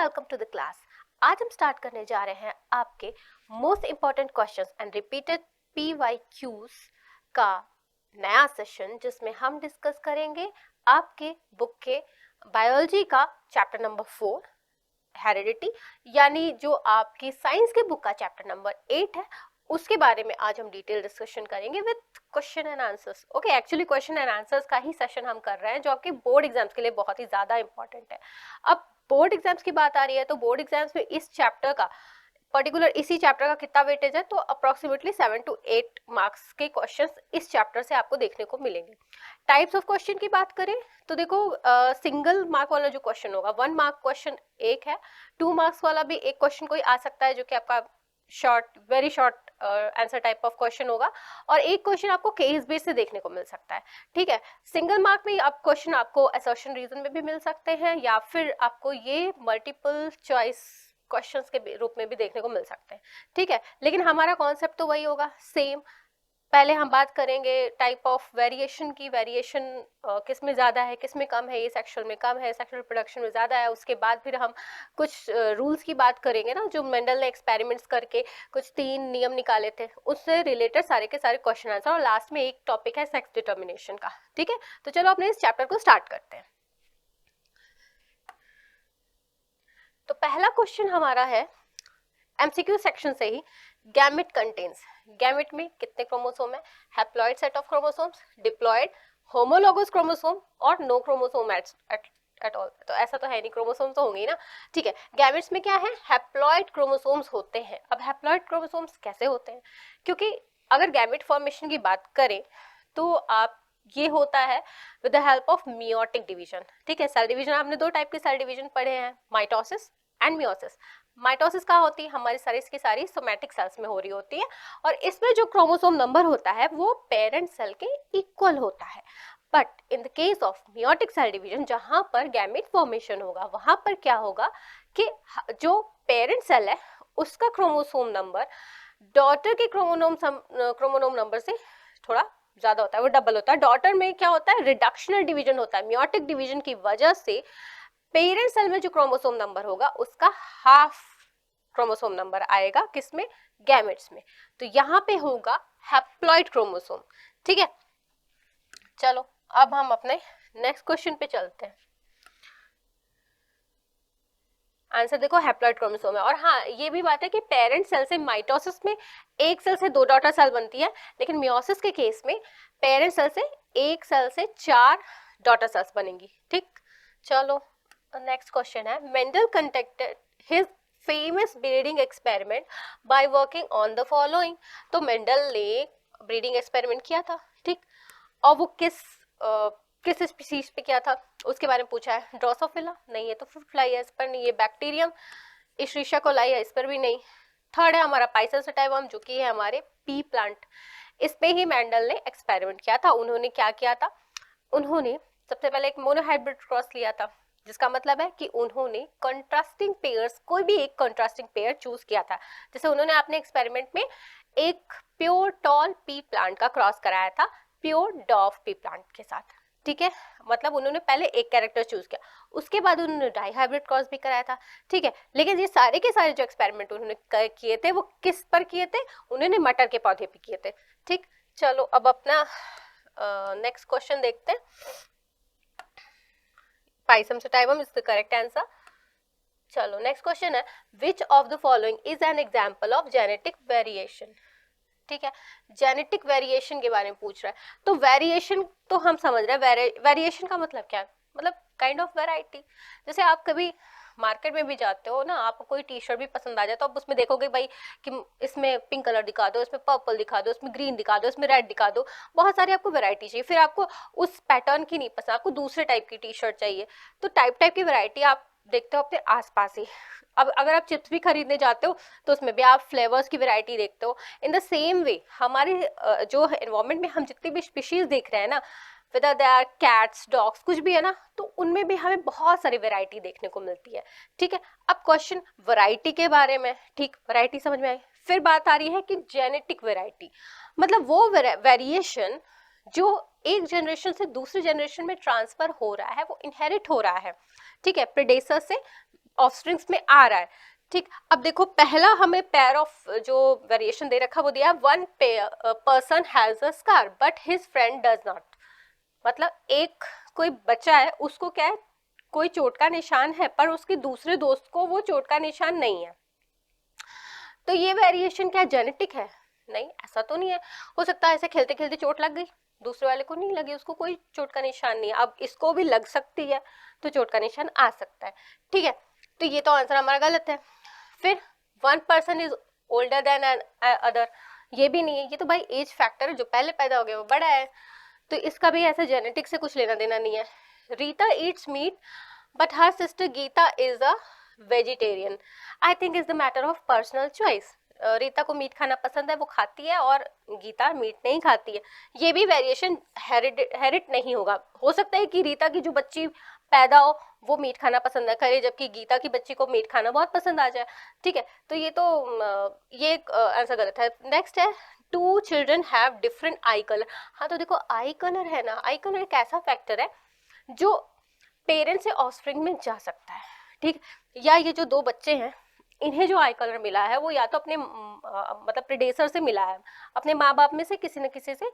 Welcome to the class. आज हम start करने जा रहे हैं आपके most important questions and repeated PYQs का नया सेशन, जिसमें हम डिस्कस करेंगे आपके बुक के बायोलॉजी का चैप्टर नंबर 4 हेरिडिटी, यानी जो आपकी साइंस के बुक का चैप्टर नंबर 8 है, उसके बारे में आज हम डिटेल डिस्कशन करेंगे with question and answers. Okay, actually question and answers का ही सेशन हम कर रहे हैं जो आपके बोर्ड एग्जाम्स के लिए बहुत ही ज़्यादा इंपॉर्टेंट है। अब बोर्ड एग्जाम्स की बात आ रही है तो बोर्ड एग्जाम्स में इस चैप्टर का पर्टिकुलर इसी चैप्टर का कितना वेटेज है, तो अप्रोक्सीमेटली 7 to 8 मार्क्स के क्वेश्चंस इस चैप्टर से आपको देखने को मिलेंगे। टाइप्स ऑफ क्वेश्चन की बात करें तो देखो, सिंगल मार्क वाला जो क्वेश्चन होगा 1 मार्क क्वेश्चन एक है, 2 मार्क्स वाला भी एक क्वेश्चन कोई आ सकता है जो कि आपका very short answer type of question होगा, और एक क्वेश्चन आपको केस बेस से देखने को मिल सकता है। ठीक है, सिंगल मार्क में आप क्वेश्चन आपको असर्शन रीजन में भी मिल सकते हैं, या फिर आपको ये मल्टीपल चॉइस क्वेश्चंस के रूप में भी देखने को मिल सकते हैं। ठीक है, लेकिन हमारा कॉन्सेप्ट तो वही होगा सेम। पहले हम बात करेंगे टाइप ऑफ वेरिएशन की, वेरिएशन किस में ज़्यादा है किस में कम है, ये सेक्सुअल में कम है सेक्सुअल प्रोडक्शन में ज़्यादा है। उसके बाद फिर हम कुछ रूल्स की बात करेंगे ना, जो मेंडल ने एक्सपेरिमेंट्स करके कुछ 3 नियम निकाले थे, उससे रिलेटेड सारे के सारे क्वेश्चन आंसर, और लास्ट में एक टॉपिक है सेक्स डिटर्मिनेशन का। ठीक है, तो चलो अपने इस चैप्टर को स्टार्ट करते हैं। तो पहला क्वेश्चन हमारा है एमसीक्यू सेक्शन से ही, गैमेट कंटेन्स, गैमेट में कितने क्रोमोसोम है, haploid set of chromosomes, diploid, homologous chromosome और नो क्रोमोसोम एट ऑल। तो ऐसा तो है नहीं, क्रोमोसोम तो होंगे ही ना। ठीक है, गैमेट्स में क्या है, हैप्लॉइड क्रोमोसोम्स होते हैं। अब हैप्लॉइड क्रोमोसोम्स कैसे होते हैं, क्योंकि अगर गैमेट फॉर्मेशन की बात करें तो आप ये होता है with the help of meiotic division. ठीक है, सेल डिवीजन आपने 2 टाइप के सेल डिवीजन पढ़े हैं, माइटोसिस एंड मियोसिस। माइटोसिस कहाँ होती है, हमारी सारी की सारी सोमैटिक सेल्स में हो रही होती है, और इसमें जो क्रोमोसोम नंबर होता है वो पेरेंट सेल के इक्वल होता है। But in the case of meiotic cell division, जहां पर गैमेट फॉर्मेशन होगा, वहां पर क्या होगा कि जो पेरेंट सेल है उसका क्रोमोसोम नंबर डॉटर के क्रोमोनोम नंबर से थोड़ा ज्यादा होता है, वो डबल होता है। डॉटर में क्या होता है, रिडक्शनल डिवीजन होता है। मियोटिक डिवीजन की वजह से पेरेंट सेल में जो क्रोमोसोम नंबर होगा उसका हाफ क्रोमोसोम नंबर आएगा, किसमें, गैमेट्स में। तो यहाँ पे होगा हैप्लॉइड क्रोमोसोम। ठीक है, चलो अब हम अपने नेक्स्ट क्वेश्चन पे चलते हैं। आंसर देखो, हैप्लॉइड क्रोमोसोम है। और हाँ, ये भी बात है कि पेरेंट सेल से माइटोसिस में एक सेल से 2 डॉटर सेल बनती है, लेकिन मियोसिस के केस में पेरेंट सेल से एक सेल से 4 डॉटर सेल्स बनेंगी। ठीक, चलो नेक्स्ट क्वेश्चन है, Mendel conducted his famous breeding experiment by working on the following. तो मेंडल ने ब्रीडिंग एक्सपेरिमेंट किया था, ठीक, और वो किस स्पीशीज पे किया था उसके बारे में पूछा है। ड्रोसोफिला नहीं, ये तो फ्रूट फ्लाई है, इस पर नहीं। ये बैक्टीरियम इश्रीशिया कोलाई है, इस पर भी नहीं। थर्ड है हमारा पाइसेल सटाइवम, जो कि है हमारे पी प्लांट, इस पे ही मेंडल ने एक्सपेरिमेंट किया था। उन्होंने क्या किया था, उन्होंने सबसे पहले एक मोनोहाइब्रिड क्रॉस लिया था, जिसका मतलब है कि उन्होंने कंट्रास्टिंग पेयर्स, कोई भी एक कंट्रास्टिंग पेयर चूज किया था। जैसे उन्होंने अपने एक्सपेरिमेंट में एक प्योर टॉल पी प्लांट का क्रॉस कराया था प्योर डॉव पी प्लांट के साथ। ठीक है, मतलब उन्होंने पहले एक कैरेक्टर चूज किया, उसके बाद उन्होंने डाई हाइब्रिड क्रॉस भी कराया था। ठीक है, लेकिन ये सारे के सारे जो एक्सपेरिमेंट उन्होंने किए थे वो किस पर किए थे, उन्होंने मटर के पौधे पे किए थे। ठीक, चलो अब अपना नेक्स्ट क्वेश्चन देखते हैं। Pisum sativum is the correct answer. चलो नेक्स्ट क्वेश्चन है, विच of the following is an example of genetic variation. ठीक है, जेनेटिक वेरिएशन के बारे में पूछ रहा है। तो वेरिएशन तो हम समझ रहे हैं, वेरिएशन का मतलब क्या है, मतलब काइंड ऑफ वैरायटी। जैसे आप कभी मार्केट में भी जाते हो ना, आपको कोई टी शर्ट भी पसंद आ जाए तो आप उसमें देखोगे भाई कि इसमें पिंक कलर दिखा दो, इसमें पर्पल दिखा दो, इसमें ग्रीन दिखा दो, इसमें रेड दिखा दो, बहुत सारी आपको वैरायटी चाहिए। फिर आपको उस पैटर्न की नहीं पसंद, आपको दूसरे टाइप की टी शर्ट चाहिए, तो टाइप की वैरायटी आप देखते हो अपने आसपास ही। अब अगर आप चिप्स भी खरीदने जाते हो तो उसमें भी आप फ्लेवर्स की वैरायटी देखते हो। इन द सेम वे हमारे जो एनवायरनमेंट में हम जितनी भी स्पीशीज देख रहे हैं ना, whether they are cats, dogs, कुछ भी है ना, तो उनमें भी हमें बहुत सारी वैरायटी देखने को मिलती है। ठीक है, अब क्वेश्चन वैरायटी के बारे में, ठीक, वैरायटी समझ में आई। फिर बात आ रही है कि जेनेटिक वैरायटी, मतलब वो वेरिएशन जो एक जनरेशन से दूसरे जनरेशन में ट्रांसफर हो रहा है, वो इनहेरिट हो रहा है। ठीक है, प्रेडेसर से ऑफस्प्रिंग्स में आ रहा है। ठीक, अब देखो पहला हमें पेयर ऑफ जो वेरिएशन दे रखा वो दिया, one person has a scar but his friend does not, मतलब एक कोई बच्चा है उसको क्या है, कोई चोट का निशान है पर उसके दूसरे दोस्त को वो चोट का निशान नहीं है। तो ये वेरिएशन क्या जेनेटिक है? नहीं, ऐसा तो नहीं है। हो सकता है ऐसे खेलते खेलते चोट लग गई, दूसरे वाले को नहीं लगी, उसको कोई चोट का निशान नहीं है, अब इसको भी लग सकती है तो चोट का निशान आ सकता है। ठीक है, तो ये तो आंसर हमारा गलत है। फिर one person is older than other, ये भी नहीं है, ये तो भाई एज फैक्टर है, जो पहले पैदा हो गया वो बड़ा है, तो इसका भी ऐसा जेनेटिक से कुछ लेना देना नहीं है। Rita eats meat but her sister Gita is a vegetarian, I think is the matter of personal choice. Rita को मीट खाना पसंद है, वो खाती है, और गीता मीट नहीं खाती है। ये भी वेरिएशन हेरिट नहीं होगा। हो सकता है कि रीता की जो बच्ची पैदा हो वो मीट खाना पसंद है करे, जबकि गीता की बच्ची को मीट खाना बहुत पसंद आ जाए। ठीक है, तो ये तो ये आंसर गलत है। नेक्स्ट है, two children have different eye colour. हाँ, तो देखो आई कलर है ना, आई कलर एक ऐसा फैक्टर है जो पेरेंट्स से ऑफस्प्रिंग में जा सकता है। ठीक, या ये जो दो बच्चे हैं इन्हें जो आई कलर मिला है वो या तो अपने मतलब प्रेडेसर से मिला है, अपने माँ बाप में से किसी न किसी से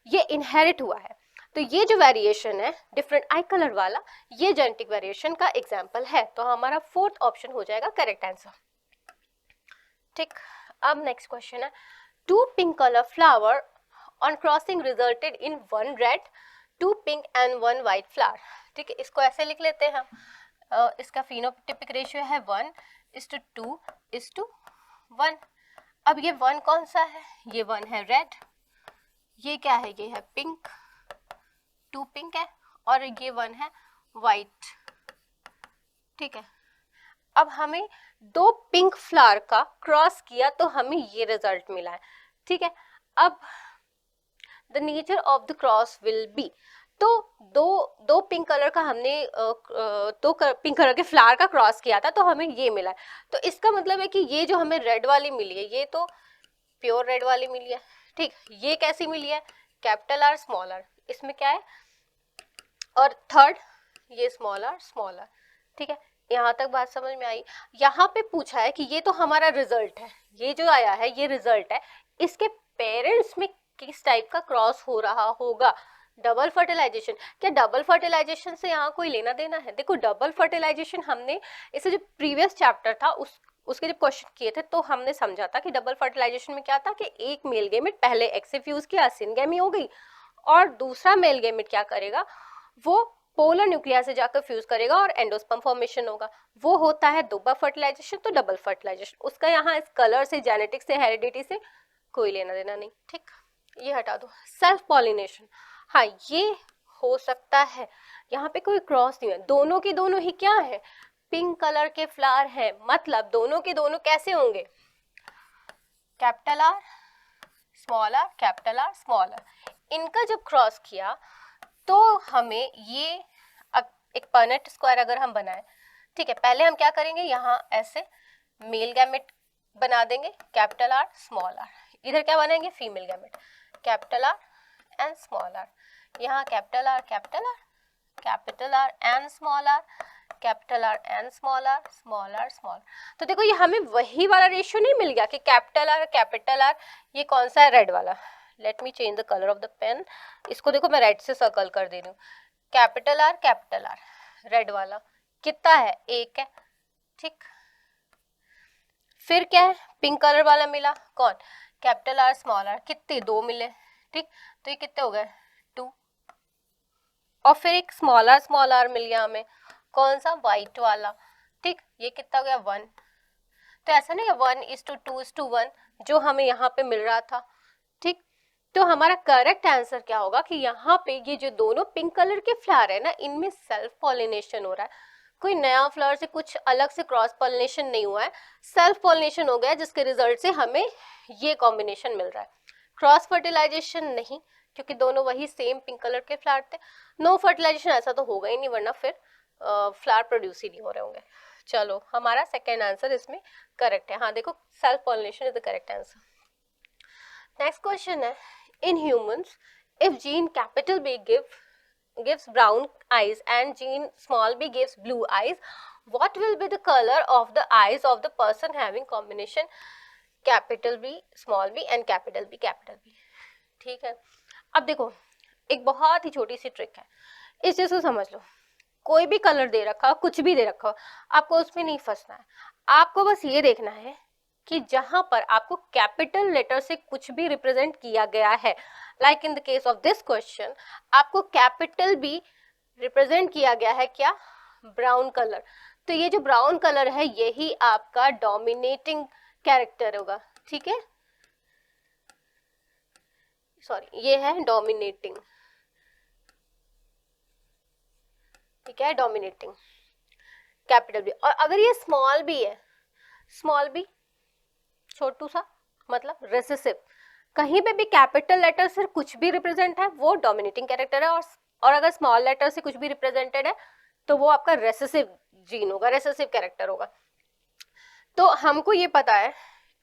ये इनहेरिट हुआ है। तो ये जो वेरिएशन है डिफरेंट आई कलर वाला, ये जेनेटिक वेरिएशन का एग्जाम्पल है, तो हमारा फोर्थ ऑप्शन हो जाएगा करेक्ट आंसर। ठीक, अब नेक्स्ट क्वेश्चन है, two pink colour flower on crossing resulted in one red, two pink and one white flower. ठीक है, इसको ऐसे लिख लेते हैं हम, इसका फिनोटिपिक रेशियो है 1:2:1। अब ये 1 कौन सा है? ये 1 है रेड, ये क्या है? ये है पिंक, 2 पिंक है, और ये 1 है वाइट। ठीक है, अब हमें दो पिंक फ्लावर का क्रॉस किया तो हमें ये रिजल्ट मिला है। ठीक है, अब the nature of the cross will be, तो दो पिंक कलर का हमने दो पिंक कलर के फ्लावर का क्रॉस किया था तो हमें ये मिला है। तो इसका मतलब है कि ये जो हमें रेड वाली मिली है ये तो प्योर रेड वाली मिली है। ठीक, ये कैसी मिली है? कैपिटल आर स्मॉल आर, इसमें क्या है? और थर्ड ये स्मॉल आर स्मॉल आर। ठीक है, यहाँ तक बात समझ में आई। यहाँ पे पूछा है कि ये तो हमारा रिजल्ट है, ये जो आया है ये रिजल्ट है, इसके पेरेंट्स में किस टाइप का क्रॉस हो रहा होगा? Double fertilisation. क्या डबल फर्टिलाइजेशन से यहाँ कोई लेना देना है? देखो डबल फर्टिलाइजेशन हमने इसे जो प्रीवियस चैप्टर था उसके जब क्वेश्चन किए थे तो हमने समझा था कि डबल फर्टिलाइजेशन में क्या था कि एक मेल गेमेट पहले एग से फ्यूज किया, सिनगेमी हो गई, और दूसरा मेल गेमेट क्या करेगा, वो पोलर न्यूक्लियस से जाकर फ्यूज करेगा और एंडोस्पर्म फॉर्मेशन होगा। वो होता है दोबारा फर्टिलाइजेशन, तो डबल फर्टिलाइजेशन। उसका यहाँ इस कलर से, जेनेटिक्स से, हेरिडिटी से कोई लेना देना नहीं। ठीक, ये हटा दो। सेल्फ पॉलिनेशन, हाँ ये हो सकता है, यहाँ पे कोई क्रॉस नहीं है, दोनों के दोनों ही क्या है? पिंक कलर के फ्लावर है, मतलब दोनों के दोनों कैसे होंगे? Capital R small R, capital R small R, इनका जब क्रॉस किया तो हमें ये एक परनेट स्क्वायर अगर हम बनाए। ठीक है, पहले हम क्या करेंगे, यहाँ ऐसे मेल गैमेट बना देंगे, कैपिटल आर स्मॉल आर, इधर क्या बनाएंगे? Female gamete, capital R and small R, यहाँ capital R capital R, capital R and small R, capital R and small R, small R small. R देखो ये हमें वही वाला रेशियो नहीं मिल गया कि कैपिटल आर, ये कौन सा है? रेड वाला। Let me change the colour of the pen, इसको देखो मैं रेड से सर्कल कर दे रही हूँ। कैपिटल आर रेड वाला कितना है? 1 है। ठीक, फिर क्या है? पिंक कलर वाला मिला, कौन? कैपिटल आर स्मॉल आर, कितने? 2 मिले। ठीक, तो ये कितने हो गए? 2। और फिर एक स्मॉल आर मिल गया हमें, कौन सा? वाइट वाला। ठीक, ये कितना हो गया? 1। तो ऐसा नहीं है 1:2:1 जो हमें यहाँ पे मिल रहा था। ठीक, तो हमारा करेक्ट आंसर क्या होगा कि यहाँ पे ये जो दोनों पिंक कलर के फ्लावर है ना, इनमें सेल्फ पॉलिनेशन हो रहा है, कोई नया फ्लावर से कुछ अलग से क्रॉस पॉलिनेशन नहीं हुआ है, सेल्फ पॉलिनेशन हो गया, जिसके रिजल्ट से हमें ये कॉम्बिनेशन मिल रहा है। क्रॉस फर्टिलाइजेशन नहीं, क्योंकि दोनों वही सेम पिंक कलर के फ्लावर थे। नो फर्टिलाइजेशन ऐसा तो होगा ही नहीं, वरना फिर फ्लावर प्रोड्यूस ही नहीं हो रहे होंगे। चलो हमारा सेकेंड आंसर इसमें करेक्ट है। हाँ देखो, self pollination is the correct answer. Next question है, in humans if gene capital B gives brown eyes and gene small b gives blue eyes, What will be the color of the eyes of the person having combination capital B small B and capital B capital B? ठीक है, अब देखो एक बहुत ही छोटी सी trick है, इस चीज को समझ लो। कोई भी कलर दे रखा हो, कुछ भी दे रखा हो, आपको उसमें नहीं फंसना है। आपको बस ये देखना है कि जहां पर आपको कैपिटल लेटर से कुछ भी रिप्रेजेंट किया गया है, like in the case of this question आपको कैपिटल बी रिप्रेजेंट किया गया है क्या, ब्राउन कलर। तो ये जो ब्राउन कलर है यही आपका डोमिनेटिंग कैरेक्टर होगा, ठीक है, सॉरी ये है डोमिनेटिंग, ठीक है, डोमिनेटिंग कैपिटल बी। और अगर ये स्मॉल बी है, स्मॉल बी छोटू सा मतलब रेसेसिव, कहीं पे भी कैपिटल लेटर से कुछ भी रिप्रेजेंट है वो डोमिनेटिंग कैरेक्टर है, और अगर स्मॉल लेटर से कुछ भी रिप्रेजेंटेड है तो वो आपका रेसेसिव जीन होगा, रेसेसिव कैरेक्टर होगा। तो हमको ये पता है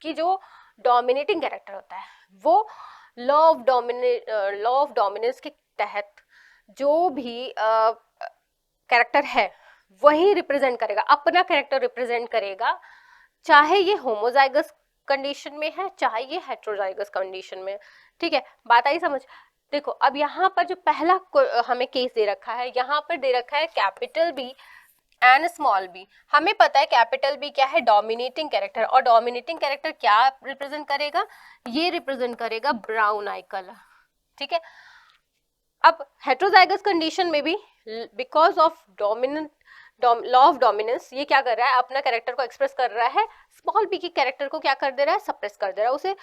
कि जो डोमिनेटिंग कैरेक्टर होता है वो लॉ ऑफ डोमिनेंस के तहत जो भी कैरेक्टर है वही रिप्रेजेंट करेगा, अपना कैरेक्टर रिप्रेजेंट करेगा, चाहे ये होमोजाइगस कंडीशन में है चाहे ये हेट्रोजाइगस कंडीशन में, ठीक है, बात आई समझ। देखो अब यहाँ पर जो पहला हमें केस दे रखा है, यहाँ पर दे रखा है capital B and small B. हमें पता है कैपिटल बी क्या है, डोमिनेटिंग कैरेक्टर, और डोमिनेटिंग कैरेक्टर क्या रिप्रेजेंट करेगा, ये रिप्रेजेंट करेगा ब्राउन आई कलर, ठीक है। अब हेट्रोजाइगस कंडीशन में भी because of dominant law of dominance ये क्या कर रहा है, अपना कैरेक्टर को एक्सप्रेस कर रहा है, स्मॉल बी की कैरेक्टर को क्या कर दे रहा है, सप्रेस कर दे रहा है, उसे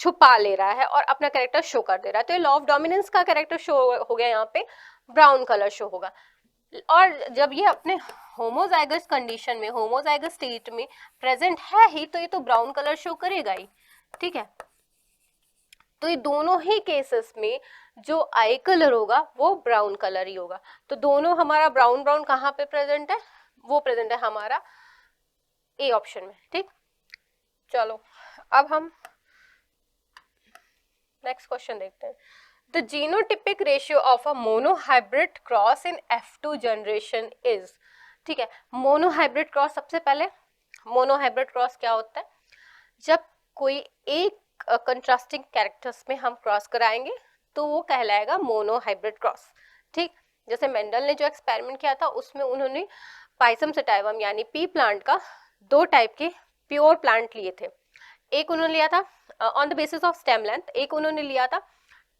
छुपा ले रहा है और अपना कैरेक्टर शो कर दे रहा है। तो ये लॉ ऑफ डोमिनेंस का कैरेक्टर शो हो गया, यहाँ पे ब्राउन कलर शो होगा। और जब ये अपने होमोजाइगस कंडीशन में, होमोजाइगस स्टेट में प्रेजेंट है ही, तो ये तो ब्राउन कलर शो करेगा ही, ठीक है। तो ये दोनों ही केसेस में जो आई कलर होगा वो ब्राउन कलर ही होगा। तो दोनों हमारा ब्राउन ब्राउन कहाँ पे प्रेजेंट है, वो प्रेजेंट है हमारा ए ऑप्शन में, ठीक। चलो अब हम नेक्स्ट क्वेश्चन देखते हैं। The genotypic ratio of a monohybrid cross in F2 generation is, ठीक है, मोनोहाइब्रिड क्रॉस, सबसे पहले मोनोहाइब्रिड क्रॉस क्या होता है, जब कोई एक कंट्रास्टिंग कैरेक्टर्स में हम क्रॉस कराएंगे तो वो कहलाएगा मोनोहाइब्रिड क्रॉस, ठीक। जैसे मेंडल ने जो एक्सपेरिमेंट किया था उसमें उन्होंने पाइसम सटाइवम यानी पी प्लांट का दो टाइप के प्योर प्लांट लिए थे, एक उन्होंने लिया था on the basis of stem length, एक उन्होंने लिया था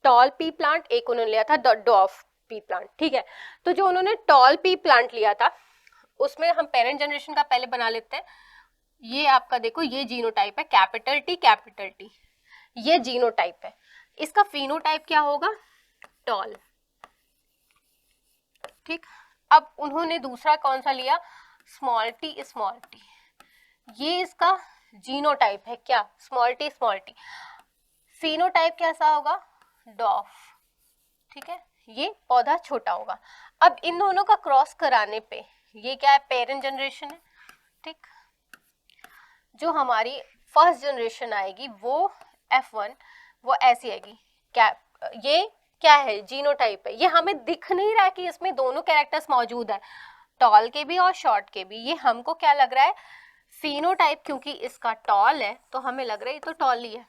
टॉल पी प्लांट, एक उन्होंने लिया था डॉफ पी प्लांट, ठीक है। तो जो उन्होंने टॉल पी प्लांट लिया था उसमें हम पेरेंट जनरेशन का पहले बना लेते हैं। ये आपका देखो ये जीनोटाइप है, कैपिटल टी, ये जीनोटाइप है, इसका फिनोटाइप क्या होगा, टॉल, ठीक। अब उन्होंने दूसरा कौन सा लिया, स्मॉल टी, ये इसका जीनोटाइप है क्या, स्मॉल टी, फिनोटाइप कैसा होगा, डॉफ, ठीक है, ये पौधा छोटा होगा। अब इन दोनों का क्रॉस कराने पे ये क्या है, पेरेंट जनरेशन है, ठीक। जो हमारी फर्स्ट जनरेशन आएगी वो F1 वो ऐसी आएगी, क्या ये क्या है, जीनोटाइप है, ये हमें दिख नहीं रहा है कि इसमें दोनों कैरेक्टर्स मौजूद है, टॉल के भी और शॉर्ट के भी। ये हमको क्या लग रहा है, फिनोटाइप, क्योंकि इसका टॉल है तो हमें लग रहा है ये तो टॉल ही है।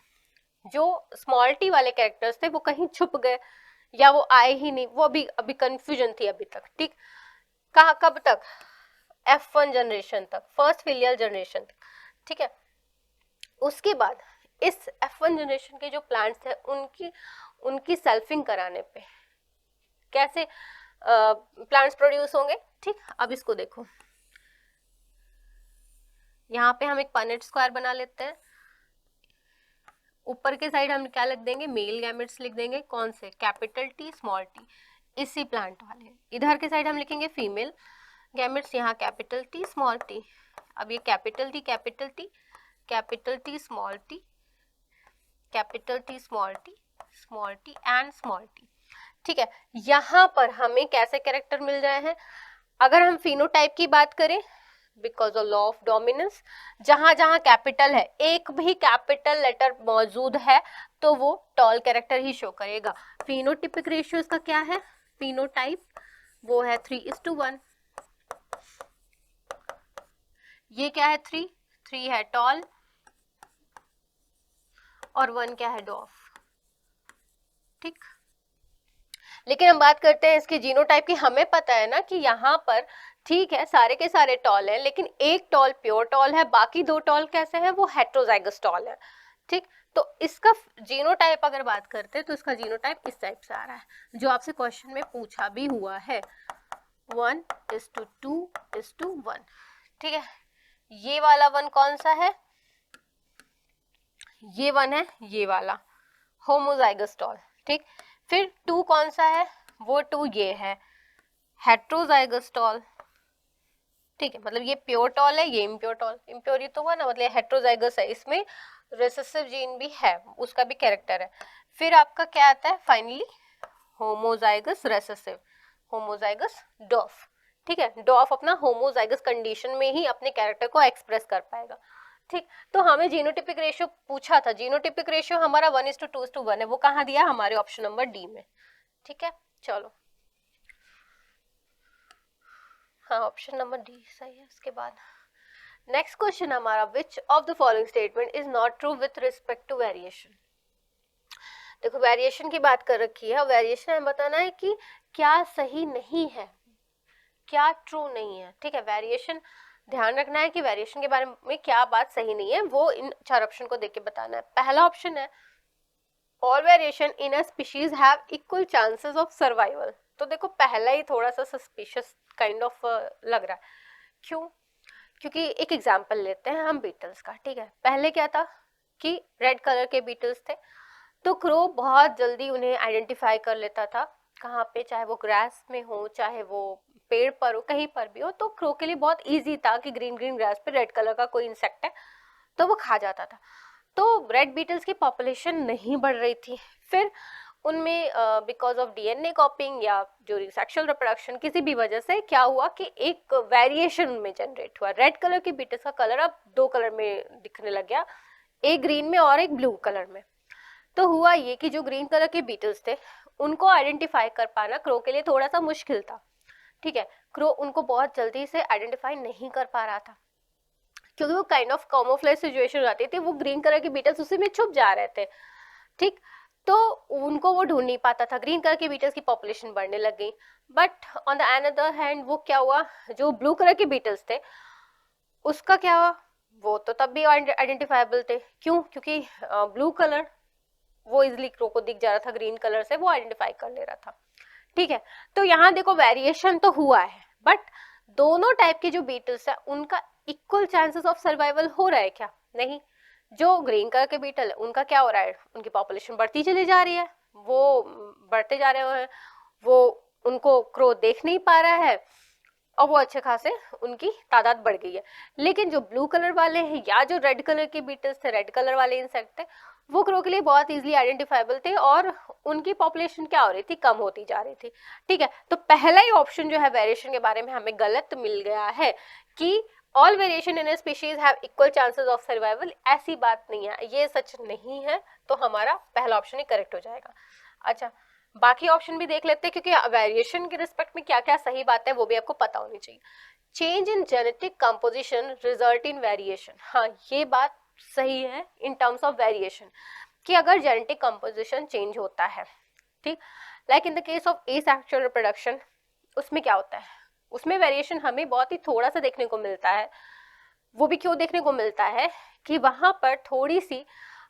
जो स्मॉल टी वाले कैरेक्टर्स थे वो कहीं छुप गए या वो आए ही नहीं, वो अभी कंफ्यूजन थी अभी तक, ठीक। कहाँ कब तक, F1 जनरेशन तक, फर्स्ट फिलियल जनरेशन तक, ठीक है। उसके बाद इस F1 जनरेशन के जो प्लांट्स हैं उनकी सेल्फिंग कराने पे कैसे प्लांट्स प्रोड्यूस होंगे, ठीक। अब इसको देखो, यहाँ पे हम एक पनेट स्क्वायर बना लेते हैं, ऊपर के साइड हम क्या लिख देंगे, मेल गैमेट्स लिख देंगे, कौन से, कैपिटल टी, स्मॉल टी, इसी प्लांट वाले। इधर के साइड हम लिखेंगे फीमेल गैमेट्स, यहाँ कैपिटल टी, स्मॉल टी। अब ये capital T, capital T, capital T, small T, capital T, small T, small T and small T, ठीक है। यहाँ पर हमें कैसे कैरेक्टर मिल रहे हैं, अगर हम फिनोटाइप की बात करें, because of law of dominance, जहां जहां कैपिटल है, एक भी कैपिटल लेटर मौजूद है तो वो टॉल कैरेक्टर ही शो करेगा। फिनोटिपिक रेशियो इसका क्या है, फिनोटाइप वो है 3:1, ये क्या है 3, 3 है टॉल और 1 क्या है डॉर्फ। ठीक, लेकिन हम बात करते हैं इसके जीनोटाइप की। हमें पता है ना कि यहाँ पर ठीक है सारे के सारे टॉल हैं, लेकिन एक टॉल प्योर टॉल है, बाकी 2 टॉल कैसे हैं, वो हेट्रोजाइगस टॉल है। ठीक, तो इसका जीनोटाइप अगर बात करते हैं तो इसका जीनोटाइप इस टाइप से आ रहा है जो आपसे क्वेश्चन में पूछा भी हुआ है, 1:2:1। ठीक है, ये वाला 1 कौन सा है, ये 1 है, ये वाला होमोजाइगस टॉल। ठीक, फिर 2 कौन सा है, वो 2 ये है हेट्रोजाइगस टॉल। ठीक है, मतलब ये प्योर टॉल है, ये इम्प्योर टॉल। इम्प्योर ही तो हुआ ना, मतलब हेट्रोजाइगस है, इसमें रिसेसिव जीन भी है, उसका भी कैरेक्टर है। फिर आपका क्या आता है फाइनली, होमोजाइगस रेसेसिव, होमोजाइगस डॉफ। ठीक है, डॉफ अपना होमोजाइगस कंडीशन में ही अपने कैरेक्टर को एक्सप्रेस कर पाएगा। ठीक, तो हमें जीनोटिपिक रेशियो पूछा था, जीनोटिपिक रेशियो हमारा 1:2:1 है, वो कहाँ दिया, हमारे ऑप्शन नंबर डी में। ठीक है, चलो हाँ ऑप्शन नंबर डी सही है। उसके बाद नेक्स्ट क्वेश्चन हमारा, which of the following statement is not true with respect to variation. देखो वेरिएशन की बात कर रखी है, वेरिएशन हमें बताना है कि क्या सही नहीं है, क्या ट्रू नहीं है। ठीक है, वेरिएशन ध्यान रखना है कि वेरिएशन के बारे में क्या बात सही नहीं है, वो इन 4 ऑप्शन को देख के बताना है। पहला ऑप्शन है all variation in a species have equal chances of survival. तो देखो पहला ही थोड़ा सा सस्पिशियस काइंड ऑफ लग रहा है। क्यों, क्योंकि एक एग्जांपल लेते हैं हम बीटल्स का। ठीक है, पहले क्या था कि रेड कलर के बीटल्स थे, तो क्रो बहुत जल्दी उन्हें आइडेंटिफाई कर लेता था, कहाँ पे, चाहे वो ग्रास में हो चाहे वो पेड़ पर हो, कहीं पर भी हो, तो क्रो के लिए बहुत इजी था कि ग्रीन ग्रीन ग्रास पे रेड कलर का कोई इंसेक्ट है तो वो खा जाता था। तो रेड बीटल्स की पॉपुलेशन नहीं बढ़ रही थी। फिर उनमें बिकॉज ऑफ डीएनए कॉपिंग या ड्यूरिंग सेक्सुअल रिप्रोडक्शन किसी भी वजह से क्या हुआ कि एक वेरिएशन उनमें जनरेट हुआ, रेड कलर के बीटल्स का कलर अब 2 कलर में दिखने लग गया, एक ग्रीन में और एक ब्लू कलर में। तो हुआ ये कि जो ग्रीन कलर के बीटल्स थे उनको आइडेंटिफाई कर पाना क्रो के लिए थोड़ा सा मुश्किल था। ठीक है, क्रो उनको बहुत जल्दी से आइडेंटिफाई नहीं कर पा रहा था, क्योंकि वो काइंड ऑफ कैमोफ्लेज सिचुएशन हो जाती थी, वो ग्रीन कलर के बीटल्स उसी में छुप जा रहे थे। ठीक, तो उनको वो ढूंढ नहीं पाता था, ग्रीन कलर के बीटल्स की पॉपुलेशन बढ़ने लग गई। But on the another hand वो क्या हुआ, जो ब्लू कलर के बीटल्स थे उसका क्या हुआ, वो तो तब भी आइडेंटिफाइबल थे। क्यों, क्योंकि ब्लू कलर वो इजिली क्रो को दिख जा रहा था, ग्रीन कलर से वो आइडेंटिफाई कर ले रहा था। ठीक है, तो यहाँ देखो वेरिएशन तो हुआ है, बट दोनों टाइप के जो बीटल्स है उनका इक्वल चांसेस ऑफ सर्वाइवल हो रहा है क्या, नहीं। जो ग्रीन कलर के बीटल है उनका क्या हो रहा है, उनकी पॉपुलेशन बढ़ती चली जा रही है, वो बढ़ते जा रहे हैं, वो उनको क्रो देख नहीं पा रहा है और वो अच्छे खासे उनकी तादाद बढ़ गई है। लेकिन जो ब्लू कलर वाले हैं या जो रेड कलर के बीटल्स थे, रेड कलर वाले इंसेक्ट थे, वो क्रो के लिए बहुत इजीली आइडेंटिफाइबल थे और उनकी पॉपुलेशन क्या हो रही थी, कम होती जा रही थी। ठीक है, तो पहला ही ऑप्शन जो है वेरिएशन के बारे में हमें गलत मिल गया है कि all variation in A species have equal chances of survival, ऐसी बात नहीं है, ये सच नहीं है। तो हमारा पहला ऑप्शन ही करेक्ट हो जाएगा। अच्छा, बाकी ऑप्शन भी देख लेते हैं, क्योंकि वेरिएशन के रिस्पेक्ट में क्या क्या सही बात है वो भी आपको पता होनी चाहिए। Change in genetic composition result in variation, हाँ ये बात सही है इन टर्म्स ऑफ वेरिएशन कि अगर जेनेटिक कंपोजिशन चेंज होता है, ठीक, like in the case of asexual reproduction, उसमें क्या होता है, उसमें वेरिएशन हमें बहुत ही थोड़ा सा देखने को मिलता है। वो भी क्यों देखने को मिलता है कि वहां पर थोड़ी सी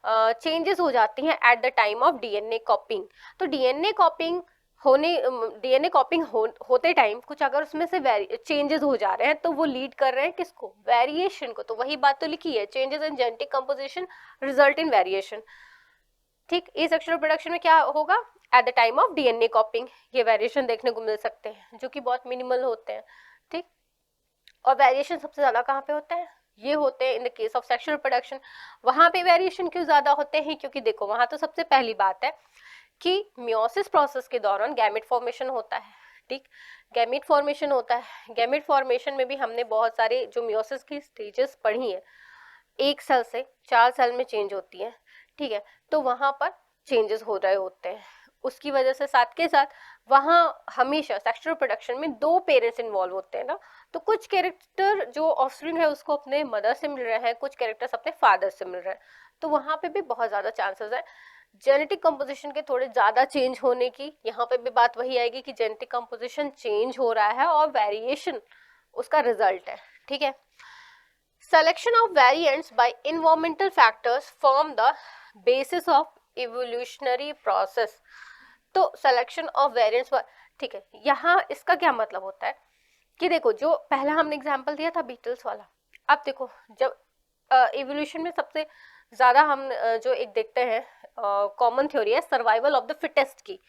चेंजेस हो जाती हैं eight the time of DNA कॉपिंग। तो डीएनए कॉपिंग होते टाइम कुछ अगर उसमें से चेंजेस हो जा रहे हैं तो वो लीड कर रहे हैं किसको, वेरिएशन को। तो वही बात तो लिखी है, changes in genetic composition result in variation. ठीक, एसेक्सुअल रिप्रोडक्शन में क्या होगा, eight the time of DNA कॉपिंग ये वेरिएशन देखने को मिल सकते हैं जो कि बहुत मिनिमल होते हैं। ठीक, और वेरिएशन सबसे ज्यादा कहाँ पे होते हैं, ये होते हैं इन the case of sexual reproduction. वहां पे वेरिएशन क्यों ज्यादा होते हैं, क्योंकि देखो वहां तो सबसे पहली बात है कि मियोसिस प्रोसेस के दौरान गैमेट फॉर्मेशन होता है। ठीक, गैमेट फॉर्मेशन होता है, गैमेट फॉर्मेशन में भी हमने बहुत सारे जो मियोसिस की स्टेजेस पढ़ी है, 1 सेल से 4 सेल में चेंज होती है। ठीक है, तो वहां पर चेंजेस हो रहे होते हैं, उसकी वजह से साथ के साथ वहाँ हमेशा सेक्सुअल रिप्रोडक्शन में 2 पेरेंट्स इन्वॉल्व होते हैं ना, तो कुछ कैरेक्टर जो ऑफस्प्रिंग है उसको अपने मदर से मिल रहे हैं, कुछ कैरेक्टर्स अपने फादर से मिल रहे हैं, तो वहाँ पे भी बहुत ज़्यादा चांसेस है जेनेटिक कंपोजिशन के थोड़े ज़्यादा चेंज होने की। यहाँ पे भी बात वही आएगी कि जेनेटिक कंपोजिशन चेंज हो रहा है और वेरिएशन उसका रिजल्ट है, ठीक है। Selection of variants by environmental factors form the basis of evolutionary process. तो सिलेक्शन ऑफ वेरिएंट्स, ठीक है, यहाँ इसका क्या मतलब होता है कि देखो जो पहला हमने एग्जांपल दिया था बीटल्स वाला, अब देखो जब इवोल्यूशन में सबसे ज़्यादा हम जो एक देखते हैं कॉमन थ्योरी है सर्वाइवल ऑफ द फिटेस्ट की,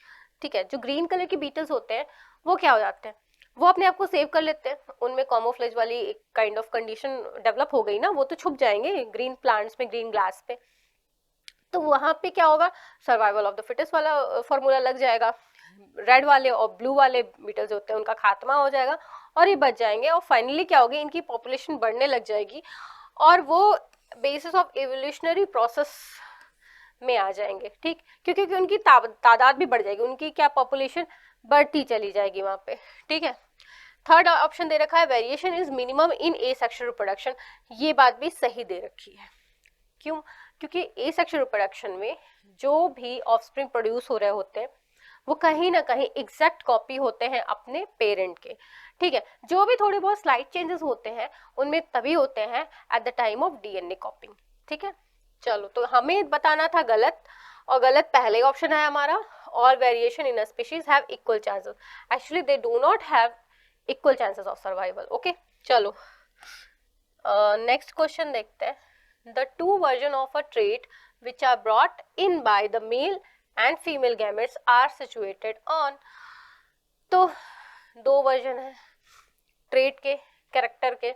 ठीक है। जो ग्रीन कलर की बीटल्स होते हैं वो क्या हो जाते हैं, वो अपने आप को सेव कर लेते हैं, उनमें कॉमोफ्लेज वाली एक काइंड ऑफ कंडीशन डेवलप हो गई ना, वो तो छुप जाएंगे ग्रीन प्लांट्स में, ग्रीन ग्लास पे, तो वहां पे क्या होगा, सर्वाइवल ऑफ द फिटेस्ट वाला फॉर्मूला लग जाएगा, रेड वाले और ब्लू वाले बीटल्स होते हैं उनका खात्मा हो जाएगा और ये बच जाएंगे, और फाइनली क्या होगी, इनकी पॉपुलेशन बढ़ने लग जाएगी और वो बेसिस ऑफ एवोल्यूशनरी प्रोसेस में आ जाएंगे, ठीक, क्योंकि उनकी तादाद भी बढ़ जाएगी, उनकी क्या पॉपुलेशन बढ़ती चली जाएगी वहां पे, ठीक है। थर्ड ऑप्शन दे रखा है variation is minimum in asexual reproduction, ये बात भी सही दे रखी है। क्यों, क्योंकि एसेक्सुअल रिप्रोडक्शन में जो भी ऑफस्प्रिंग प्रोड्यूस हो रहे होते हैं वो कहीं ना कहीं एग्जैक्ट कॉपी होते हैं अपने पेरेंट के, ठीक है। जो भी थोड़े बहुत स्लाइट चेंजेस होते हैं उनमें तभी होते हैं eight the time of DNA कॉपिंग, ठीक है। चलो, तो हमें बताना था गलत, और गलत पहले ऑप्शन है हमारा, all variation in a species have equal chances, actually they do not have equal chances of survival, okay. चलो नेक्स्ट क्वेश्चन देखते हैं, the two version of a trait which are brought in by the male and female gametes are situated on, तो दो version है trait के, character के,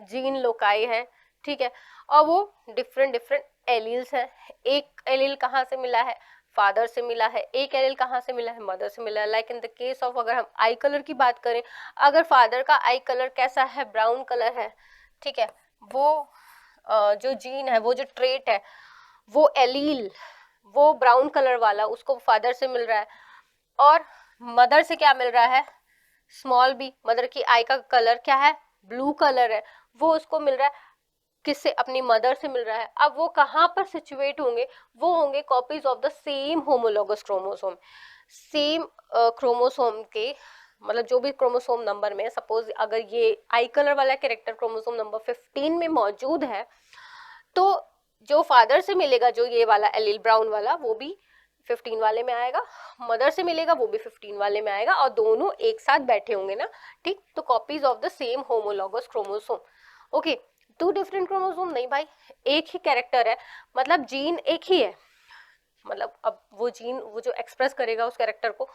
gene loci है, ठीक है, और वो डिफरेंट डिफरेंट एलील्स है। एक एलील कहाँ से मिला है, फादर से मिला है, एक एलील कहाँ से मिला है, मदर से मिला है। Like in the case of अगर हम आई कलर की बात करें, अगर फादर का आई कलर कैसा है, ब्राउन कलर है, ठीक है, वो जो जीन है, वो जो ट्रेट है, वो एलील, वो ब्राउन कलर वाला उसको फादर से मिल रहा है, और मदर से क्या मिल रहा है, स्मॉल बी, मदर की आई का कलर क्या है, ब्लू कलर है, वो उसको मिल रहा है किससे, अपनी मदर से मिल रहा है। अब वो कहाँ पर सिचुएट होंगे, वो होंगे copies of the same homologous chromosome, same chromosome के, मतलब जो भी क्रोमोसोम नंबर में, सपोज अगर ये आई कलर वाला कैरेक्टर क्रोमोसोम नंबर 15 में मौजूद है, तो जो फादर से मिलेगा, जो ये वाला एलील ब्राउन वाला, वो भी 15 वाले में आएगा, मदर से मिलेगा वो भी 15 वाले में आएगा, और दोनों एक साथ बैठे होंगे ना, ठीक, तो copies of the same homologous chromosome, okay. Two different chromosome नहीं भाई, एक ही कैरेक्टर है, मतलब जीन एक ही है, मतलब अब वो जीन, वो जो एक्सप्रेस करेगा उस कैरेक्टर को,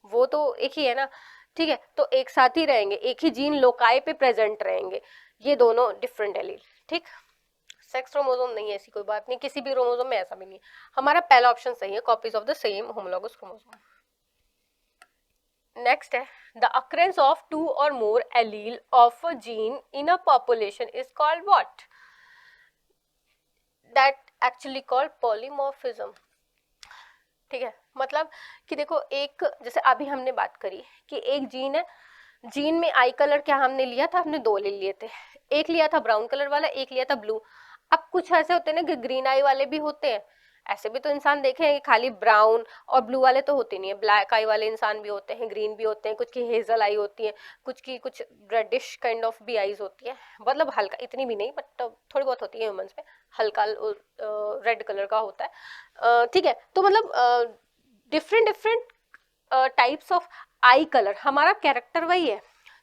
वो तो एक ही है ना, ठीक है, तो एक साथ ही रहेंगे, एक ही जीन लोकाई पे प्रेजेंट रहेंगे, ये दोनों डिफरेंट एलील, ठीक। सेक्स क्रोमोसोम नहीं है, ऐसी कोई बात नहीं, किसी भी क्रोमोसोम में ऐसा भी नहीं है। हमारा पहला ऑप्शन सही है, copies of the same homologous chromosome. Next है, the occurrence of 2 or more allele of a gene in a population is called what? That actually called polymorphism, ठीक है। मतलब कि देखो, एक जैसे अभी हमने बात करी कि एक जीन है, जीन में आई कलर क्या हमने लिया था, हमने दो ले लिए थे, एक लिया था ब्राउन कलर वाला, एक लिया था ब्लू। अब कुछ ऐसे होते हैं ना कि ग्रीन आई वाले भी होते हैं, ऐसे भी तो इंसान देखे हैं, खाली ब्राउन और ब्लू वाले तो होते नहीं है, ब्लैक आई वाले इंसान भी होते हैं, ग्रीन भी होते हैं, कुछ की हेजल आई होती है, कुछ की कुछ रेडिश काइंड ऑफ भी आईज होती है, मतलब हल्का, इतनी भी नहीं बट थोड़ी बहुत होती है ह्यूमंस में, हल्का रेड कलर का होता है, ठीक है। तो मतलब different different types of I colour, हमारा कैरेक्टर वही है,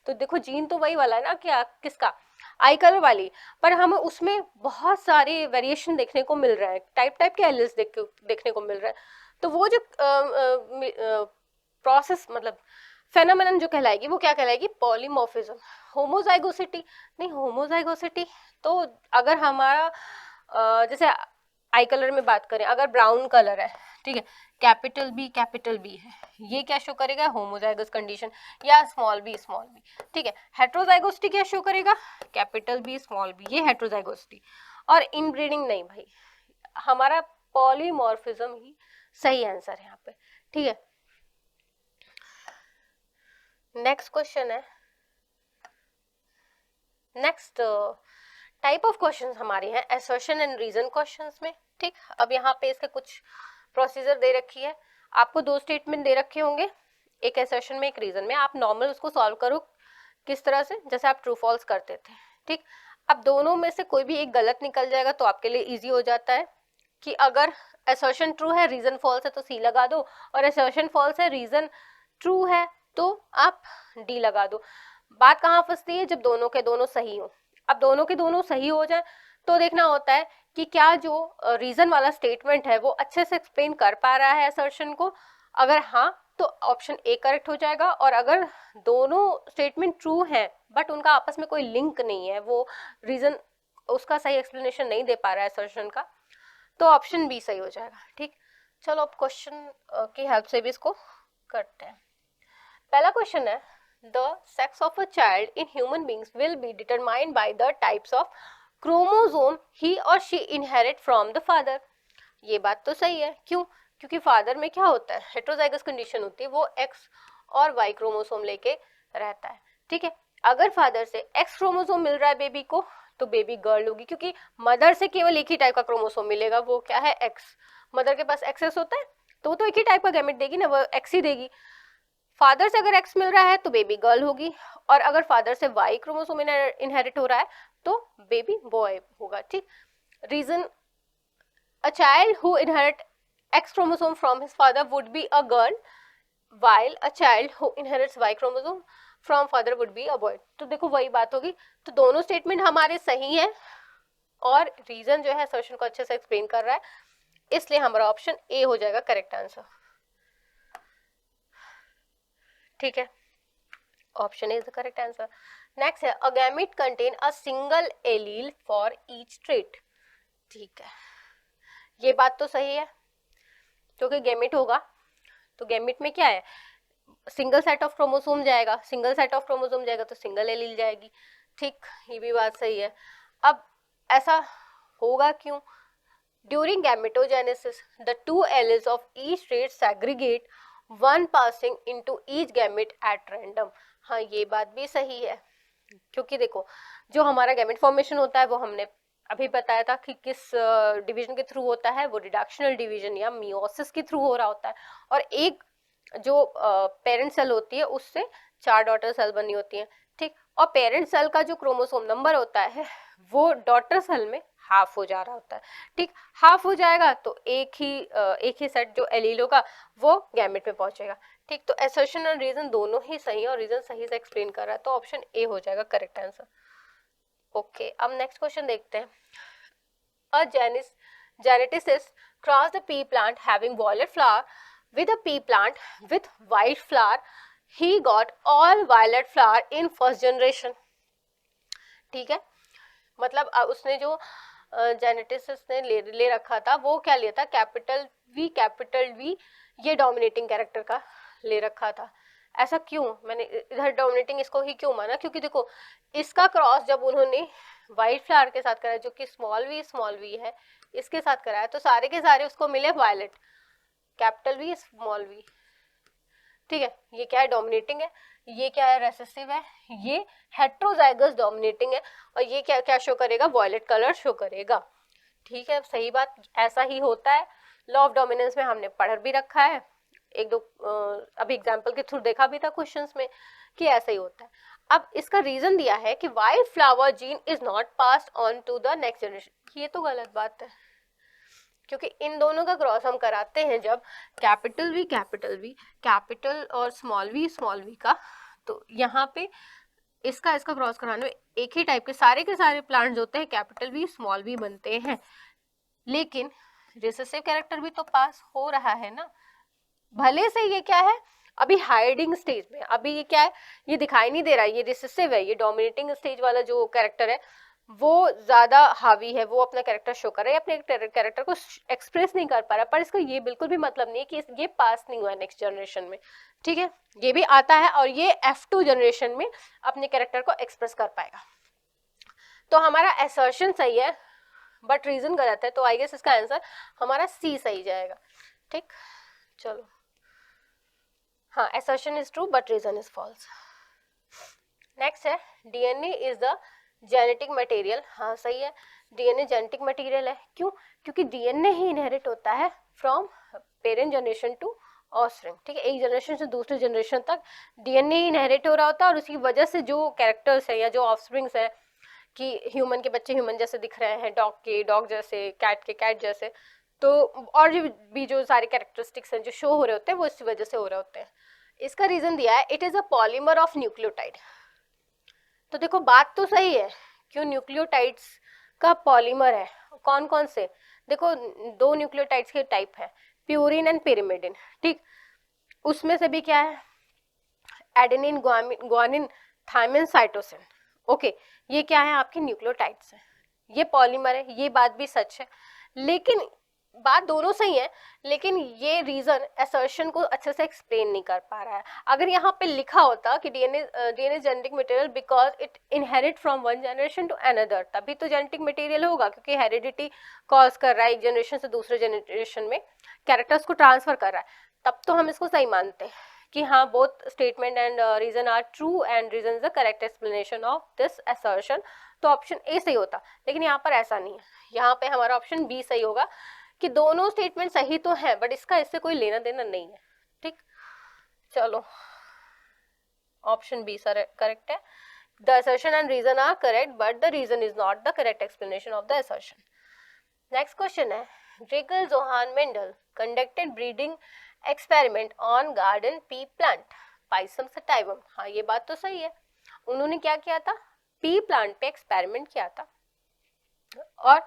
तो देखो जीन तो वही वाला है ना, क्या किसका, आई कलर वाली, पर हमें उसमें बहुत सारे वेरिएशन देखने को मिल रहा है, टाइप टाइप के एलिल्स देखने को मिल रहा है, तो वो जो प्रोसेस, मतलब फेनोमेनन जो कहलाएगी, वो क्या कहलाएगी, पॉलीमॉर्फिज्म। होमोजाइगोसिटी नहीं, होमोजाइगोसिटी तो अगर हमारा जैसे आई कलर में बात करें, अगर ब्राउन कलर है, ठीक है, कैपिटल बी है, ये क्या शो करेगा, होमोजाइगस कंडीशन, या स्मॉल बी, ठीक है। हेट्रोजाइगोसिटी क्या शो करेगा, कैपिटल बी स्मॉल बी, ये हेट्रोजाइगोसिटी। और इनब्रीडिंग नहीं भाई, हमारा पॉलीमॉर्फिज्म ही सही आंसर है यहाँ पे, ठीक है। नेक्स्ट क्वेश्चन है, नेक्स्ट टाइप ऑफ क्वेश्चंस हमारे हैं असर्शन एंड रीजन क्वेश्चंस में, ठीक। अब यहाँ पे इसके कुछ प्रोसीजर दे रखी है, आपको दो स्टेटमेंट दे रखे होंगे, एक असर्शन में एक रीजन में। आप नॉर्मल उसको सॉल्व करो किस तरह से, जैसे आप ट्रू फॉल्स करते थे, ठीक। अब दोनों में से कोई भी एक गलत निकल जाएगा तो आपके लिए इजी हो जाता है कि अगर असर्शन ट्रू है रीजन फॉल्स है तो सी लगा दो, और असर्शन फॉल्स है रीजन ट्रू है तो आप डी लगा दो। बात कहाँ फंसती है, जब दोनों के दोनों सही हो। अब दोनों के दोनों सही हो जाए तो देखना होता है कि क्या जो रीजन वाला स्टेटमेंट है वो अच्छे से एक्सप्लेन कर पा रहा है असर्शन को। अगर हाँ तो ऑप्शन ए करेक्ट हो जाएगा, और अगर दोनों स्टेटमेंट ट्रू हैं बट उनका आपस में कोई लिंक नहीं है, वो रीजन उसका सही एक्सप्लेनेशन नहीं दे पा रहा है असर्शन का, तो ऑप्शन बी सही हो जाएगा, ठीक। चलो अब क्वेश्चन की हेल्प से भी इसको करते हैं। पहला क्वेश्चन है, the sex of a child in human beings will be determined by the types of chromosome he और she inherit from the father. ये बात तो सही है, क्यों? क्योंकि फादर में क्या होता है, हेट्रोजाइगस कंडीशन होती है, वो एक्स और वाई क्रोमोसोम लेके रहता है, ठीक है। अगर फादर से एक्स क्रोमोसोम मिल रहा है बेबी को तो बेबी गर्ल होगी, क्योंकि मदर से केवल एक ही टाइप का क्रोमोसोम मिलेगा, वो क्या है, एक्स। मदर के पास एक्सेस होता है तो वो तो एक ही टाइप का गैमेट देगी ना, वो एक्स ही देगी। फादर से अगर एक्स मिल रहा है तो बेबी गर्ल होगी, और अगर फादर से वाई क्रोमोसोम इनहेरिट हो रहा है तो बेबी बॉय होगा, ठीक। Reason, a child who inherit X chromosome from his father would be a girl, while a child who inherits Y chromosome from father would be a boy। तो देखो वही बात होगी, तो दोनों स्टेटमेंट हमारे सही हैं और रीजन जो है असर्शन को अच्छे से एक्सप्लेन कर रहा है, इसलिए हमारा ऑप्शन ए हो जाएगा करेक्ट आंसर, ठीक है। Option A is the correct answer. Next है, a gamete contain a single allele for each trait, ठीक है। ये बात तो सही है, क्योंकि गैमेट होगा तो गैमेट में क्या है, सिंगल सेट ऑफ क्रोमोसोम जाएगा, सिंगल सेट ऑफ क्रोमोसोम जाएगा तो सिंगल एलील जाएगी, ठीक। ये भी बात सही है। अब ऐसा होगा क्यों, during gametogenesis the two alleles of each trait segregate, one passing into each gamete at random. हाँ ये बात भी सही है, क्योंकि देखो जो हमारा गैमेट फॉर्मेशन होता है वो हमने अभी बताया था कि किस डिवीजन के थ्रू होता है, वो रिडक्शनल डिवीजन या मियोसिस के थ्रू हो रहा होता है, और एक जो पेरेंट सेल होती है उससे 4 डॉटर सेल बनी होती है, ठीक। और पेरेंट सेल का जो क्रोमोसोम नंबर होता है वो डॉटर सेल में हाफ हो जा रहा होता है, ठीक। हाफ हो जाएगा तो एक ही सेट जो एलील होगा वो गैमेट में पहुंचेगा, ठीक। तो असर्शन और रीजन दोनों ही सही है, और रीजन सही से एक्सप्लेन कर रहा है, तो ऑप्शन ए हो जाएगा करेक्ट आंसर। ओके, अब नेक्स्ट क्वेश्चन देखते हैं। A geneticist crossed a pea plant having violet flower with a pea plant with white flower. He got all violet flower in first generation, ठीक है। मतलब उसने जो जेनेटिसिस्ट ने ले रखा था वो क्या लिया था, कैपिटल वी ये डोमिनेटिंग कैरेक्टर का ले रखा था। ऐसा क्यों, मैंने इधर डोमिनेटिंग इसको ही क्यों माना, क्योंकि देखो इसका क्रॉस जब उन्होंने व्हाइट फ्लावर के साथ कराया जो कि स्मॉल वी है, इसके साथ कराया तो सारे के सारे उसको मिले violet, capital V small V, ठीक है। ये क्या है, डोमिनेटिंग है, ये क्या है, रेसेसिव है, ये हेट्रोजाइगस डोमिनेटिंग है, और ये क्या क्या शो करेगा, वॉयलेट कलर शो करेगा, ठीक है। सही बात, ऐसा ही होता है, लॉ ऑफ डोमिनेंस में हमने पढ़ भी रखा है, एक दो अभी एग्जाम्पल के थ्रू देखा भी था क्वेश्चंस में कि ऐसा ही होता है। अब इसका रीजन दिया है कि wild flower gene is not passed on to the next generation. ये तो गलत बात है, क्योंकि इन दोनों का क्रॉस हम कराते हैं जब कैपिटल और स्मॉल वी का, तो यहाँ पे इसका क्रॉस कराने में एक ही टाइप के सारे प्लांट्स होते हैं कैपिटल वी स्मॉल वी बनते हैं, लेकिन रिसेसिव कैरेक्टर भी तो पास हो रहा है ना, भले से ये क्या है अभी हाइडिंग स्टेज में, अभी ये क्या है, ये दिखाई नहीं दे रहा है, ये रिसेसिव है, ये डोमिनेटिंग स्टेज वाला जो कैरेक्टर है वो ज्यादा हावी है, वो अपना कैरेक्टर शो कर रहा है, अपने कैरेक्टर को एक्सप्रेस नहीं कर पा रहा, पर इसका ये बिल्कुल भी मतलब नहीं है कि ये पास नहीं हुआ है नेक्स्ट जनरेशन में, ठीक है। ये भी आता है और ये F2 जनरेशन में अपने कैरेक्टर को एक्सप्रेस कर पाएगा। तो हमारा असर्शन सही है, बट रीजन गलत है, तो आई गेस इसका आंसर हमारा सी सही जाएगा। ठीक, चलो, हाँ, assertion is true but reason is false। Next है DNA is the genetic material. हाँ सही है, डीएनए जेनेटिक मटेरियल है। क्यों? क्योंकि डीएनए ही इनहेरिट होता है from parent generation to offspring. ठीक है, एक जनरेशन से दूसरे जनरेशन तक डीएनए ही इनहेरिट हो रहा होता है, और उसकी वजह से जो कैरेक्टर्स है या जो ऑफस्प्रिंग्स है, कि ह्यूमन के बच्चे ह्यूमन जैसे दिख रहे हैं, डॉग के डॉग जैसे, कैट के कैट जैसे, तो और जो सारे कैरेक्टरिस्टिक्स हैं जो शो हो रहे होते हैं वो इसी वजह से हो रहे होते हैं। इसका रीजन दिया है it is a polymer of nucleotide. तो देखो बात तो सही है, क्यों न्यूक्लियोटाइड्स का पॉलीमर है। कौन कौन से? देखो, दो न्यूक्लियोटाइड्स के टाइप है, प्यूरिन एंड पिरिमिडिन। ठीक, उसमें से भी क्या है, adenine, guanine, thymine, cytosine. Okay, ये क्या है आपके न्यूक्लियोटाइड्स हैं, ये पॉलीमर है, ये बात भी सच है। लेकिन बात दोनों सही है, लेकिन ये रीजन असर्शन को अच्छे से एक्सप्लेन नहीं कर पा रहा है। अगर यहाँ पे लिखा होता कि DNA genetic material because it inherit from one generation to another, तभी तो जेनेटिक मटेरियल होगा, क्योंकि हेरिडिटी कॉज कर रहा है, एक जनरेशन से दूसरे जनरेशन में कैरेक्टर्स को ट्रांसफर कर रहा है, तब तो हम इसको सही मानते हैं कि हाँ both statement and reason are true and reason is the correct explanation of this assertion, तो ऑप्शन ए सही होता। लेकिन यहाँ पर ऐसा नहीं है, यहाँ पे हमारा ऑप्शन बी सही होगा कि दोनों स्टेटमेंट सही तो है, बट इसका इससे कोई लेना देना नहीं है। ठीक, चलो, ऑप्शन बी सर करेक्ट है। The assertion and reason are correct but the reason is not the correct explanation of the assertion. Next question है Gregor Johann Mendel conducted breeding experiment on garden pea plant Pisum sativum. हाँ ये बात तो सही है, उन्होंने क्या किया था, पी प्लांट पे एक्सपेरिमेंट किया था, और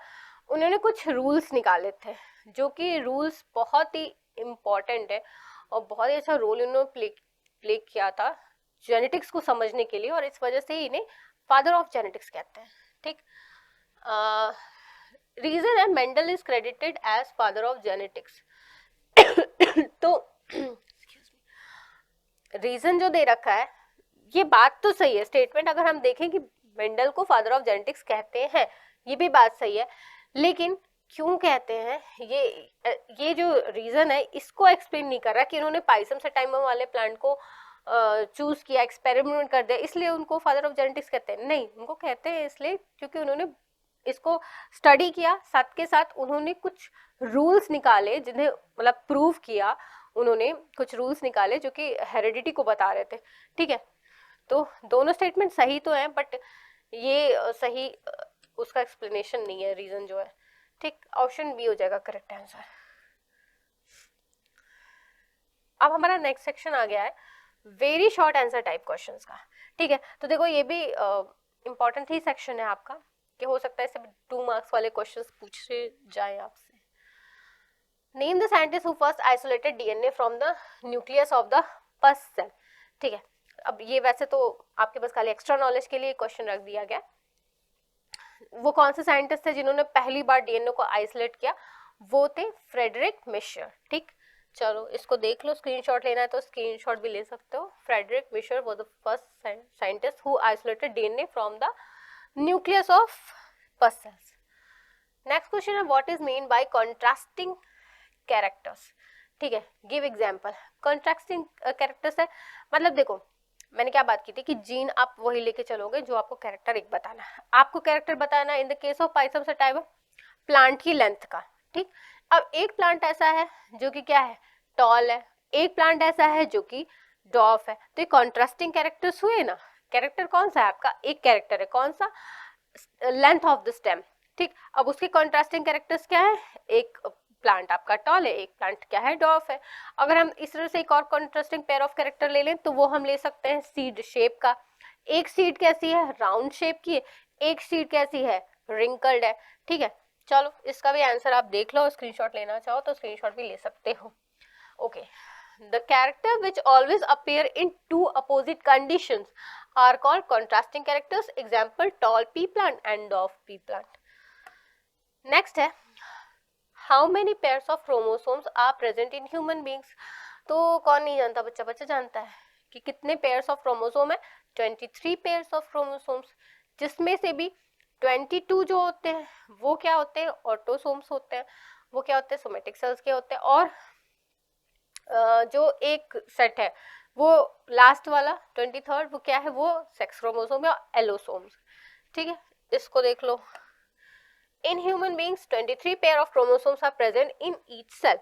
उन्होंने कुछ रूल्स निकाले थे, जो कि रूल्स बहुत ही इम्पोर्टेंट है और बहुत ही अच्छा रोल उन्होंने प्ले किया था जेनेटिक्स को समझने के लिए, और इस वजह से ही इन्हें फादर ऑफ जेनेटिक्स कहते हैं। ठीक, रीजन है Mendel is credited as father of genetics. तो रीजन जो दे रखा है, ये बात तो सही है, स्टेटमेंट अगर हम देखें कि मेंडल को फादर ऑफ जेनेटिक्स कहते हैं, ये भी बात सही है, लेकिन क्यों कहते हैं, ये जो रीजन है इसको एक्सप्लेन नहीं कर रहा कि उन्होंने पाइसम सटाइवम वाले प्लांट को चूज किया, एक्सपेरिमेंट कर दिया, इसलिए उनको फादर ऑफ जेनेटिक्स कहते हैं। नहीं, उनको कहते हैं इसलिए क्योंकि उन्होंने इसको स्टडी किया, साथ के साथ उन्होंने कुछ रूल्स निकाले, जिन्हें मतलब प्रूव किया, उन्होंने कुछ रूल्स निकाले जो कि हेरिडिटी को बता रहे थे। ठीक है, तो दोनों स्टेटमेंट सही तो है, बट ये सही उसका एक्सप्लेनेशन नहीं है, रीजन जो है। ठीक, ऑप्शन बी हो जाएगा करेक्ट आंसर। अब हमारा नेक्स्ट सेक्शन आ गया है very short answer type questions का। ठीक है, तो देखो ये भी इंपॉर्टेंट ही सेक्शन है आपका, कि हो सकता है इससे 2 मार्क्स वाले क्वेश्चंस पूछे जाए आपसे। Name the scientist who first isolated DNA from the nucleus of the pus cell. ठीक है, अब ये वैसे तो आपके पास खाली एक्स्ट्रा नॉलेज के लिए क्वेश्चन रख दिया गया। वो कौन से साइंटिस्ट थे जिन्होंने पहली बार डीएनए को आइसोलेट किया? वो थे फ्रेडरिक मिशर। ठीक, चलो इसको देख लो, स्क्रीनशॉट लेना है तो स्क्रीनशॉट भी ले सकते हो। Friedrich Miescher was the first scientist who isolated DNA from the nucleus of pus cells. Next question है what is mean by contrasting characters. ठीक है, गिव एग्जांपल। कॉन्ट्रास्टिंग कैरेक्टर्स है मतलब, देखो मैंने क्या बात की थी कि जीन आप वही लेके चलोगे जो आपको कैरेक्टर एक बताना है। आपको कैरेक्टर बताना इन the case of Pisum sativum plant की लेंथ का। ठीक, अब एक प्लांट ऐसा है जो कि क्या है, टॉल है, एक प्लांट ऐसा है जो कि डॉफ है, तो ये कॉन्ट्रास्टिंग कैरेक्टर्स हुए ना। कैरेक्टर कौन सा है आपका? एक कैरेक्टर है, कौन सा? Length of the stem. ठीक, अब उसके कॉन्ट्रास्टिंग कैरेक्टर्स क्या है? एक प्लांट आपका टॉल है, एक प्लांट क्या है, डॉफ है। अगर हम इस तरह से एक और कॉन्ट्रास्टिंग पेयर ऑफ कैरेक्टर ले लें तो वो हम ले सकते हैं सीड शेप का। एक सीड कैसी है? राउंड शेप की है, एक सीड कैसी है? रिंकल्ड है। ठीक है, चलो इसका भी आंसर आप देख लो, स्क्रीनशॉट लेना चाहो तो स्क्रीनशॉट भी ले सकते हो। Okay, the character which always appear in 2 opposite conditions are called contrasting characters. Example tall pea plant and dwarf pea plant. Next है how many pairs of chromosomes are present in human beings. तो कौन नहीं जानता, बच्चा बच्चा जानता है कि कितने पेयर्स ऑफ क्रोमोसोम है। 23 पेयर्स ऑफ क्रोमोसोम्स, जिसमें से भी 22 जो होते हैं वो क्या होते हैं, ऑटोसोम्स होते हैं, वो क्या होते हैं, सोमेटिक सेल्स के होते हैं। और जो एक सेट है वो लास्ट वाला 23rd वो क्या है, वो सेक्स क्रोमोसोम या एलोसोम्स, ठीक है। इसको देख लो, in human beings 23 pair of chromosomes are present in each cell.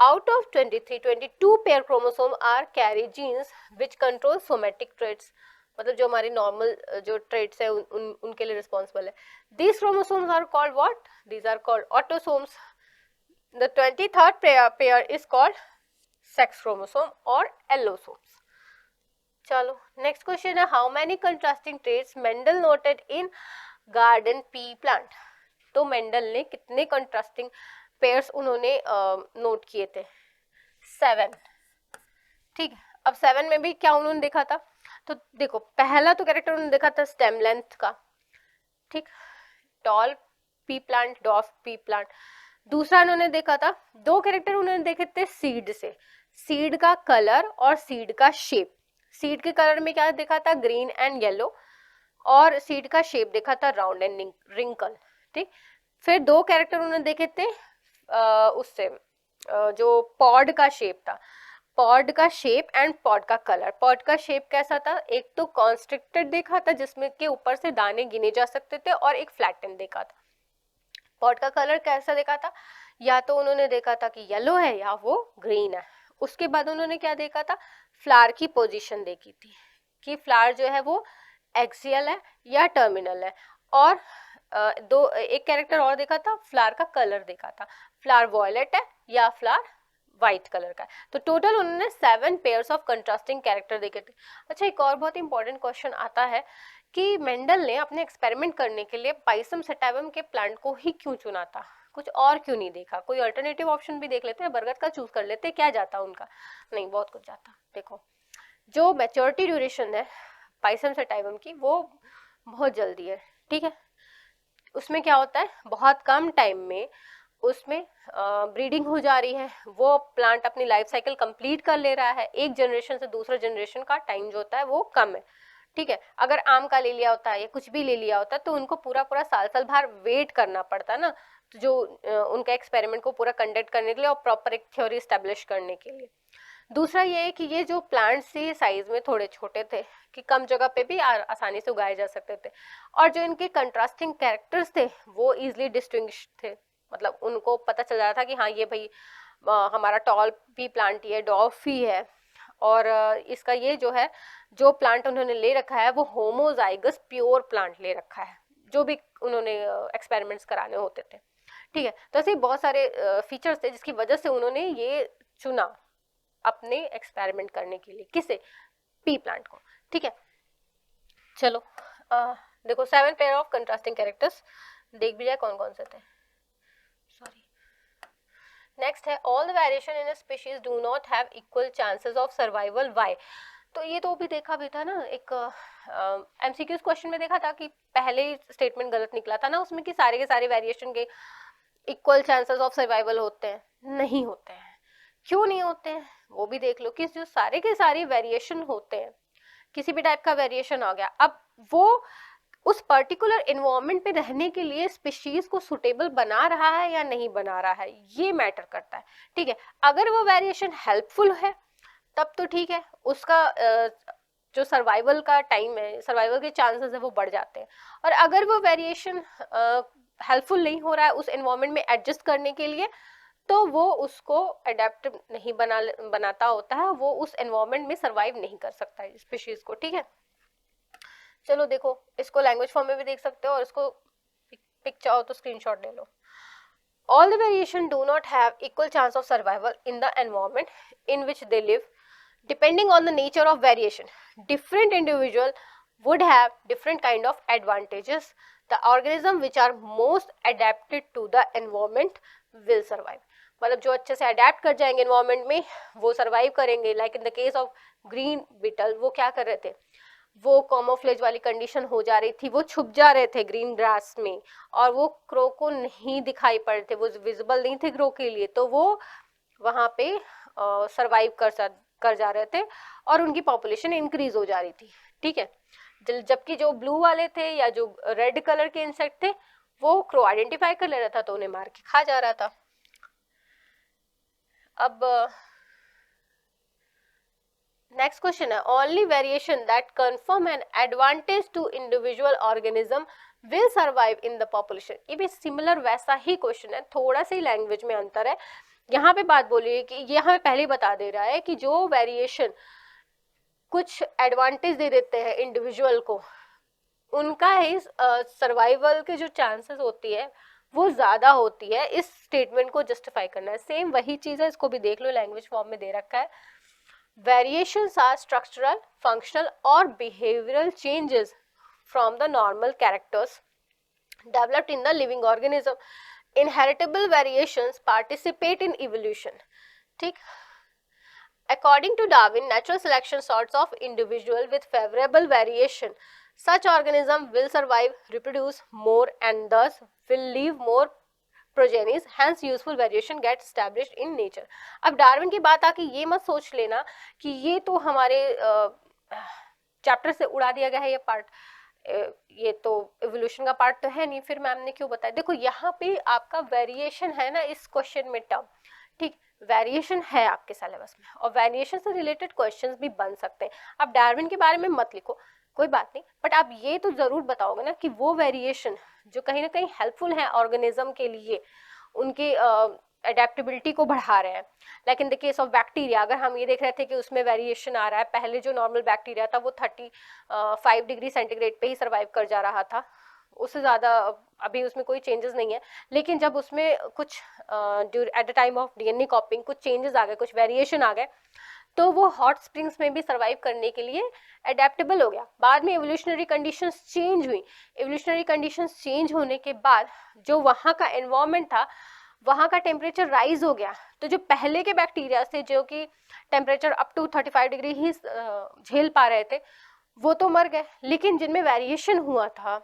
Out of 23, 22 pair chromosome are carry genes which control somatic traits, मतलब जो हमारी नॉर्मल जो ट्रेट्स है उनके लिए रिस्पॉन्सिबल है। These chromosomes are called what? These are called autosomes. The 23rd pair is called sex chromosome और allosomes. चलो नेक्स्ट क्वेश्चन है, how many contrasting traits Mendel noted in garden pea plant. तो Mendel ने कितने contrasting pairs उन्होंने note किए थे, 7, ठीक है। अब 7 में भी क्या उन्होंने देखा था, तो देखो पहला तो कैरेक्टर उन्होंने देखा था स्टेम लेंथ का, ठीक, toll pea plant, डॉफ pea plant. दूसरा उन्होंने देखा था, 2 कैरेक्टर उन्होंने देखे थे सीड से, सीड का कलर और सीड का शेप। सीड के कलर में क्या देखा था, ग्रीन एंड येलो, और सीड का शेप देखा था राउंड एंड रिंकल, ठीक। फिर 2 कैरेक्टर उन्होंने देखे थे उससे जो पॉड का शेप था, पॉड का शेप एंड पॉड का कलर। पॉड का शेप कैसा था, एक तो कॉन्स्ट्रिक्टेड देखा था जिसमें के ऊपर से दाने गिने जा सकते थे, और एक फ्लैटन देखा था। पॉड का कलर कैसा देखा था, या तो उन्होंने देखा था कि येलो है या वो ग्रीन है। उसके बाद उन्होंने क्या देखा था, फ्लावर की पोजीशन देखी थी कि फ्लावर जो है वो एक्सियल है या टर्मिनल है। और एक कैरेक्टर और देखा था, फ्लावर का कलर देखा था, फ्लावर वॉयलेट है या फ्लावर व्हाइट कलर का है। तो टोटल उन्होंने 7 पेयर्स ऑफ कंट्रास्टिंग कैरेक्टर देखे थे। अच्छा, एक और बहुत इंपॉर्टेंट क्वेश्चन आता है कि मेंडल ने अपने एक्सपेरिमेंट करने के लिए पाइसम सटाइवम के प्लांट को ही क्यों चुना था, कुछ और क्यों नहीं देखा, कोई अल्टरनेटिव ऑप्शन भी देख लेते हैं, बरगद का चूज कर लेते, क्या जाता उनका, नहीं बहुत कुछ जाता। देखो जो मैच्योरिटी ड्यूरेशन है पाइसम सटाइवम की वो बहुत जल्दी है, ठीक है। उसमें क्या होता है, बहुत कम टाइम में उसमें ब्रीडिंग हो जा रही है, वो प्लांट अपनी लाइफ साइकिल कंप्लीट कर ले रहा है, एक जनरेशन से दूसरे जनरेशन का टाइम जो होता है वो कम है, ठीक है। अगर आम का ले लिया होता है या कुछ भी ले लिया होता है तो उनको पूरा पूरा साल साल भर वेट करना पड़ता है ना, तो जो उनका एक्सपेरिमेंट को पूरा कंडक्ट करने के लिए और प्रॉपर एक थ्योरी स्टैब्लिश करने के लिए। दूसरा ये है कि ये जो प्लांट्स थे साइज में थोड़े छोटे थे कि कम जगह पे भी आसानी से उगाए जा सकते थे, और जो इनके कंट्रास्टिंग कैरेक्टर्स थे वो इजिली डिस्टिंग्विश थे, मतलब उनको पता चल रहा था कि हाँ ये भाई हमारा टॉल भी प्लांट ही है, डॉफ ही है, और इसका ये जो है जो प्लांट उन्होंने ले रखा है वो होमोजाइगस प्योर प्लांट ले रखा है, जो भी उन्होंने एक्सपेरिमेंट्स कराने होते थे, ठीक है। तो ऐसे बहुत सारे फीचर्स थे जिसकी वजह से उन्होंने ये चुना अपने एक्सपेरिमेंट करने के लिए, किसे, पी प्लांट को, ठीक है। चलो देखो 7 पेयर ऑफ कंट्रास्टिंग कैरेक्टर्स देख भी जाए कौन कौन से थे, सॉरी। नेक्स्ट है, all the variation in a species do not have equal chances of survival, why. तो ये तो भी देखा भी था ना, एक एमसीक्यूज क्वेश्चन में देखा था कि पहले ही स्टेटमेंट गलत निकला था ना उसमें कि सारे के सारे वेरिएशन के इक्वल चांसेस ऑफ सर्वाइवल होते हैं, नहीं होते हैं। क्यों नहीं होते हैं वो भी देख लो कि जो सारे के सारे वेरिएशन होते हैं, किसी भी टाइप का वेरिएशन आ गया, अब वो उस पर्टिकुलर इन्वायरमेंट पे रहने के लिए स्पीशीज को सुटेबल बना रहा है या नहीं बना रहा है, ये मैटर करता है, ठीक है। अगर वो वेरिएशन हेल्पफुल है तब तो ठीक है, उसका जो सर्वाइवल का टाइम है, सर्वाइवल के चांसेस है वो बढ़ जाते हैं। और अगर वो वेरिएशन हेल्पफुल नहीं हो रहा है उस एनवायरनमेंट में एडजस्ट करने के लिए, तो वो उसको अडेप्ट नहीं बनाता होता है, वो उस एनवायरनमेंट में सर्वाइव नहीं कर सकता है स्पीशीज को, ठीक है। चलो देखो इसको लैंग्वेज फॉर्म में भी देख सकते हो, और इसको पिक चाहो तो स्क्रीनशॉट ले लो। All the variation do not have equal chance of survival in the environment in which they live. Depending on the nature of variation, different individual would have different kind of advantages. The organism which are most adapted to the environment will survive. मतलब जो अच्छे से adapt कर जाएंगे environment में वो survive करेंगे। Like in the case of green beetle, वो क्या कर रहे थे, वो कॉमोफ्लेज वाली कंडीशन हो जा रही थी, वो छुप जा रहे थे ग्रीन ग्रास में, और वो क्रो को नहीं दिखाई पड़ रहे थे, वो विजिबल नहीं थे क्रो के लिए, तो वो वहाँ पे सरवाइव कर जा रहे थे और उनकी पॉपुलेशन इंक्रीज हो जा रही थी, ठीक है। जबकि जो ब्लू वाले थे या जो रेड कलर के इंसेक्ट थे वो क्रो आइडेंटिफाई कर ले रहा था तो उन्हें मार के खा जा रहा था। अब नेक्स्ट क्वेश्चन है, only variation that confirm an advantage to individual organism will survive in the population. ये भी सिमिलर वैसा ही क्वेश्चन है, थोड़ा सा ही लैंग्वेज में अंतर है। यहाँ पे बात बोलिए कि ये हमें पहले ही बता दे रहा है कि जो वेरिएशन कुछ एडवांटेज दे देते हैं इंडिविजुअल को, उनका ही सर्वाइवल के जो चांसेस होती है वो ज्यादा होती है। इस स्टेटमेंट को जस्टिफाई करना है। सेम वही चीज है, इसको भी देख लो, लैंग्वेज फॉर्म में दे रखा है। Variations are structural, functional or behavioral changes from the normal characters developed in the living organism. Inheritable variations participate in evolution. ठीक, according to Darwin, natural selection sorts of individual with favorable variation. Such organism will survive, reproduce more and thus will leave more progenies, hence useful variation get established in nature. अब Darwin की बात आके ये मत सोच लेना कि ये तो हमारे चैप्टर से उड़ा दिया गया है ये पार्ट, ये तो इवोल्यूशन का पार्ट तो है नहीं, फिर मैम ने क्यों बताया। देखो यहाँ पे आपका वेरिएशन है ना इस क्वेश्चन में टर्म, ठीक, वेरिएशन है आपके सिलेबस में और वेरिएशन से रिलेटेड क्वेश्चंस भी बन सकते हैं। अब डार्विन के बारे में मत लिखो, कोई बात नहीं, बट आप ये तो जरूर बताओगे ना कि वो वेरिएशन जो कहीं ना कहीं हेल्पफुल है ऑर्गेनिज्म के लिए, उनकी एडेप्टेबिलिटी को बढ़ा रहे हैं। Like in the case of bacteria, अगर हम ये देख रहे थे कि उसमें वेरिएशन आ रहा है, पहले जो नॉर्मल बैक्टीरिया था वो 35 डिग्री सेंटीग्रेड पे ही सर्वाइव कर जा रहा था, उससे ज़्यादा अभी उसमें कोई चेंजेस नहीं है। लेकिन जब उसमें कुछ eight the time of DNA कॉपिंग कुछ चेंजेस आ गए, कुछ वेरिएशन आ गए, तो वो हॉट स्प्रिंग्स में भी सर्वाइव करने के लिए एडेप्टेबल हो गया। बाद में एवोल्यूशनरी कंडीशंस चेंज हुई, एवोल्यूशनरी कंडीशंस चेंज होने के बाद जो वहाँ का एनवायरनमेंट था, वहाँ का टेम्परेचर राइज हो गया, तो जो पहले के बैक्टीरिया थे जो कि टेम्परेचर अप टू 35 डिग्री ही झेल पा रहे थे, वो तो मर गए। लेकिन जिनमें वेरिएशन हुआ था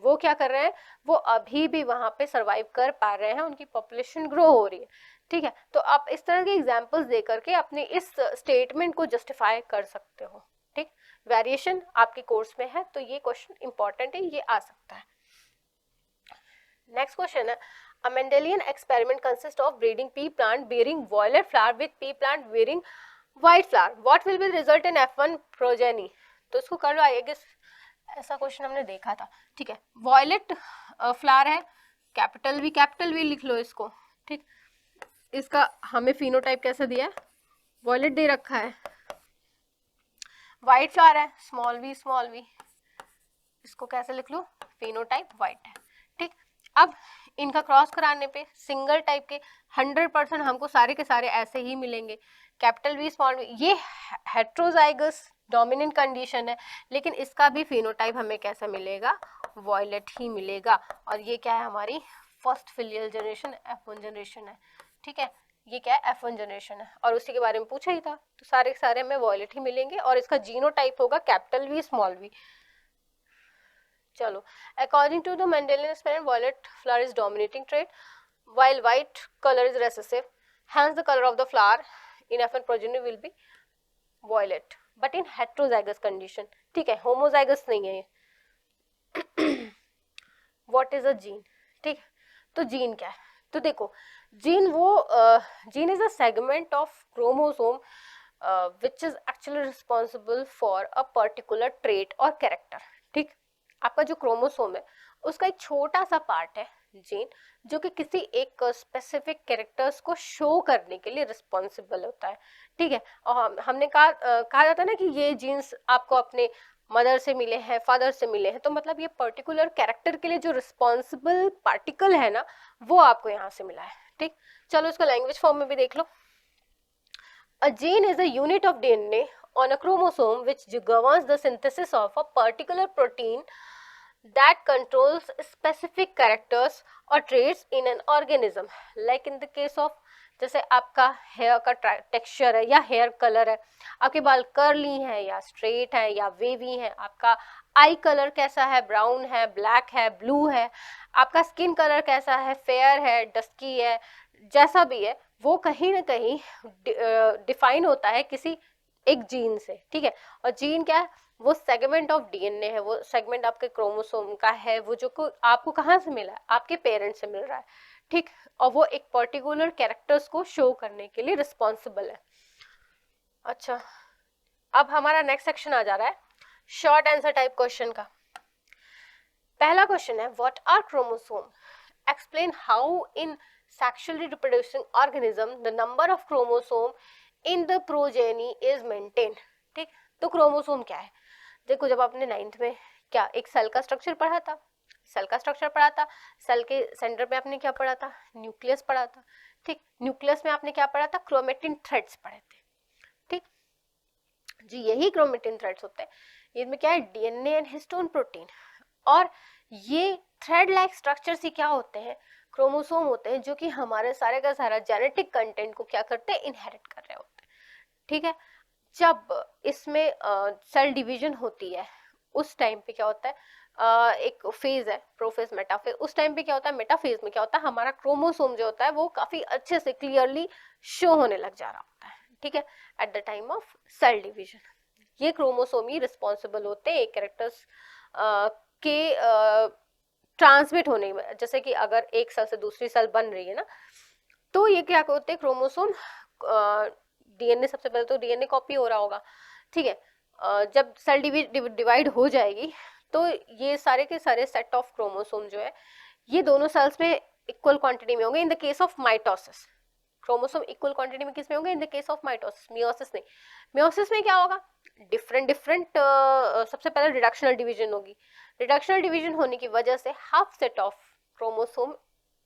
वो क्या कर रहे हैं, वो अभी भी वहाँ पे सर्वाइव कर पा रहे हैं, उनकी पॉपुलेशन ग्रो हो रही है। ठीक है, तो आप इस तरह के एग्जाम्पल्स दे करके अपने इस स्टेटमेंट को जस्टिफाई कर सकते हो। ठीक, वेरिएशन आपके कोर्स में है तो ये क्वेश्चन इंपॉर्टेंट है, ये आ सकता है। नेक्स्ट क्वेश्चन है, a Mendelian experiment consists of breeding pea plant bearing violet flower with pea plant bearing white flower. What will be the result in F1 progeny? तो इसको कर लो, आई गेस ऐसा question हमने देखा था। ठीक है, वॉयलेट फ्लावर है, कैपिटल वी लिख लो इसको। ठीक, इसका हमें फिनोटाइप कैसा दिया है, वॉयलेट दे रखा है, वाइट फ्लावर है, स्मॉल वी, इसको कैसे लिख लो, फिनोटाइप वाइट है। ठीक, अब इनका क्रॉस कराने पे सिंगल टाइप के 100% हमको सारे के सारे ऐसे ही मिलेंगे, कैपिटल वी स्मॉल वी। ये हेट्रोजाइगस डोमिनेंट कंडीशन है, लेकिन इसका भी फिनोटाइप हमें कैसा मिलेगा, वॉयलेट ही मिलेगा। और ये क्या है, हमारी first filial generation F1 generation है। ठीक है, ये क्या है, F1 जनरेशन है और उसी के बारे में पूछा ही था, तो सारे के सारे हमें वॉयलेट ही मिलेंगे और इसका जीनोटाइप होगा कैपिटल वी स्मॉल वी। चलो, according to the Mendelian experiment, violet flower is dominating trait, while white color is recessive. Hence, the color of the flower in F1 progeny will be violet, but in heterozygous condition. ठीक है, homozygous नहीं है ये। What is a gene? ठीक, तो gene क्या है, तो देखो जीन वो gene is a segment of chromosome which is actually responsible for a particular trait or character. ठीक, आपका जो क्रोमोसोम है उसका एक छोटा सा पार्ट है जीन, जो कि किसी एक स्पेसिफिक कैरेक्टर्स को शो करने के लिए रिस्पॉन्सिबल होता है। ठीक है, और हमने कहा जाता है ना कि ये जीन्स आपको अपने मदर से मिले हैं, फादर से मिले हैं, तो मतलब ये पर्टिकुलर कैरेक्टर के लिए जो रिस्पॉन्सिबल पार्टिकल है ना, वो आपको यहाँ से मिला है। ठीक, चलो इसको लैंग्वेज फॉर्म में भी देख लो। A gene is a unit of DNA on a chromosome which governs the synthesis of a particular protein that controls specific characters or traits in an organism. Like in the case of, जैसे आपका hair का texture है या hair colour है, आपके बाल curly हैं या स्ट्रेट हैं या वेवी हैं, आपका आई कलर कैसा है, ब्राउन है, ब्लैक है, ब्लू है, आपका स्किन कलर कैसा है, फेयर है, डस्की है, जैसा भी है, वो कहीं ना कहीं डिफाइन होता है किसी एक जीन से, ठीक है। और जीन क्या है, वो सेगमेंट ऑफ डीएनए है, वो सेगमेंट आपके क्रोमोसोम का है, वो जो को आपको कहाँ से मिला है, आपके पेरेंट्स से मिल रहा है, ठीक। और वो एक पर्टिकुलर कैरेक्टर्स को शो करने के लिए रिस्पॉन्सिबल है। अच्छा, अब हमारा नेक्स्ट सेक्शन आ जा रहा है शॉर्ट आंसर टाइप क्वेश्चन का। पहला क्वेश्चन है, what are chromosome, explain how in sexually reproducing organism the number of chromosome in the progeny is maintain, ठीक। तो क्रोमोसोम क्या है, देखो जब आपने 9th में क्या एक सेल का स्ट्रक्चर पढ़ा था, सेल का स्ट्रक्चर पढ़ा था, सेल के सेंटर पे आपने क्या पढ़ा था, न्यूक्लियस पढ़ा था, ठीक। न्यूक्लियस में आपने क्या पढ़ा था, क्रोमेटिन थ्रेड्स पढ़े थे, ठीक। जी यही क्रोमेटिन थ्रेड्स होते हैं, इनमें क्या है, डीएनए एंड हिस्टोन प्रोटीन, और ये थ्रेड लाइक स्ट्रक्चर्स ही क्या होते हैं, क्रोमोसोम होते हैं, जो कि हमारे सारे का सारा जेनेटिक कंटेंट को क्या करते हैं, इनहेरिट कर रहे होते हैं, ठीक है। जब इसमें सेल डिवीजन होती है उस टाइम पे क्या होता है, एक फेज है प्रोफेज मेटाफेज, उस टाइम पे क्या होता है, मेटाफेज में क्या होता है, हमारा क्रोमोसोम जो होता है वो काफी अच्छे से क्लियरली शो होने लग जा रहा होता है, ठीक है, at the time of cell division. ये क्रोमोसोम ही रिस्पॉन्सिबल होते हैं एक कैरेक्टर्स के ट्रांसमिट होने में, जैसे कि अगर एक सेल से दूसरी सेल बन रही है ना, तो ये क्या होते हैं, क्रोमोसोम डीएनए, सबसे पहले तो डीएनए कॉपी हो रहा होगा, ठीक है। जब सेल डिवाइड हो जाएगी तो ये सारे के सारे सेट ऑफ क्रोमोसोम जो है ये दोनों सेल्स में इक्वल क्वांटिटी में होंगे इन the case of mitosis. Chromosome equal quantity में किस में होंगे, इन the case of mitosis, meiosis नहीं। मियोसिस में क्या होगा, डिफरेंट डिफरेंट सबसे पहले रिडक्शनल डिवीजन होगी, रिडक्शनल डिवीजन होने की वजह से हाफ सेट ऑफ क्रोमोसोम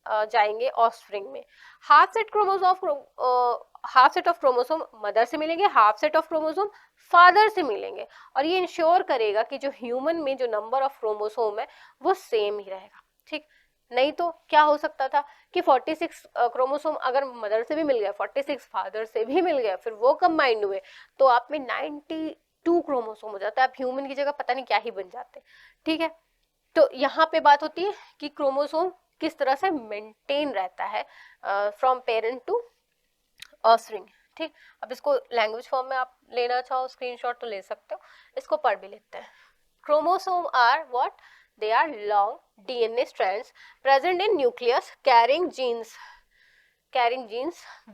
जाएंगे ऑफस्प्रिंग में, half set of chromosome mother से मिलेंगे, half set of chromosome father से मिलेंगे, और ये इंश्योर करेगा कि जो ह्यूमन में जो नंबर ऑफ क्रोमोसोम है वो सेम ही रहेगा, ठीक। नहीं तो क्या हो सकता था कि 46 क्रोमोसोम अगर मदर से भी मिल गया, 46 फादर से भी मिल गया, फिर वो कंबाइंड हुए तो आप में 92 क्रोमोसोम हो जाता है, आप ह्यूमन की जगह पता नहीं क्या ही बन जाते, ठीक है। तो यहाँ पे बात होती है कि क्रोमोसोम किस तरह से मेंटेन रहता है फ्रॉम पेरेंट टू ऑफस्प्रिंग, ठीक। अब इसको लैंग्वेज फॉर्म में आप लेना चाहो स्क्रीनशॉट तो ले सकते हो, इसको पढ़ भी लेते हैं। Chromosome are what, they are long DNA strands present in nucleus carrying genes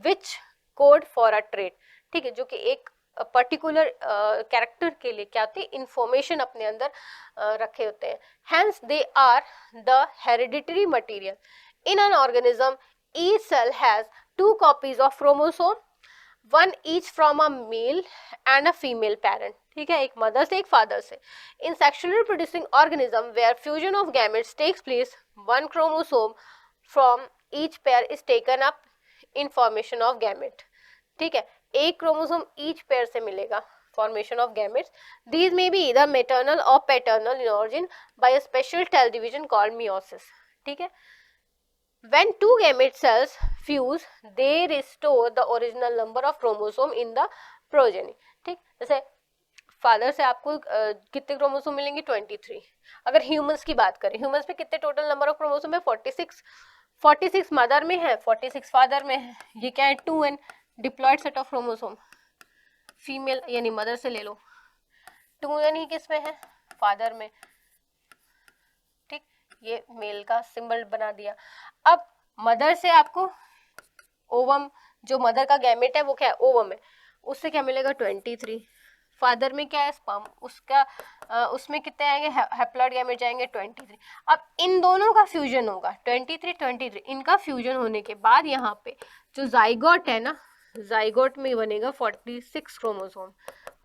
which code for a trait, ठीक है, जो कि एक पर्टिकुलर कैरेक्टर के लिए क्या होती है, इंफॉर्मेशन अपने अंदर रखे होते हैं। Hence they are the hereditary material in an organism. Each cell has 2 copies of chromosome, one each from a male and a female parent, ठीक है, एक मदर से एक फादर से। In sexually reproducing organism where fusion of gametes takes place, one chromosome from each pair is taken up in formation of gamete, ठीक है, एक chromosome each pair से मिलेगा formation of gametes. These may be either maternal or paternal in origin by a special cell division called meiosis, ठीक है। When two gamete cells fuse, they restore the original number of chromosome in the progeny, ठीक। जैसे father से आपको कितने chromosome मिलेंगे, 23। अगर humans की बात करें, ह्यूमंस में कितने टोटल नंबर ऑफ क्रोमोसोम है, 46। 46 मदर में है, 46 फादर में है, ये क्या है, 2n diploid set of chromosome, female यानी मदर से ले लो, 2n ही किस में है, फादर में, ठीक। ये मेल का सिंबल बना दिया। अब मदर से आपको ओवम, जो मदर का गैमेट है वो क्या है, ओवम है, उससे क्या मिलेगा, 23। फादर में क्या है, स्पर्म, उसका उसमें कितने आएंगे, हैप्लॉइड गैमेट जाएंगे 23। अब इन दोनों का फ्यूजन होगा 23, इनका फ्यूजन होने के बाद यहाँ पे जो जाइगोट है ना, जाइगोट में बनेगा 46 क्रोमोसोम,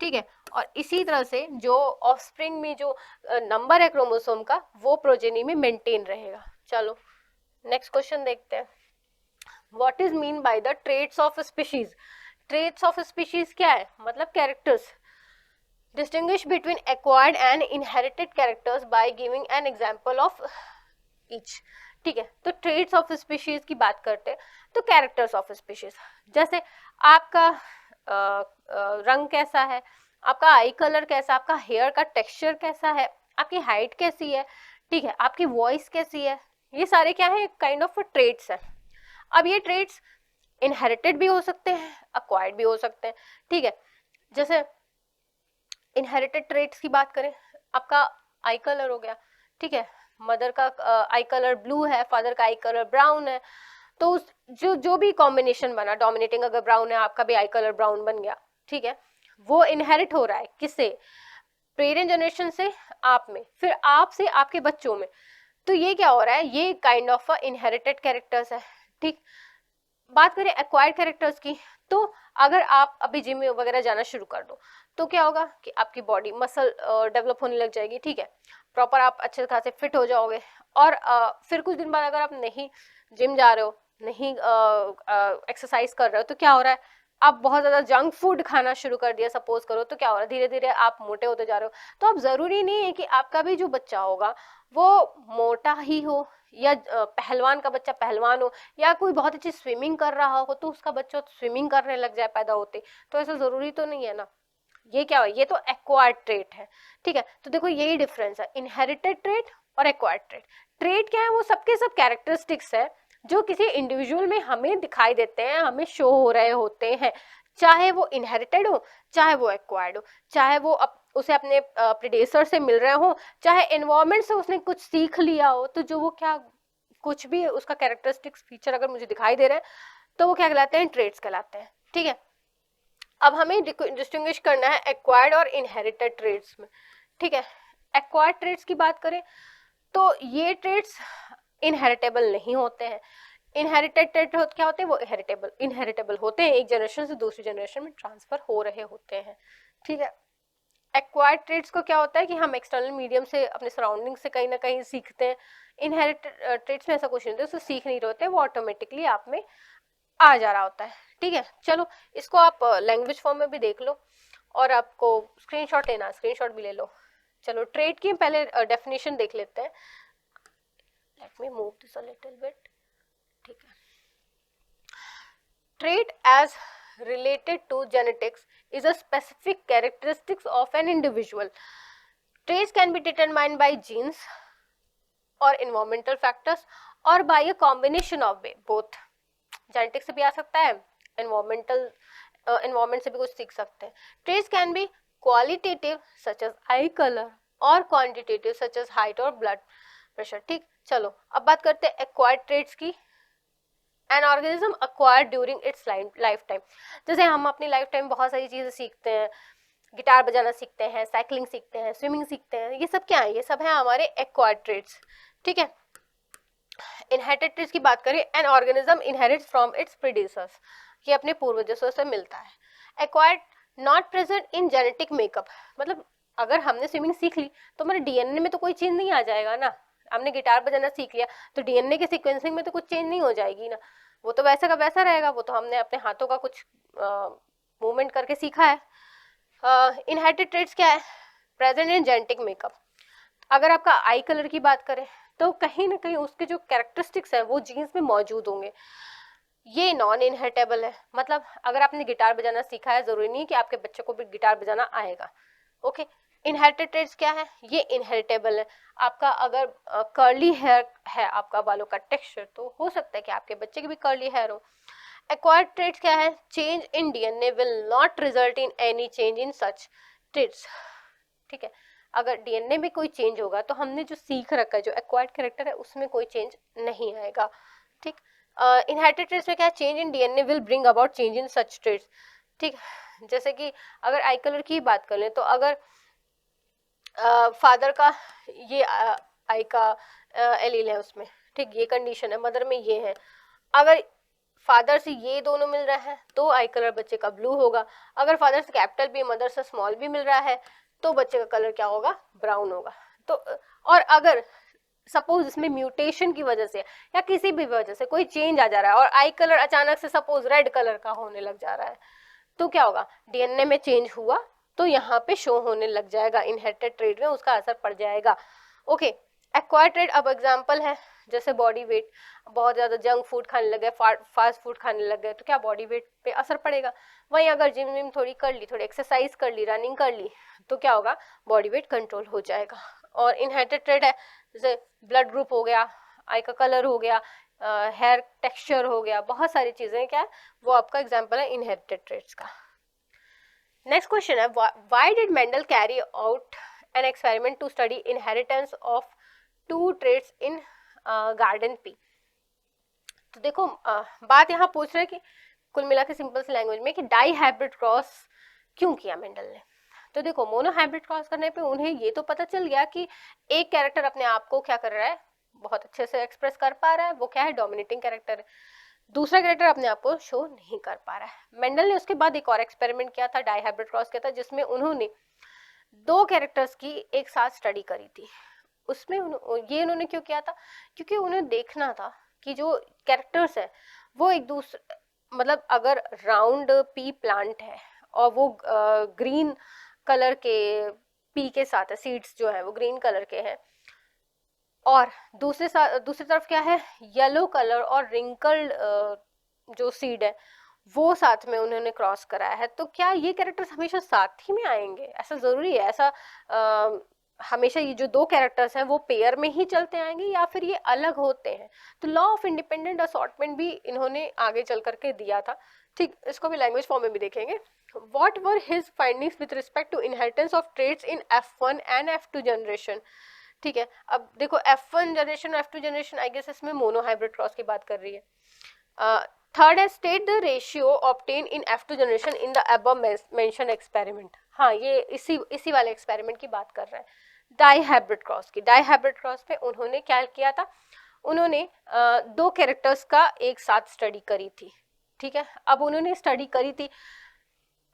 ठीक है। और इसी तरह से जो ऑफस्प्रिंग में जो नंबर है क्रोमोसोम का वो प्रोजेनी में मेंटेन रहेगा। चलो नेक्स्ट क्वेश्चन देखते हैं। What is mean by the traits of species, traits of species क्या है, मतलब characters. Distinguish between acquired and inherited characters by giving an example of each, ठीक है। तो ट्रेट्स ऑफ स्पीशीज की बात करते हैं तो कैरेक्टर्स ऑफ स्पीशीज, जैसे आपका रंग कैसा है, आपका आई कलर कैसा, आपका हेयर का टेक्सचर कैसा है, आपकी हाइट कैसी है, ठीक है, आपकी वॉइस कैसी है, ये सारे क्या है, काइंड ऑफ ट्रेट्स है। अब ये ट्रेट्स इनहेरिटेड भी हो सकते हैं, अक्वायर्ड भी हो सकते हैं, ठीक है। जैसे इनहेरिटेड ट्रेट्स की बात करें, आपका आई कलर हो गया, ठीक है, मदर का आई कलर ब्लू है, फादर का आई कलर ब्राउन है, तो उस जो जो भी कॉम्बिनेशन बना, डोमिनेटिंग अगर ब्राउन है, आपका भी आई कलर ब्राउन बन गया, ठीक है, वो इनहेरिट हो रहा है किससे, पेरेंट जनरेशन से आप में, फिर आप से आपके बच्चों में। तो ये क्या हो रहा है, ये काइंड ऑफ इनहेरिटेड कैरेक्टर्स है, ठीक। बात करें एक्वायर्ड कैरेक्टर्स की, तो अगर आप अभी जिम वगैरह जाना शुरू कर दो तो क्या होगा कि आपकी बॉडी मसल डेवलप होने लग जाएगी, ठीक है, प्रॉपर आप अच्छे खासे फिट हो जाओगे। और फिर कुछ दिन बाद अगर आप नहीं जिम जा रहे हो, नहीं एक्सरसाइज कर रहे हो, तो क्या हो रहा है, आप बहुत ज्यादा जंक फूड खाना शुरू कर दिया सपोज करो, तो क्या हो रहा है, धीरे धीरे आप मोटे होते जा रहे हो। तो अब जरूरी नहीं है कि आपका भी जो बच्चा होगा वो मोटा ही हो, या पहलवान का बच्चा पहलवान हो, या कोई बहुत अच्छी स्विमिंग कर रहा हो तो उसका बच्चा स्विमिंग करने लग जाए पैदा होते, तो ऐसा जरूरी तो नहीं है ना। ये क्या है, ये तो एक्वायर्ड ट्रेट है, ठीक है। तो देखो यही डिफरेंस है, इनहेरिटेड ट्रेट और एक्वायर्ड ट्रेट। ट्रेट क्या है, वो सबके सब कैरेक्टरिस्टिक्स है जो किसी इंडिविजुअल में हमें दिखाई देते हैं, हमें शो हो रहे होते हैं, चाहे वो इनहेरिटेड हो, चाहे वो एक्वायर्ड हो, चाहे वो उसे अपने प्रेडेसर से मिल रहे हो, चाहे एनवायरमेंट से उसने कुछ सीख लिया हो, तो जो वो क्या कुछ भी उसका कैरेक्टरिस्टिक्स फीचर अगर मुझे दिखाई दे रहे हैं तो वो क्या कहलाते हैं, ट्रेट्स कहलाते हैं, ठीक है। अब हमें डिस्टिंग्विश करना है एक्वायर्ड और इनहेरिटेड ट्रेट्स में, ठीक है। एक्वायर्ड ट्रेट्स की बात करें तो ये ट्रेट्स इनहेरिटेबल नहीं होते हैं। इनहेरिटेड ट्रेट क्या होते हैं, वो इनहेरिटेबल होते हैं, एक जनरेशन से दूसरी जनरेशन में ट्रांसफर हो रहे होते हैं, ठीक है। एक्वायर्ड ट्रेट्स को क्या होता है कि हम एक्सटर्नल मीडियम से, अपने सराउंडिंग से कहीं ना कहीं सीखते हैं। इनहेरिटेड ट्रेट्स में ऐसा कुछ नहीं होता, उसको सीख नहीं रहे होते, वो ऑटोमेटिकली आप में आ जा रहा होता है, ठीक है। चलो इसको आप लैंग्वेज फॉर्म में भी देख लो, और आपको स्क्रीनशॉट लेना, स्क्रीनशॉट भी ले लो। चलो ट्रेट की पहले डेफिनेशन देख लेते हैं। Let me move this a little bit, ठीक है। Trait as related to genetics is a specific characteristics of an individual. Traits can be determined by genes or environmental factors or by a combination of both. Genetics से भी आ सकता है, environment से भी कुछ सीख सकते हैं। Traits can be qualitative such as eye color और quantitative such as height और blood pressure, ठीक। चलो अब बात करते हैं acquired traits की। An organism acquired during its life time. जैसे हम अपनी लाइफ टाइम बहुत सारी चीजें सीखते हैं, गिटार बजाना सीखते हैं, साइकिलिंग सीखते हैं, स्विमिंग सीखते हैं, ये सब क्या है, ये सब है हमारे एक्वायर्ड ट्रेट्स, ठीक है। इनहेरिटेड ट्रेट्स की बात करें, an organism inherits from its predecessors, ये अपने पूर्वजों से मिलता है। Acquired not present in genetic makeup, मतलब अगर हमने स्विमिंग सीख ली तो हमारे डीएनए में तो कोई चेंज नहीं आ जाएगा ना। हमने गिटार बजाना सीख लिया तो डीएनए के सीक्वेंसिंग में तो कुछ चेंज नहीं हो जाएगी ना, वो तो वैसा का वैसा रहेगा, वो तो हमने अपने हाथों का कुछ मूवमेंट करके सीखा है। इनहेरिटेड ट्रेट्स क्या है, प्रेजेंट इन जेनेटिक मेकअप। अगर आपका आई कलर की बात करें तो कहीं ना कहीं उसके जो कैरेक्टरिस्टिक्स हैं वो जीन्स में मौजूद होंगे, ये नॉन इनहेरिटेबल है। मतलब अगर आपने गिटार बजाना सीखा है, जरूरी नहीं कि आपके बच्चे को भी गिटार बजाना आएगा, ओके। इनहेरिटेड ट्रेट्स क्या है, ये इनहेरिटेबल है। आपका अगर कर्ली हेयर है, आपका बालों का टेक्सचर, तो हो सकता है कि आपके बच्चे के भी कर्ली हेयर हो। एक्वायर्ड ट्रेट्स क्या है, change in DNA will not result in any change in such traits, ठीक है। अगर डीएनए में कोई चेंज होगा तो हमने जो सीख रखा है, जो एक्वायर्ड कैरेक्टर है, उसमें कोई चेंज नहीं आएगा, ठीक। इनहेरिटेड ट्रेट्स में क्या है, change in DNA will bring about change in such traits, ठीक। जैसे कि अगर आई कलर की बात कर लें तो अगर फादर का ये आई का एलील है उसमें, ठीक, ये कंडीशन है, मदर में ये है, अगर फादर से ये दोनों मिल रहा है तो आई कलर बच्चे का ब्लू होगा। अगर फादर से कैपिटल भी, मदर से स्मॉल भी मिल रहा है तो बच्चे का कलर क्या होगा, ब्राउन होगा। तो और अगर सपोज इसमें म्यूटेशन की वजह से या किसी भी वजह से कोई चेंज आ जा रहा है और आई कलर अचानक से सपोज रेड कलर का होने लग जा रहा है, तो क्या होगा, डीएनए में चेंज हुआ तो यहाँ पे शो होने लग जाएगा, इनहेरिटेड ट्रेट में उसका असर पड़ जाएगा, ओके। एक्वायर्ड ट्रेट अब एग्जांपल है, जैसे बॉडी वेट, बहुत ज़्यादा जंक फूड खाने लगे, फास्ट फूड खाने लग गए, तो क्या बॉडी वेट पे असर पड़ेगा। वहीं अगर जिम विम थोड़ी कर ली, थोड़ी एक्सरसाइज कर ली, रनिंग कर ली, तो क्या होगा, बॉडी वेट कंट्रोल हो जाएगा। और इनहेरिटेड ट्रेट है, जैसे ब्लड ग्रुप हो गया, आई का कलर हो गया, हेयर टेक्सचर हो गया, बहुत सारी चीज़ें क्या है वो आपका एग्जाम्पल है इनहेरिटेड ट्रेट्स का। नेक्स्ट क्वेश्चन है, why did Mendel carry out an experiment to study inheritance of two traits in garden pea. तो देखो बात यहाँ पूछ रहे हैं कि कुल मिला के सिंपल सी लैंग्वेज में कि डाई हाइब्रिड क्रॉस क्यों किया मेंडल ने। तो देखो मोनो हाइब्रिड क्रॉस करने पे उन्हें ये तो पता चल गया कि एक कैरेक्टर अपने आप को क्या कर रहा है, बहुत अच्छे से एक्सप्रेस कर पा रहा है, वो क्या है, डोमिनेटिंग कैरेक्टर है। दूसरा कैरेक्टर अपने आप को शो नहीं कर पा रहा है। मेंडल ने उसके बाद एक और एक्सपेरिमेंट किया था, डाई हाइब्रिड क्रॉस किया था, जिसमें उन्होंने दो कैरेक्टर्स की एक साथ स्टडी करी थी। उसमें ये उन्होंने क्यों किया था, क्योंकि उन्हें देखना था कि जो कैरेक्टर्स है वो एक दूसरे, मतलब अगर राउंड पी प्लांट है और वो ग्रीन कलर के पी के साथ है, सीड्स जो है वो ग्रीन कलर के हैं, और दूसरी तरफ क्या है, येलो कलर और रिंकल्ड जो सीड है वो साथ में उन्होंने क्रॉस कराया है, तो क्या ये कैरेक्टर्स हमेशा साथ ही में आएंगे, ऐसा जरूरी है? ऐसा हमेशा ये जो दो कैरेक्टर्स हैं वो पेयर में ही चलते आएंगे या फिर ये अलग होते हैं? तो लॉ ऑफ इंडिपेंडेंट असॉर्टमेंट भी इन्होंने आगे चल करके दिया था। ठीक, इसको भी लैंग्वेज फॉर्म में भी देखेंगे। What were his findings with respect to inheritance of traits in F1 and F2 generation. ठीक है, अब देखो F1 जनरेशन और F2 जनरेशन, आई गेस इसमें मोनो हाइब्रिड क्रॉस की बात कर रही है। थर्ड है, state the ratio obtain in F2 generation in the above mention experiment. हाँ, ये इसी वाले एक्सपेरिमेंट की बात कर रहे हैं, डाई हाइब्रिड क्रॉस की। डाई हाइब्रिड क्रॉस पे उन्होंने क्या किया था, उन्होंने दो कैरेक्टर्स का एक साथ स्टडी करी थी। ठीक है, अब उन्होंने स्टडी करी थी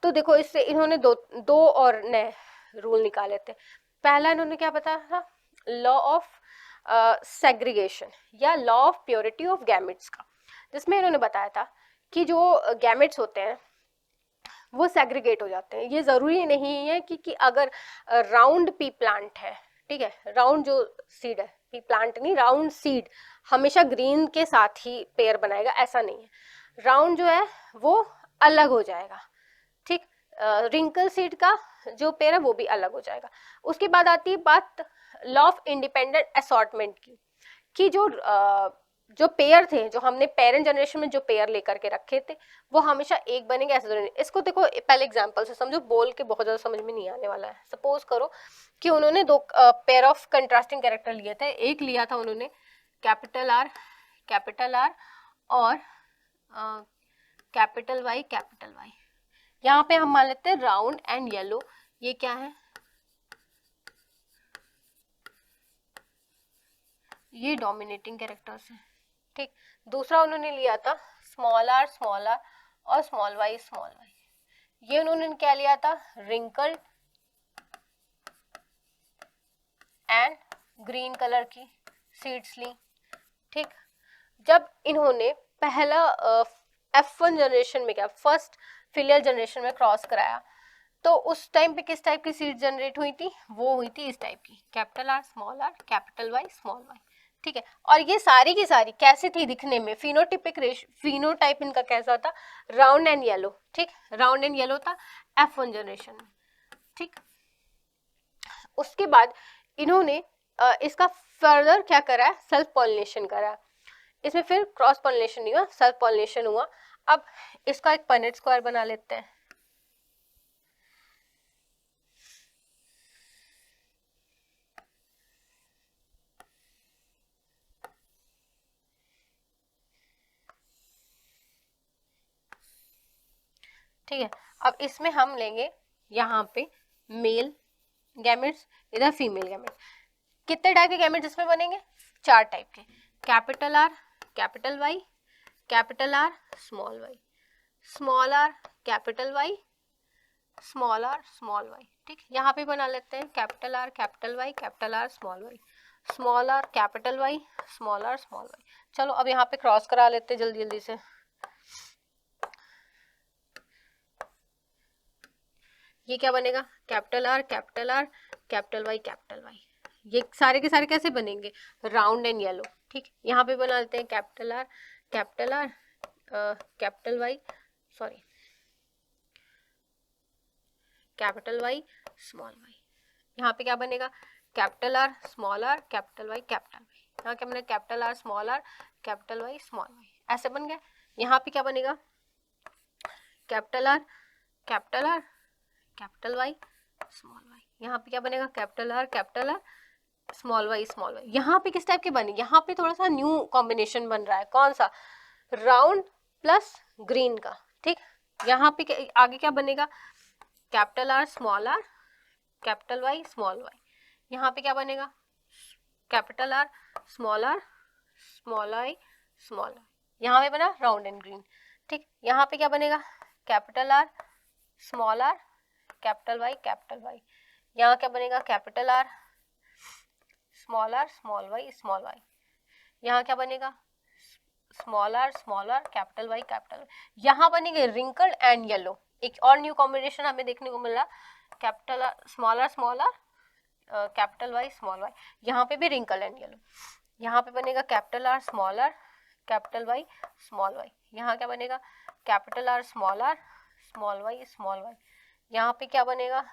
तो देखो इससे इन्होंने दो और नए रूल निकाले थे। पहला इन्होंने क्या बताया था, लॉ ऑफ सेग्रीगेशन या law of purity of gametes का, जिसमें इन्होंने बताया था कि जो गैमेट्स होते हैं वो सेग्रीगेट हो जाते हैं। ये जरूरी नहीं है कि अगर राउंड पी प्लांट है, ठीक है, राउंड जो सीड है, पी प्लांट नहीं, राउंड सीड हमेशा ग्रीन के साथ ही पेयर बनाएगा, ऐसा नहीं है। राउंड जो है वो अलग हो जाएगा, ठीक, रिंकल सीड का जो पेयर है वो भी अलग हो जाएगा। उसके बाद आती है बात लॉ ऑफ इंडिपेंडेंट असॉर्टमेंट की, कि जो पेयर थे, जो हमने पेरेंट जनरेशन में जो पेयर लेकर के रखे थे वो हमेशा एक बनेंगे, ऐसा जरूरी नहीं। इसको देखो पहले एग्जांपल से समझो, बोल के बहुत ज्यादा समझ में नहीं आने वाला है। सपोज करो कि उन्होंने दो पेयर ऑफ कंट्रास्टिंग कैरेक्टर लिए थे। एक लिया था उन्होंने कैपिटल आर और कैपिटल वाई। यहाँ पे हम मान लेते हैं राउंड एंड येलो, ये क्या है, ये डोमिनेटिंग कैरेक्टर्स है। ठीक, दूसरा उन्होंने लिया था स्मॉल आर और स्मॉल वाई। ये उन्होंने क्या लिया था, रिंकल्ड एंड ग्रीन कलर की सीड्स ली। ठीक, जब इन्होंने पहला F1 जनरेशन में क्या, फर्स्ट फिलियल जनरेशन में क्रॉस कराया, तो उस टाइम पे किस टाइप की सीड जनरेट हुई थी, वो हुई थी इस टाइप की, capital R capital Y small Y. ठीक है, और ये सारी की सारी कैसी थी दिखने में, फिनोटाइप इनका कैसा था, राउंड एंड येलो। ठीक, राउंड एंड येलो था F1 जनरेशन में। ठीक, उसके बाद इन्होंने इसका फर्दर क्या करा है, सेल्फ पॉलिनेशन करा। इसमें फिर क्रॉस पॉलिनेशन नहीं हुआ, सेल्फ पॉलिनेशन हुआ। अब इसका एक पनेट स्क्वायर बना लेते हैं। ठीक है, अब इसमें हम लेंगे यहाँ पे मेल गैमेट्स, इधर फीमेल गैमेट्स। कितने टाइप के गैमेट्स इसमें बनेंगे, 4 टाइप के, capital R capital Y, capital R small Y, small R capital Y, small Y. ठीक, यहाँ पे बना लेते हैं capital R capital R small Y, small R capital Y, small Y. चलो अब यहाँ पे क्रॉस करा लेते हैं जल्दी जल्दी से। ये क्या बनेगा, कैपिटल आर कैपिटल वाई। ये सारे के सारे कैसे बनेंगे, राउंड एंड येलो। ठीक, यहाँ पे बना लेते हैं capital R capital Y capital Y small Y. यहाँ पे क्या बनेगा, कैपिटल आर कैपिटल वाई। यहाँ क्या बनेगा, capital R capital Y small Y, ऐसे बन गया। यहाँ पे क्या बनेगा, capital R capital Y small Y. यहाँ पे क्या बनेगा, capital R small Y small Y. यहाँ पे किस टाइप के बने, यहाँ पे थोड़ा सा न्यू कॉम्बिनेशन बन रहा है, कौन सा, राउंड प्लस ग्रीन का, ठीक। यहाँ पे आगे क्या बनेगा, capital R capital Y small Y. यहाँ पे क्या बनेगा, capital R small I small I. यहाँ पे बना राउंड एंड ग्रीन, ठीक। यहाँ पे क्या बनेगा, कैपिटल आर कैपिटल वाई। यहाँ क्या बनेगा, capital R small Y small Y. यहाँ क्या बनेगा, स्मॉल आर कैपिटल वाई। यहाँ बनेंगे रिंकल एंड येलो, एक और न्यू कॉम्बिनेशन हमें देखने को मिला, capital R capital Y small Y. यहाँ पे भी रिंकल एंड येलो। यहाँ पे बनेगा capital R capital Y small Y. यहाँ क्या बनेगा, capital R small Y small Y. यहाँ पे क्या बनेगा,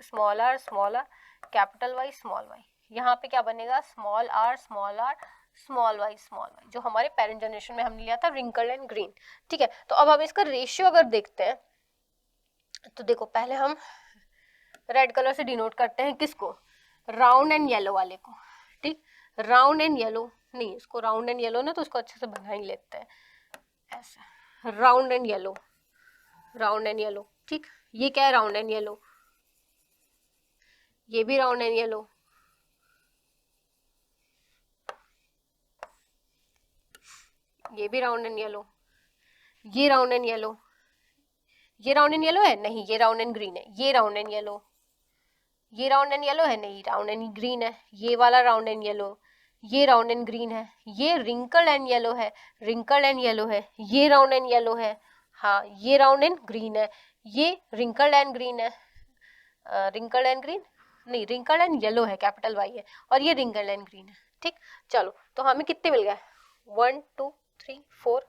small R capital Y small Y. यहाँ पे क्या बनेगा, स्मॉल आर स्मॉल वाई, जो हमारे पेरेंट जनरेशन में हमने लिया था रिंकल एंड ग्रीन, ठीक है। तो अब हम इसका रेशियो अगर देखते हैं तो देखो, पहले हम रेड कलर से डिनोट करते हैं किसको, राउंड एंड येलो वाले को, ठीक। राउंड एंड येलो नहीं, इसको राउंड एंड येलो ना, तो उसको अच्छे से बना ही लेते हैं ऐसा, राउंड एंड येलो, ठीक। ये क्या है, राउंड एंड येलो, ये भी राउंड एंड येलो, ये भी राउंड एंड येलो, ये राउंड एंड येलो, ये राउंड एंड येलो है नहीं, ये राउंड एंड ग्रीन है, ये राउंड एंड येलो, ये राउंड एंड येलो है नहीं, राउंड एंड ग्रीन है, ये वाला राउंड एंड येलो, ये राउंड एंड ग्रीन है, ये रिंकल एंड येलो है, रिंकल एंड येलो है, ये राउंड एंड येलो है, हाँ ये राउंड एंड ग्रीन है, ये रिंकल एंड ग्रीन है, रिंकल एंड ग्रीन नहीं, रिंकल एंड येलो है, कैपिटल वाई है, और ये रिंकल एंड ग्रीन है, ठीक। चलो, तो हमें कितने मिल गए, 1 2 3 4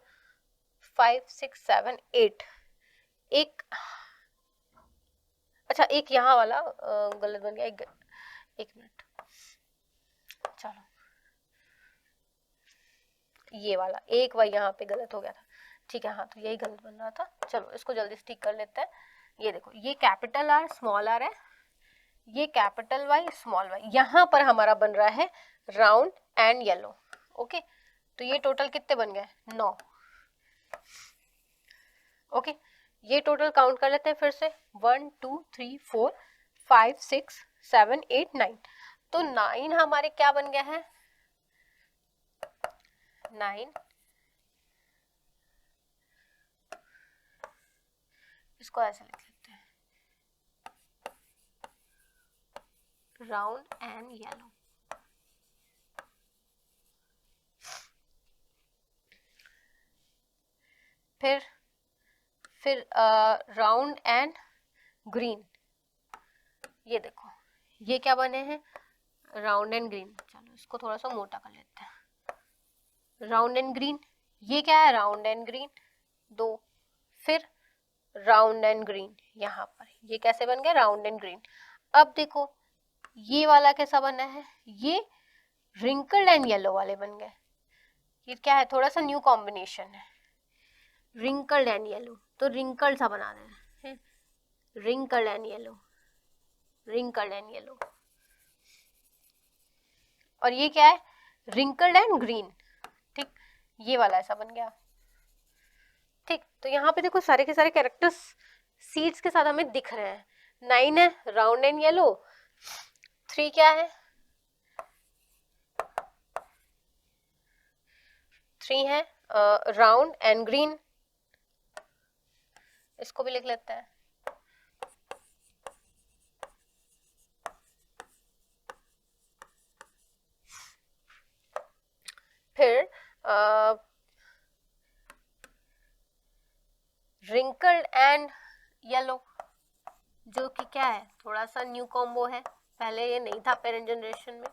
5 6 7 8, एक, अच्छा एक यहाँ वाला गलत बन गया, एक मिनट, चलो ये वाला एक वाई यहाँ पे गलत हो गया था, ठीक है, हाँ तो यही गलत बन रहा था, चलो इसको जल्दी से ठीक कर लेते हैं। ये देखो, ये कैपिटल आर स्मॉल आर है, ये कैपिटल वाई स्मॉल वाई, यहाँ पर हमारा बन रहा है राउंड एंड येलो, ओके। तो ये टोटल कितने बन गए, 9, ओके। ये टोटल काउंट कर लेते हैं फिर से, 1 2 3 4 5 6 7 8 9, तो 9 हमारे क्या बन गया है, 9, इसको ऐसे लिख लेते हैं, राउंड एंड येलो। फिर राउंड एंड ग्रीन, ये देखो ये क्या बने हैं, राउंड एंड ग्रीन, चलो इसको थोड़ा सा मोटा कर लेते हैं, राउंड एंड ग्रीन, ये क्या है, राउंड एंड ग्रीन 2, फिर राउंड एंड ग्रीन, यहाँ पर ये कैसे बन गया, राउंड एंड ग्रीन। अब देखो ये वाला कैसा बना है, ये रिंकल्ड एंड येलो वाले बन गए, ये क्या है, थोड़ा सा न्यू कॉम्बिनेशन है, रिंकल्ड एंड येलो, तो रिंकल्ड सा बना देना है, wrinkled and yellow, wrinkled and yellow. और ये क्या है, रिंकल्ड एंड ग्रीन, ठीक, ये वाला ऐसा बन गया, ठीक। तो यहाँ पे देखो सारे के सारे कैरेक्टर्स सीड्स के साथ हमें दिख रहे हैं, 9 है राउंड एंड येलो, 3 क्या है, 3 है राउंड एंड ग्रीन, इसको भी लिख लेते हैं, फिर रिंकल्ड एंड येलो, जो कि क्या है, थोड़ा सा न्यू कॉम्बो है, पहले ये नहीं था पेरेंट जनरेशन में,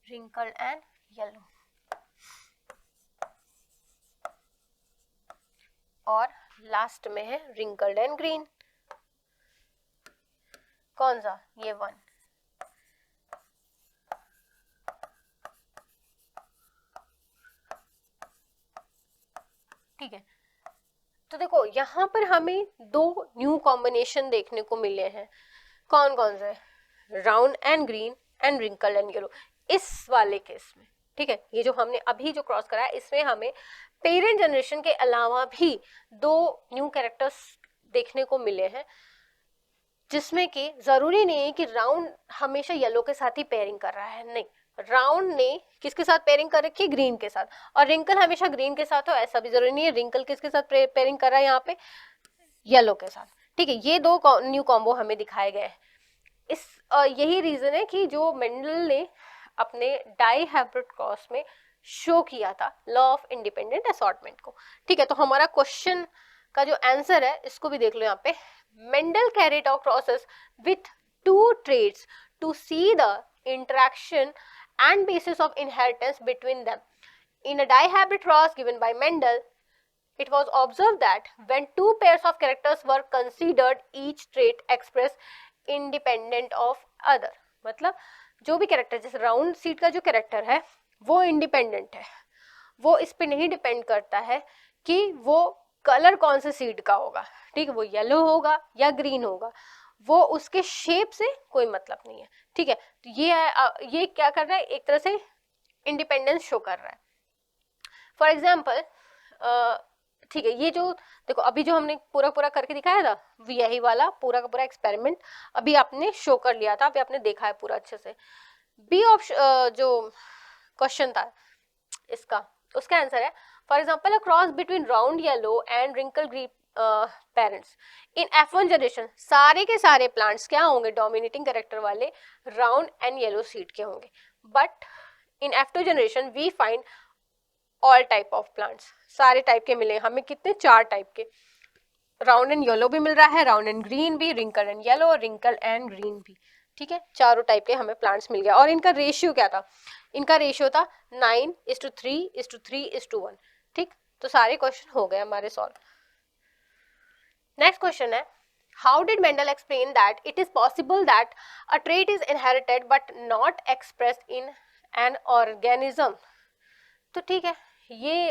रिंकल्ड एंड येलो। और लास्ट में है रिंकल्ड एंड ग्रीन, कौन सा, ये 1, ठीक है। तो देखो यहाँ पर हमें दो न्यू कॉम्बिनेशन देखने को मिले हैं, कौन कौन से, round and green and wrinkle and yellow, इस वाले केस में। ठीक है, ये जो हमने अभी जो क्रॉस करा है इसमें हमें पेरेंट जनरेशन के अलावा भी दो न्यू कैरेक्टर्स देखने को मिले हैं, जिसमें कि जरूरी नहीं है कि राउंड हमेशा येलो के साथ ही पेयरिंग कर रहा है, नहीं, राउंड ने किसके साथ पेयरिंग कर रखी है, ग्रीन के साथ, और रिंकल हमेशा ग्रीन के साथ हो ऐसा भी जरूरी नहीं है, रिंकल किसके साथ पेयरिंग कर रहा है यहाँ पे, येलो के साथ। ठीक है, ये दो न्यू कॉम्बो हमें दिखाए गए हैं। इस यही रीजन है कि जो मेंडल ने अपने डाई हाइब्रिड क्रॉस में शो किया था लॉ ऑफ इंडिपेंडेंट असॉर्टमेंट को। ठीक है, तो हमारा क्वेश्चन का जो आंसर है इसको भी देख लो यहाँ पे, Mendel carried out crosses with two traits to see the interaction and basis of inheritance between them. In a dihybrid cross given by Mendel, it was observed that when two pairs of characters were considered, each trait expressed independent of other. मतलब जो भी character, जैसे round seat का जो character है वो independent है, वो इस पे नहीं डिपेंड करता है कि वो कलर कौन से सीड का होगा, ठीक है, वो येलो होगा या ग्रीन होगा, वो उसके शेप से कोई मतलब नहीं है। ठीक है, तो ये क्या कर रहा है, एक तरह से इंडिपेंडेंस शो कर रहा है। फॉर एग्जाम्पल, ठीक है, ये जो देखो अभी जो हमने पूरा पूरा करके दिखाया था, यही वाला पूरा का पूरा एक्सपेरिमेंट अभी आपने शो कर लिया था, अभी आपने देखा है पूरा अच्छे से। बी ऑप्शन जो क्वेश्चन था इसका, उसका आंसर है for example a cross between round yellow and wrinkle green parents in F1 generation, सारे के सारे प्लांट्स क्या होंगे, डोमिनेटिंग कैरेक्टर वाले राउंड एंड येलो सीड के होंगे, but in F2 generation we find all type of plants, सारे type के मिले हमें, कितने, 4 टाइप के, राउंड एंड येलो भी मिल रहा है, राउंड एंड ग्रीन भी, रिंकल एंड येलो और रिंकल एंड ग्रीन भी। ठीक है, चारों टाइप के हमें प्लांट्स मिल गया, और इनका रेशियो क्या था, इनका रेशियो था 9:3:3:1। ठीक, तो सारे क्वेश्चन हो गए हमारे सॉल्व। नेक्स्ट क्वेश्चन है, how did Mendel explain that it is possible that a trait is inherited but not expressed in an organism. तो ठीक है, ये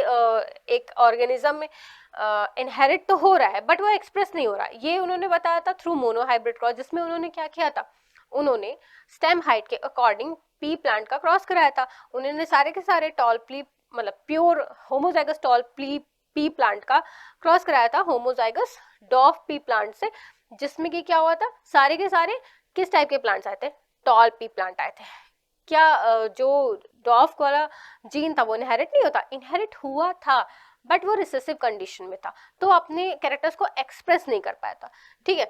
एक ऑर्गेनिज्म में इनहेरिट तो हो रहा है बट वो एक्सप्रेस नहीं हो रहा, ये उन्होंने बताया था थ्रू मोनोहाइब्रिड क्रॉस, जिसमें उन्होंने क्या किया था, उन्होंने स्टेम हाइट के अकॉर्डिंग पी प्लांट का क्रॉस कराया था, उन्होंने सारे के सारे टॉल प्ली मतलब pure homozygous tall pea plant का क्रॉस कराया था होमोजाइगस डॉफ पी प्लांट से, जिसमें कि क्या हुआ था, सारे के सारे किस टाइप के प्लांट्स आए थे, टॉल पी प्लांट आए थे। क्या जो डॉफ वाला जीन था वो इनहेरिट नहीं होता, इनहेरिट हुआ था बट वो रिसेसिव कंडीशन में था, तो अपने कैरेक्टर्स को एक्सप्रेस नहीं कर पाया था। ठीक है,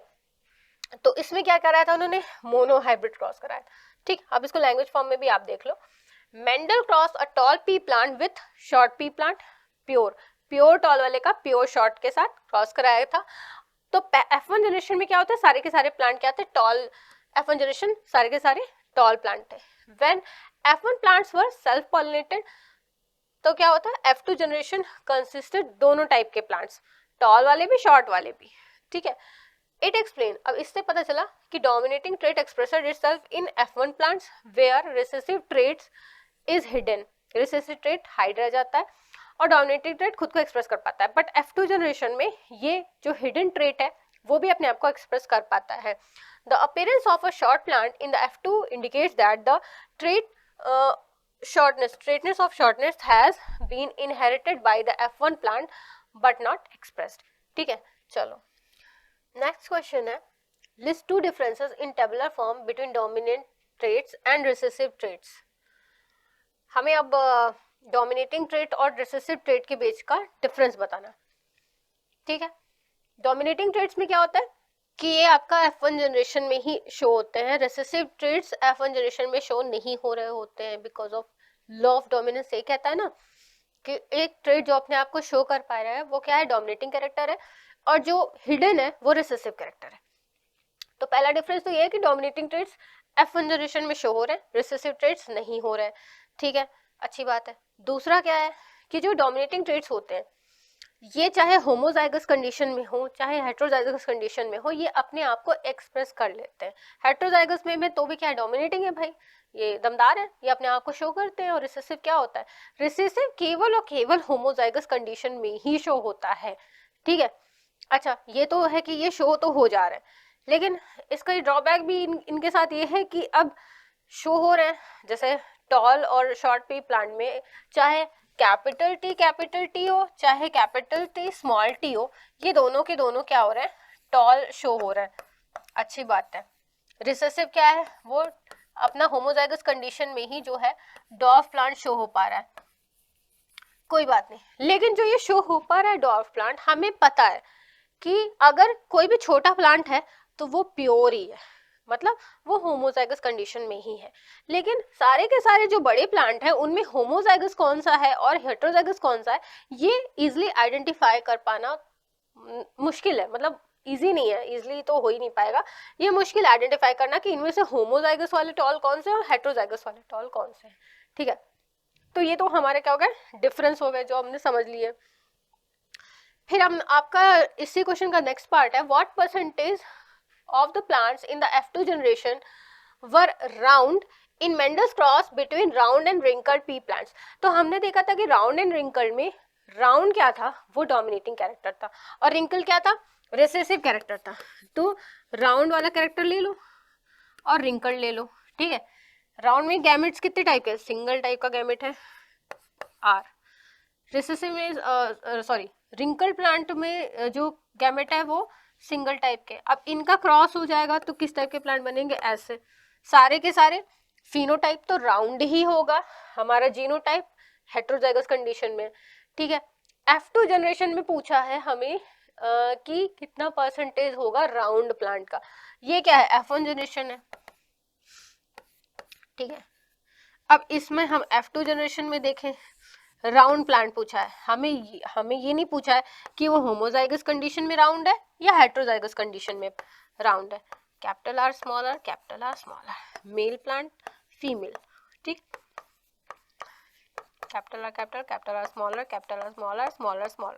तो इसमें क्या कराया था उन्होंने, मोनोहाइब्रिड क्रॉस कराया था। ठीक, अब इसको लैंग्वेज फॉर्म में भी आप देख लो, Mendel cross a tall pea plant with short pea plant, pure tall वाले का प्योर शॉर्ट के साथ क्रॉस कराया था। तो F1 जनरेशन में क्या होता है, सारे के सारे प्लांट क्या थे, टॉल, F1 जनरेशन सारे के सारे टॉल प्लांट थे। When F1 plants were self pollinated, तो क्या होता है, F2 जनरेशन कंसिस्टेड दोनों टाइप के प्लांट्स, टॉल वाले भी शॉर्ट वाले भी। ठीक है, इट एक्सप्लेन, अब इससे पता चला कि dominating trait expressed itself in F1 plants where recessive traits is hidden, recessive trait hide रह जाता है और डोमिनेटिंग ट्रेट खुद को एक्सप्रेस कर पाता है, बट F2 जनरेशन में ये जो हिडन ट्रेट है वो भी अपने आप को एक्सप्रेस कर पाता है। The appearance of a short plant in the F2 indicates that the straightness of shortness has been inherited by the F1 plant but not expressed. ठीक है, चलो नेक्स्ट क्वेश्चन है, list 2 differences in tabular form between dominant traits and recessive traits. हमें अब dominating trait और recessive trait के बीच का difference बताना। ठीक है, डोमिनेटिंग ट्रेट्स में क्या होता है कि ये आपका F1 जनरेशन में ही शो होते हैं, रिसेसिव ट्रेट्स F1 जनरेशन में शो नहीं हो रहे होते हैं because of law of dominance. ये कहता है ना कि एक ट्रेट जो अपने आप को शो कर पा रहा है वो क्या है, डोमिनेटिंग कैरेक्टर है, और जो हिडन है वो रिसेसिव कैरेक्टर है। तो पहला डिफरेंस तो ये है कि डोमिनेटिंग ट्रेट्स F1 जनरेशन में शो हो रहे हैं, रिसेसिव ट्रेट्स नहीं हो रहे हैं। ठीक है, अच्छी बात है। दूसरा क्या है कि जो डोमिनेटिंग ट्रेट्स होते हैं ये चाहे होमोजाइगस कंडीशन में हो चाहे हेट्रोजाइगस कंडीशन में हो, ये अपने आप को एक्सप्रेस कर लेते हैं। हेट्रोजाइगस में तो भी क्या है, डोमिनेटिंग है भाई, ये दमदार है, ये अपने आप को शो करते हैं। और रिसेसिव क्या होता है, रिसेसिव केवल और केवल होमोजाइगस कंडीशन में ही शो होता है। ठीक है। अच्छा, ये तो है कि ये शो तो हो जा रहा है, लेकिन इसका ड्रॉबैक भी इनके साथ ये है कि अब शो हो रहे हैं, जैसे टॉल और शॉर्ट पी प्लांट में चाहे कैपिटल टी हो चाहे कैपिटल टी स्मॉल टी हो, ये दोनों के दोनों क्या हो रहे हैं, टॉल शो हो रहा है। अच्छी बात है। रिसेसिव क्या है, वो अपना होमोजाइगस कंडीशन में ही जो है डॉर्फ प्लांट शो हो पा रहा है, कोई बात नहीं। लेकिन जो ये शो हो पा रहा है डॉर्फ प्लांट, हमें पता है कि अगर कोई भी छोटा प्लांट है तो वो प्योर ही है, मतलब वो होमोजाइगस कंडीशन में ही है। लेकिन सारे के सारे जो बड़े प्लांट हैं उनमें होमोजाइगस कौन सा है और हेटेरोजाइगस कौन सा है, ये इजिली आइडेंटिफाई कर पाना मुश्किल है, मतलब इजी नहीं है, इजिली तो हो ही नहीं पाएगा। ये मुश्किल आइडेंटिफाई करना कि इनमें से होमोजाइगस वाले टॉल कौन से और हेटेरोजाइगस वाले टॉल कौन से हैं। ठीक है, तो ये तो हमारे क्या हो गया, डिफरेंस हो गए जो हमने समझ लिए। फिर हम आपका इसी क्वेश्चन का नेक्स्ट पार्ट है, what percentage of the plants in the F2 generation were round in Mendel's cross between round and wrinkled P plants. तो हमने देखा था कि राउंड एंड रिंकल्ड में राउंड क्या था, वो डोमिनेटिंग कैरेक्टर था, और रिंकल क्या था, रिसेसिव कैरेक्टर था। तो राउंड वाला कैरेक्टर ले लो और रिंकल्ड ले लो। ठीक है, राउंड में गैमेट्स कितने टाइप के, सिंगल टाइप का गैमेट है आर। रिसेसिव में सॉरी रिंकल प्लांट में जो गैमेट है वो सिंगल टाइप के। अब इनका क्रॉस हो जाएगा तो किस टाइप के प्लांट बनेंगे, ऐसे सारे के सारे। फिनोटाइप तो राउंड ही होगा, हमारा जीनोटाइप हेटेरोजाइगस कंडीशन में। ठीक है, F2 जनरेशन में पूछा है हमें कि कितना परसेंटेज होगा राउंड प्लांट का। ये क्या है, F1 जनरेशन है। ठीक है, अब इसमें हम F2 जनरेशन में देखें, राउंड प्लांट पूछा है हमें ये नहीं पूछा है कि वो होमोजाइगस कंडीशन में राउंड है या हेटेरोजाइगस कंडीशन में राउंड है। Capital R small R, male plant female. ठीक, कैपिटल आर स्मॉल आर,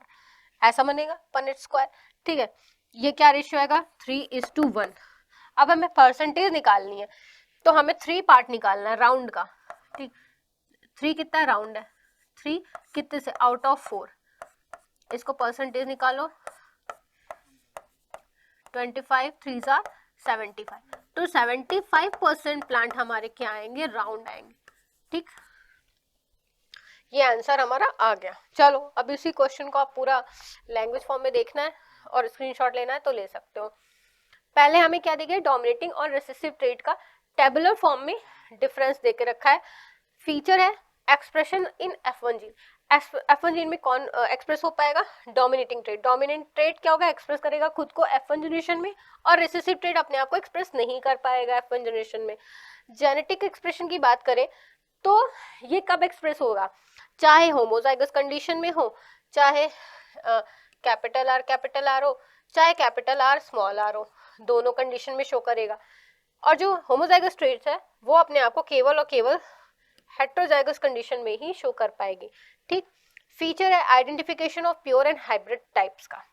ऐसा बनेगा पनेट स्क्वायर। ठीक है, ये क्या रेशियो आएगा, 3:1। अब हमें परसेंटेज निकालनी है, तो हमें 3 पार्ट निकालना है राउंड का। ठीक, 3 कितना राउंड है, 3 कितने से, आउट ऑफ 4, इसको परसेंटेज निकालो, 25 3 are 75, तो 75% प्लांट हमारे क्या आएंगे, राउंड आएंगे। ठीक, ये आंसर हमारा आ गया। चलो अब इसी क्वेश्चन को आप पूरा लैंग्वेज फॉर्म में देखना है और स्क्रीनशॉट लेना है तो ले सकते हो। पहले हमें क्या देखे, डोमिनेटिंग और रिसेसिव ट्रेट का टेबुलर फॉर्म में डिफरेंस देके रखा है। फीचर है expression in F1 gene. F1 gene में कौन एक्सप्रेस हो पाएगा, डोमिनेटिंग ट्रेट। डोमिनेंट ट्रेट क्या होगा, एक्सप्रेस करेगा खुद को F1 जनरेशन में, और रिसेसिव ट्रेट अपने आप को एक्सप्रेस नहीं कर पाएगा F1 जनरेशन में। जेनेटिक एक्सप्रेशन की बात करें तो ये कब एक्सप्रेस होगा, चाहे होमोजाइगस कंडीशन में हो, चाहे कैपिटल आर हो, चाहे कैपिटल आर स्मॉल आर हो, दोनों कंडीशन में शो करेगा। और जो होमोजाइगस ट्रेट्स है वो अपने आप को केवल और केवल हेटेरोजाइगस कंडीशन में ही शो कर पाएगी। ठीक, फीचर है identification of pure and hybrid types का।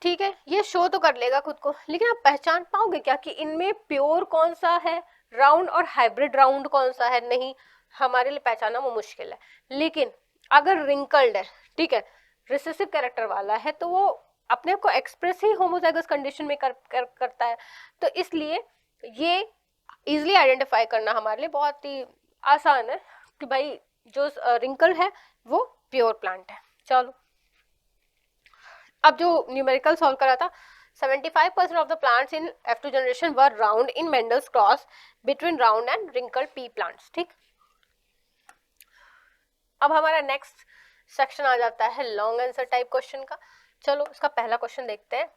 ठीक है, ये शो तो कर लेगा खुद को, लेकिन आप पहचान पाओगे क्या कि इनमें प्योर कौन सा है राउंड और हाइब्रिड राउंड कौन सा है, नहीं, हमारे लिए पहचाना वो मुश्किल है। लेकिन अगर रिंकल्ड है, ठीक है, रिसेसिव कैरेक्टर वाला है, तो वो अपने आप को एक्सप्रेस ही होमोजाइगस कंडीशन में करता है। तो इसलिए ये इजिली आइडेंटिफाई करना हमारे लिए बहुत ही आसान है कि भाई जो रिंकल्ड है वो प्योर प्लांट है। चलो अब जो न्यूमेरिकल सॉल्व करा था, 75% of the plants in F2 generation were round in Mendel's cross between round and wrinkled pea plants। ठीक, अब हमारा नेक्स्ट सेक्शन आ जाता है लॉन्ग आंसर टाइप क्वेश्चन का। चलो इसका पहला क्वेश्चन देखते हैं।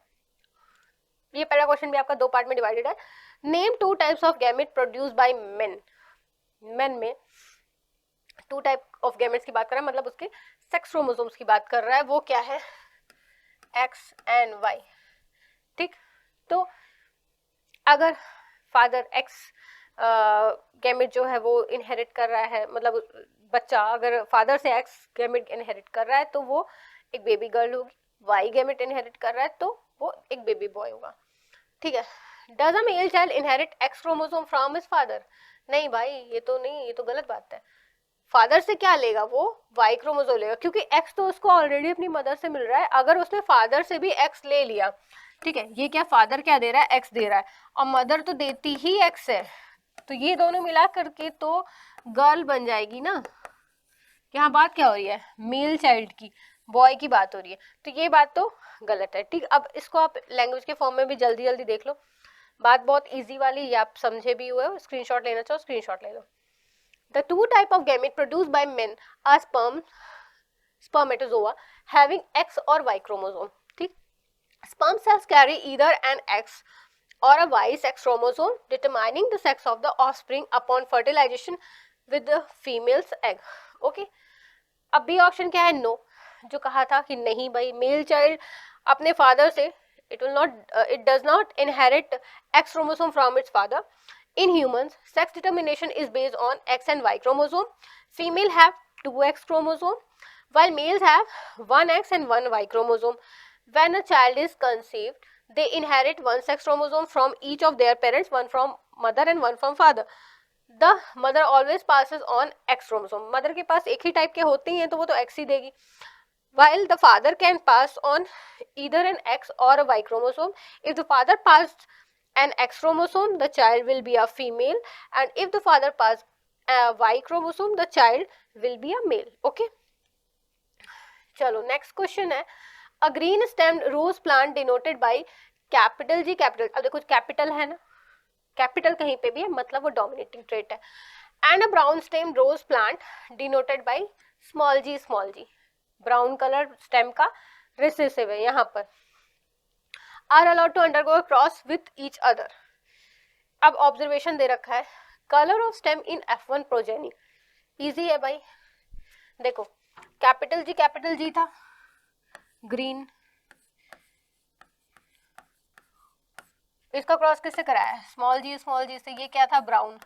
ये पहला क्वेश्चन भी आपका 2 पार्ट में डिवाइडेड है। Name 2 types of gamete produce by main. Main में 2 टाइप ऑफ गैमेट्स की बात कर रहा है, मतलब उसके सेक्स क्रोमोसोम्स की बात कर रहा है। वो क्या है, एक्स एंड वाई। ठीक, तो अगर फादर एक्स गैमेट जो है वो इनहेरिट कर रहा है, मतलब बच्चा अगर फादर से एक्स गैमेट इनहेरिट कर रहा है तो वो एक बेबी गर्ल होगी, वाई गैमेट इनहेरिट कर रहा है तो वो एक बेबी बॉय होगा। ठीक है, does a male child inherit x chromosome from his father. नहीं भाई, ये तो नहीं, ये तो गलत बात है। फादर से क्या लेगा, वो वाई क्रोमोसोम लेगा, क्योंकि एक्स तो उसको ऑलरेडी अपनी मदर से मिल रहा है। अगर उसने फादर से भी एक्स ले लिया, ठीक है, ये क्या फादर क्या दे रहा है, एक्स दे रहा है, और मदर तो देती ही एक्स है, तो ये दोनों मिला करके तो गर्ल बन जाएगी ना। यहाँ बात क्या हो रही है, मेल चाइल्ड की, बॉय की बात हो रही है, तो ये बात तो गलत है। ठीक, अब इसको आप लैंग्वेज के फॉर्म में भी जल्दी जल्दी देख लो, बात बहुत इजी वाली, ये आप समझे भी हुए हो, स्क्रीनशॉट लेना चाहो स्क्रीनशॉट ले लो। The two type of gamete produced by men are spermatozoa having X or Y chromosome. ठीक, sperm cells carry either an X or a Y sex chromosome determining the sex of the offspring upon fertilization with the female's egg. Okay, अब B option क्या है, no, जो कहा था कि नहीं भाई, मेल चाइल्ड अपने फादर से it does not inherit X chromosome from its father. In humans, sex determination is based on X and Y chromosome. Female have 2X chromosome, while males have 1X and 1Y chromosome. When a child is conceived, they inherit one sex chromosome from each of their parents, one from mother and one from father. The mother always passes on X chromosome. Mother के पास एक ही type के होते ही हैं, तो वो तो X ही देगी. While the father can pass on either an X or a Y chromosome. If the father passed an X chromosome, the child will be a female, and if the father passed a Y chromosome, the child will be a male. Okay, चलो next question है, a green stemmed rose plant denoted by capital G capital, अब देखो capital है ना, capital कहीं पे भी है मतलब वो डोमिनेटिंग ट्रेट है, and a brown stem rose plant denoted by small G, brown colour stem का रिसेसिव है यहाँ पर, are allowed to undergo cross with each other. अब ऑब्जर्वेशन दे रखा है, colour of stem in F1 progeny, easy है भाई, देखो कैपिटल जी था ग्रीन, इसका क्रॉस किससे कराया है, स्मॉल जी से, ये क्या था ब्राउन,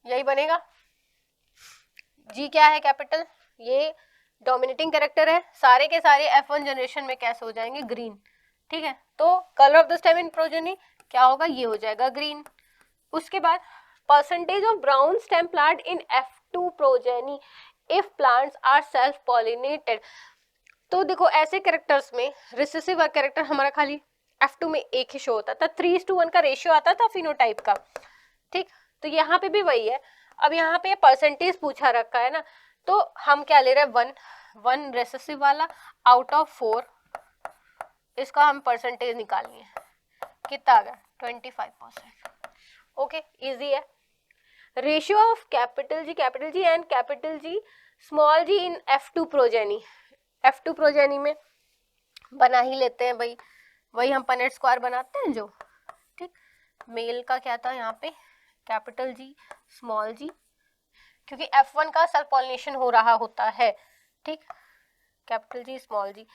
यही बनेगा। जी क्या है कैपिटल, ये डोमिनेटिंग कैरेक्टर है, सारे के सारे F1 जनरेशन में कैसे हो जाएंगे, ग्रीन। ठीक है, तो colour of the stem in progeny क्या होगा, ये हो जाएगा ग्रीन। उसके बाद percentage of brown stem plant in F2 progeny if plants are self pollinated. तो देखो ऐसे कैरेक्टर्स में रिसेसिव कैरेक्टर हमारा खाली F2 में एक ही शो होता था, 3:1 का रेशियो आता था फिनोटाइप का। ठीक, तो यहाँ पे भी वही है। अब यहाँ पे परसेंटेज पूछा रखा है ना, तो हम क्या ले रहे हैं, वन रेसेसिव वाला आउट ऑफ 4, इसका हम परसेंटेज निकालेंगे, कितना आ गया 25%। ओके, इजी है। Ratio of capital G and capital G small G in F2 progeny में बना ही लेते हैं भाई, वही हम पनेट स्क्वायर बनाते हैं जो। ठीक, मेल का क्या था यहाँ पे, कैपिटल जी स्मॉल जी, क्योंकि F1 का सेल्फ पॉलिनेशन हो रहा होता है। ठीक, capital G small G,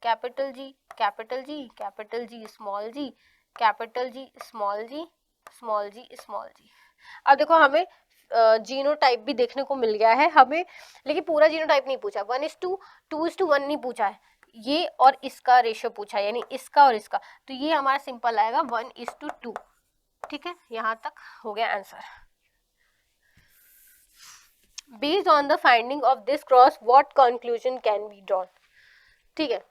capital G capital G capital G small G, capital G small G small G small G. अब देखो हमें जीनोटाइप भी देखने को मिल गया है हमें, लेकिन पूरा जीनोटाइप नहीं पूछा, 1:2 नहीं पूछा है, ये और इसका रेशियो पूछा है, यानी इसका और इसका, तो ये हमारा सिंपल आएगा 1:2। ठीक है, यहाँ तक हो गया answer. Based on the finding of this cross what conclusion can be drawn. ठीक है,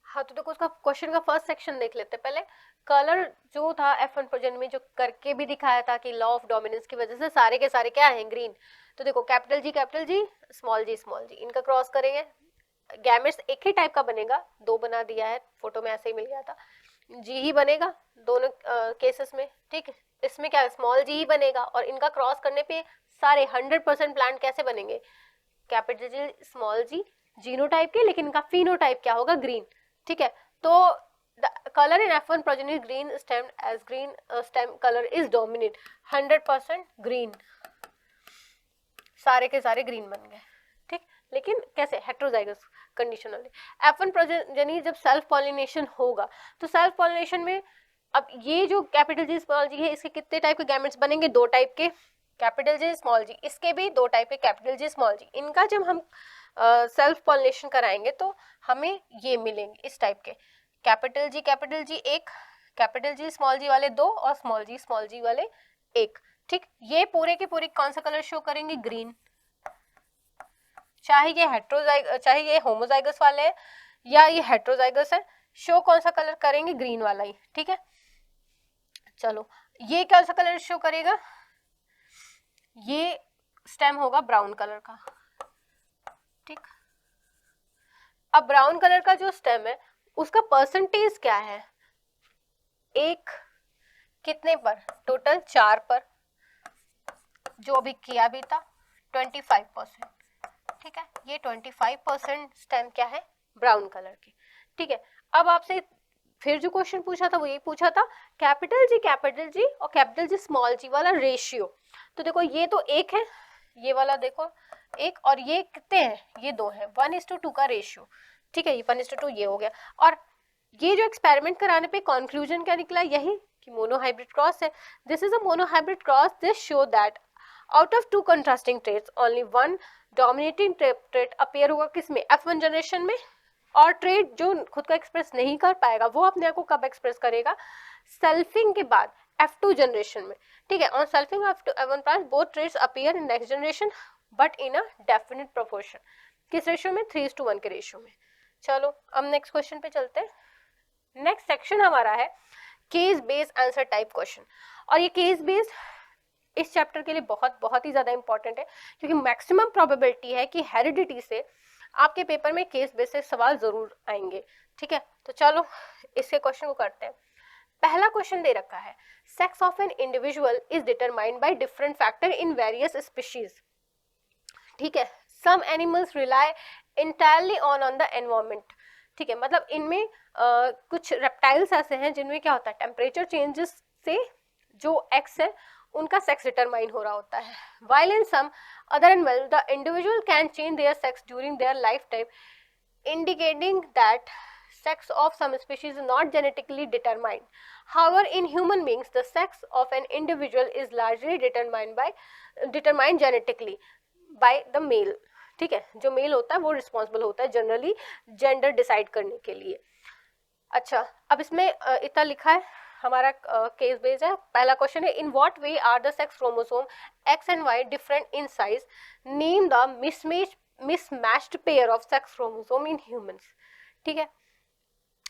हाँ तो देखो उसका क्वेश्चन का फर्स्ट सेक्शन देख लेते हैं पहले। कलर जो था F1 प्रोजेनी में, जो करके भी दिखाया था कि लॉ ऑफ डोमिनेंस की वजह से सारे के सारे क्या हैं, ग्रीन। तो देखो कैपिटल जी स्मॉल जी, इनका क्रॉस करेंगे, गैमेट्स एक ही टाइप का बनेगा, 2 बना दिया है, फोटो में ऐसे ही मिल गया था, जी ही बनेगा दोनों केसेस में। ठीक है, इसमें क्या स्मॉल जी ही बनेगा, और इनका क्रॉस करने पे सारे 100% प्लांट कैसे बनेंगे, कैपिटल जी स्मॉल जी जीनोटाइप के, लेकिन इनका फिनोटाइप क्या होगा, ग्रीन। ठीक है, तो the color in F1 progeny is green stemmed as green stem color is dominant, 100% green, सारे के सारे ग्रीन बन गए। ठीक, लेकिन कैसे, हेट्रोजाइगस कंडीशन वाले। F1 प्रोजेनी जब सेल्फ पॉलिनेशन होगा, तो सेल्फ पॉलिनेशन में अब ये जो कैपिटल जी स्मॉल जी है, इसके कितने टाइप के गैमेट्स बनेंगे, 2 टाइप के, कैपिटल जी स्मॉल जी, इसके भी 2 टाइप के कैपिटल जी स्मॉल जी। इनका जब हम सेल्फ पॉलिनेशन कराएंगे तो हमें ये मिलेंगे इस टाइप के, कैपिटल जी एक, कैपिटल जी वाले दो और स्मॉल जी वाले एक। ठीक, ये पूरे के पूरे कौन सा कलर शो करेंगे? ग्रीन। चाहे ये होमोजाइगस वाले हैं या ये हेट्रोजाइगस है, शो कौन सा कलर करेंगे? ग्रीन वाला ही। ठीक है, चलो ये कौन सा कलर शो करेगा? ये स्टेम होगा ब्राउन कलर का। ठीक, अब ब्राउन कलर का जो स्टेम है उसका परसेंटेज क्या है? एक कितने पर? टोटल 4 पर, जो अभी किया भी था 25%। ठीक है, ये 25% स्टेम क्या है? ब्राउन कलर की। ठीक है, अब आपसे फिर जो क्वेश्चन पूछा था वो ये पूछा था कैपिटल जी और कैपिटल जी स्मॉल जी वाला रेशियो। तो देखो ये तो एक है, ये वाला देखो एक, और ये कितने हैं? ये 2 है, 1:2 का रेशियो। ठीक है, ये 1:2 ये हो गया। और ये जो एक्सपेरिमेंट कराने पे कंक्लूजन क्या निकला? यही कि मोनोहाइब्रिड क्रॉस है। This is a monohybrid cross. This show that out of 2 contrasting traits only 1 dominating trait appear होगा किसमें? F1 जनरेशन में। और ट्रेट जो खुद को एक्सप्रेस नहीं कर पाएगा वो अपने आप को कब एक्सप्रेस करेगा? सेल्फिंग के बाद F2 जनरेशन में। ठीक है, on selfing of F1 pass both traits appear in next generation but in a definite proportion. किस रेशियो में? 3:1 के रेशियो में। चलो अब नेक्स्ट क्वेश्चन पे चलते हैं। नेक्स्ट सेक्शन हमारा है case based answer type question. और ये केस बेस्ड इस चैप्टर के लिए बहुत ही ज्यादा इंपॉर्टेंट है, क्योंकि मैक्सिमम प्रोबेबिलिटी है कि हेरिडिटी से आपके पेपर में केस बेस्ड सवाल जरूर आएंगे। ठीक है, तो चलो इसके क्वेश्चन को करते हैं। पहला क्वेश्चन दे रखा है sex of an individual is determined by different factor in various species. ठीक है, some animals rely entirely on the environment. ठीक है, मतलब इनमें कुछ रेप्टाइल्स ऐसे हैं जिनमें क्या होता है, टेम्परेचर चेंजेस से जो एक्स है उनका सेक्स डिटरमाइन हो रहा होता है। While in some other animal the individual can change their sex during their life time, indicating that sex of some species is not genetically determined. However, in human beings, the sex of an individual is largely determined genetically by the male. ठीक है, जो mail होता है वो responsible होता है generally gender decide करने के लिए। अच्छा, अब इसमें इतना लिखा है हमारा केस बेस है। पहला क्वेश्चन है in what way are the sex chromosome X and Y different in size, name the mismatched pair of sex chromosome in humans. ठीक है,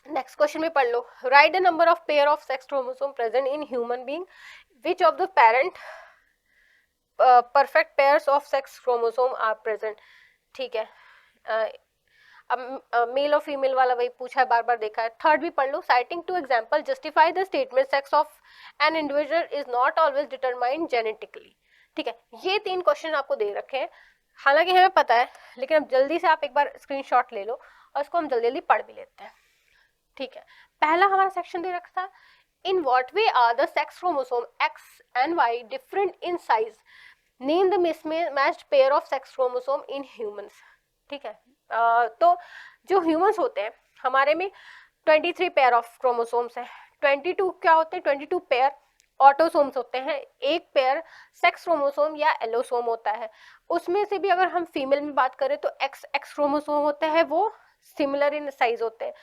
नेक्स्ट क्वेश्चन में पढ़ लो। Write the number of pair of sex chromosome present in human being, which of the parent perfect pairs of sex chromosome are present. ठीक है, अब mail और female वाला वही पूछा है, बार बार देखा है। थर्ड भी पढ़ लो। Citing two example justify the statement sex of an individual is not always determined genetically. ठीक है, ये 3 क्वेश्चन आपको दे रखे हैं, हालांकि हमें पता है, लेकिन अब जल्दी से आप एक बार स्क्रीनशॉट ले लो और इसको हम जल्दी जल्दी पढ़ भी लेते हैं। ठीक है, पहला हमारा सेक्शन दे रखा था in what way are the sex chromosome X and Y different in size, name the mismatched pair of sex chromosome in humans. ठीक है, तो जो ह्यूमंस होते हैं हमारे में 23 पेयर ऑफ क्रोमोसोम्स हैं। 22 क्या होते हैं? 22 पेयर ऑटोसोम्स होते हैं। एक पेयर सेक्स क्रोमोसोम या एलोसोम होता है। उसमें से भी अगर हम फीमेल में बात करें तो एक्स क्रोमोसोम होते हैं, वो सिमिलर इन साइज होते हैं।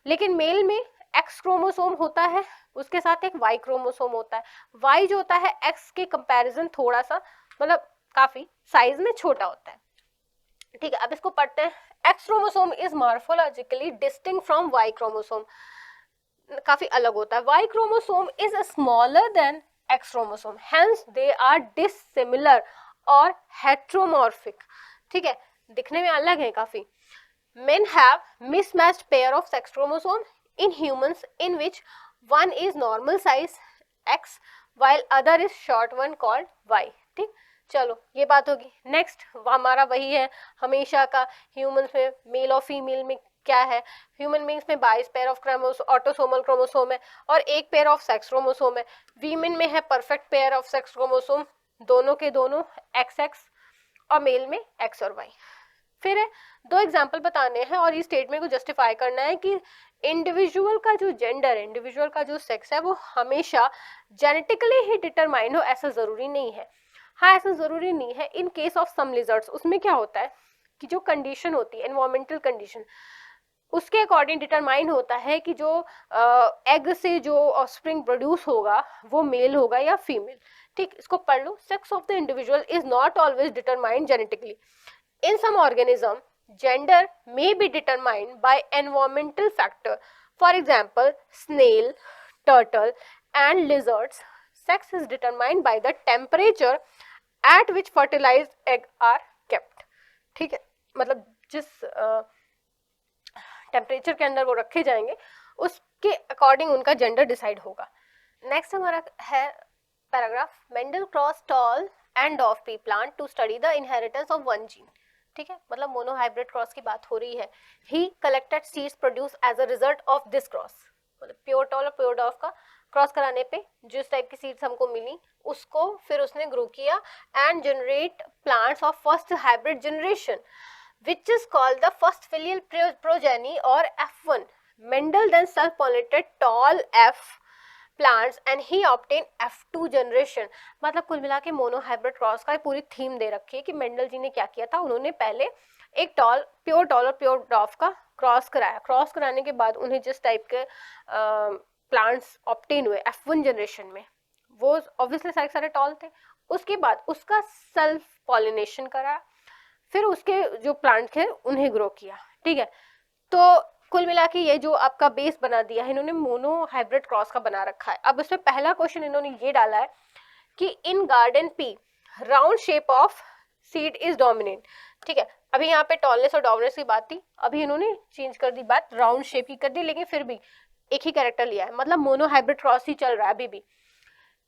लेकिन मेल में एक्स क्रोमोसोम होता है, उसके साथ एक वाई क्रोमोसोम होता है। वाई जो होता है एक्स के कंपैरिजन थोड़ा सा, मतलब काफी साइज में छोटा होता है। ठीक है, अब इसको पढ़ते हैं। X chromosome is morphologically distinct from Y chromosome, काफी अलग होता है। Y chromosome is smaller than X chromosome, hence they are dissimilar और हेट्रोमॉर्फिक। ठीक है, दिखने में अलग है काफी। Men have mismatched pair of sex chromosome in humans in which one is normal size X while other is short one called Y. ठीक, चलो ये बात होगी। नेक्स्ट हमारा वही है हमेशा का, ह्यूमंस में मेल और फीमेल में क्या है? ह्यूमन बींग्स में 22 पेयर ऑफ ऑटोसोमल क्रोमोसोम है और एक पेयर ऑफ सेक्स क्रोमोसोम है। वीमेन में है perfect pair of sex chromosome, दोनों के दोनों XX, और मेल में X और Y। फिर है 2 एग्जाम्पल बताने हैं और इस स्टेटमेंट को जस्टिफाई करना है कि इंडिविजुअल का जो जेंडर है, इंडिविजुअल का जो सेक्स है, वो हमेशा जेनेटिकली ही डिटरमाइन हो, ऐसा जरूरी नहीं है। हाँ, ऐसा जरूरी नहीं है। In case of some lizards, उसमें क्या होता है कि जो कंडीशन होती है, एनवायरमेंटल कंडीशन, उसके अकॉर्डिंग डिटरमाइन होता है कि जो एग से जो ऑफस्प्रिंग प्रोड्यूस होगा वो मेल होगा या फीमेल। ठीक, इसको पढ़ लो। Sex of the individual is not always determined genetically. In some organism gender may be determined by environmental factor. For example, snail, turtle and lizards. Sex is determined by the temperature at which fertilized egg are kept. ठीक है, मतलब जिस temperature के अंदर वो रखे जाएंगे उसके अकॉर्डिंग उनका जेंडर डिसाइड होगा। नेक्स्ट हमारा है paragraph, Mendel cross tall and of pea plant to study the inheritance of one gene. ठीक है, मतलब मोनोहाइब्रिड क्रॉस की बात हो रही है। He collected seeds produce as a result of this cross, मतलब प्योर टॉल और प्योर डॉफ का क्रॉस कराने पे जिस टाइप की सीड्स हमको मिली उसको फिर उसने ग्रो किया and generate plants of first hybrid generation which is called the first filial progeny or F1. Mendel then self-pollinated tall F plants and he obtained F2 generation. मतलब कुल मिला के मोनोहाइब्रिड क्रॉस का पूरी थीम दे रखी है कि मेंडल जी ने क्या किया था, उन्होंने पहले एक प्योर टॉल और प्योर डॉफ का क्रॉस कराया। क्रॉस कराने के बाद उन्हें जिस टाइप के प्लांट्स ऑब्टेन हुए F1 जनरेशन में, वो ऑब्वियसली सारे टॉल थे। उसके बाद उसका सेल्फ पॉलिनेशन करा, फिर उसके जो प्लांट थे उन्हें ग्रो किया। ठीक है, तो कुल मिला के ये जो आपका बेस बना दिया है इन्होंने मोनो हाइब्रिड क्रॉस का बना रखा है। अब उसमें पहला क्वेश्चन इन्होंने ये डाला है कि इन garden P round shape of seed is dominant. ठीक है, अभी यहाँ पे टॉलनेस और डोमिनेंस की बात थी, अभी इन्होंने चेंज कर दी बात, राउंड शेप की कर दी, लेकिन फिर भी एक ही कैरेक्टर लिया है, मतलब मोनो हाइब्रिड क्रॉस ही चल रहा है अभी भी।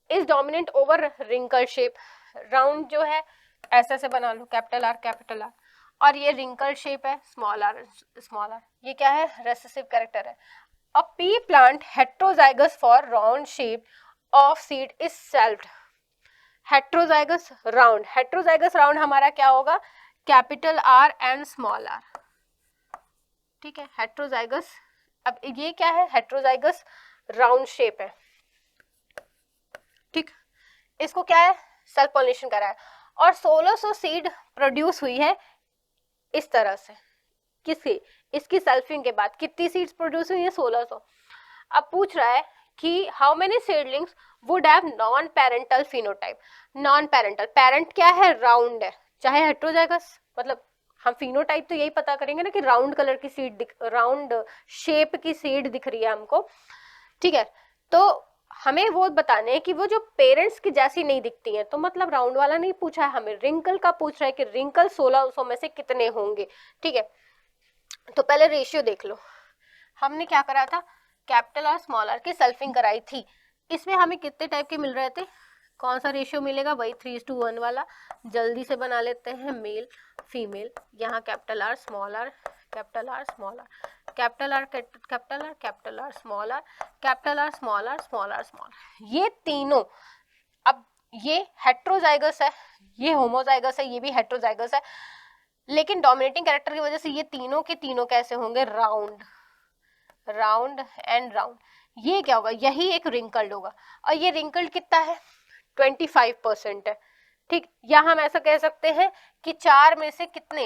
Is dominant over wrinkle shape, round जो है ऐसे ऐसे बना लो, कैपिटल आर, और ये रिंकल शेप है स्मॉल आर, ये क्या है, रेसेसिव कैरेक्टर है। A pea plant heterozygous for round shape of seed is selfed. Heterozygous round हमारा क्या होगा, capital R and small R. ठीक है, हेट्रोजाइगस, अब ये क्या है, हेट्रोजाइगस राउंड शेप है। ठीक, इसको क्या है, सेल्फ पॉलिनेशन करा है और 1600 सीड प्रोड्यूस हुई है इस तरह से। किसकी, इसकी सेल्फिंग के बाद कितनी सीड्स प्रोड्यूस हुई है, 1600। अब पूछ रहा है कि how many seedlings would have non parental phenotype. Non parental, parent क्या है, राउंड है, चाहे हेट्रोजाइगस, मतलब हम फिनोटाइप तो यही पता करेंगे ना कि राउंड कलर की सीड, राउंड शेप की सीड दिख रही है हमको। ठीक है, तो हमें वो बताने हैं कि वो जो पेरेंट्स की जैसी नहीं दिखती हैं, तो मतलब राउंड वाला नहीं पूछा है हमें, रिंकल का पूछ रहा है कि रिंकल 1600 में से कितने होंगे। ठीक है, तो पहले रेशियो देख लो, हमने क्या करा था, कैपिटल और स्मॉल आर की सेल्फिंग कराई थी, इसमें हमें कितने टाइप के मिल रहे थे, कौन सा रेशियो मिलेगा, वही 3:1 वाला। जल्दी से बना लेते हैं, मेल फीमेल, यहाँ capital R small R, capital R small R, capital R capital R, capital R small R, capital R small R, small R small, ये तीनों। अब ये हेट्रोजाइगस है, ये होमोजाइगस है, ये भी हेट्रोजाइगस है, लेकिन डोमिनेटिंग कैरेक्टर की वजह से ये तीनों के तीनों कैसे होंगे, राउंड, राउंड एंड राउंड। ये क्या होगा, यही एक रिंकल्ड होगा, और ये रिंकल्ड कितना है, 25% है। ठीक, या हम ऐसा कह सकते हैं कि 4 में से कितने,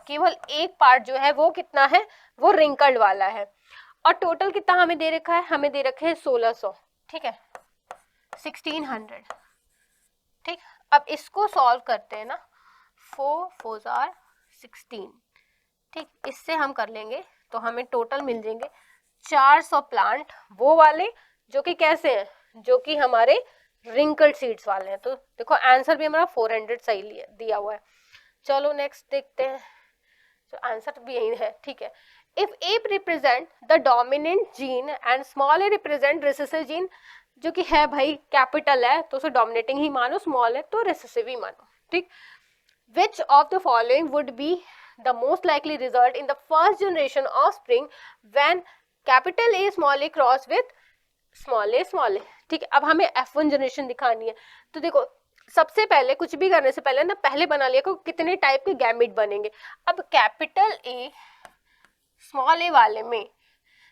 केवल एक पार्ट जो है वो कितना है, वो रिंकल्ड वाला है। और टोटल कितना हमें दे रखा है, हमें दे रखे हैं 1600। ठीक है, 1600। ठीक, अब इसको सॉल्व करते हैं ना, 4 4 आर 16। ठीक, इससे हम कर लेंगे तो हमें टोटल मिल जाएंगे 400 प्लांट, वो वाले जो कि कैसे हैं, जो कि हमारे रिंकल्ड सीड्स वाले हैं। तो देखो आंसर भी हमारा 400 सही दिया हुआ है। चलो नेक्स्ट देखते हैं, तो आंसर भी यही है। ठीक है, if A represent the dominant gene and small A represent recessive gene, जो कि है भाई कैपिटल है तो उसे डोमिनेटिंग ही मानो, स्मॉल है तो रिसेसिव ही मानो। ठीक, which of the following would be the most likely result in the first generation of spring when capital A small A cross with small A. ठीक है, अब हमें F1 जनरेशन दिखानी है, तो देखो सबसे पहले कुछ भी करने से पहले ना पहले बना लिया को कितने टाइप के गैमेट बनेंगे। अब कैपिटल ए स्मॉल ए वाले में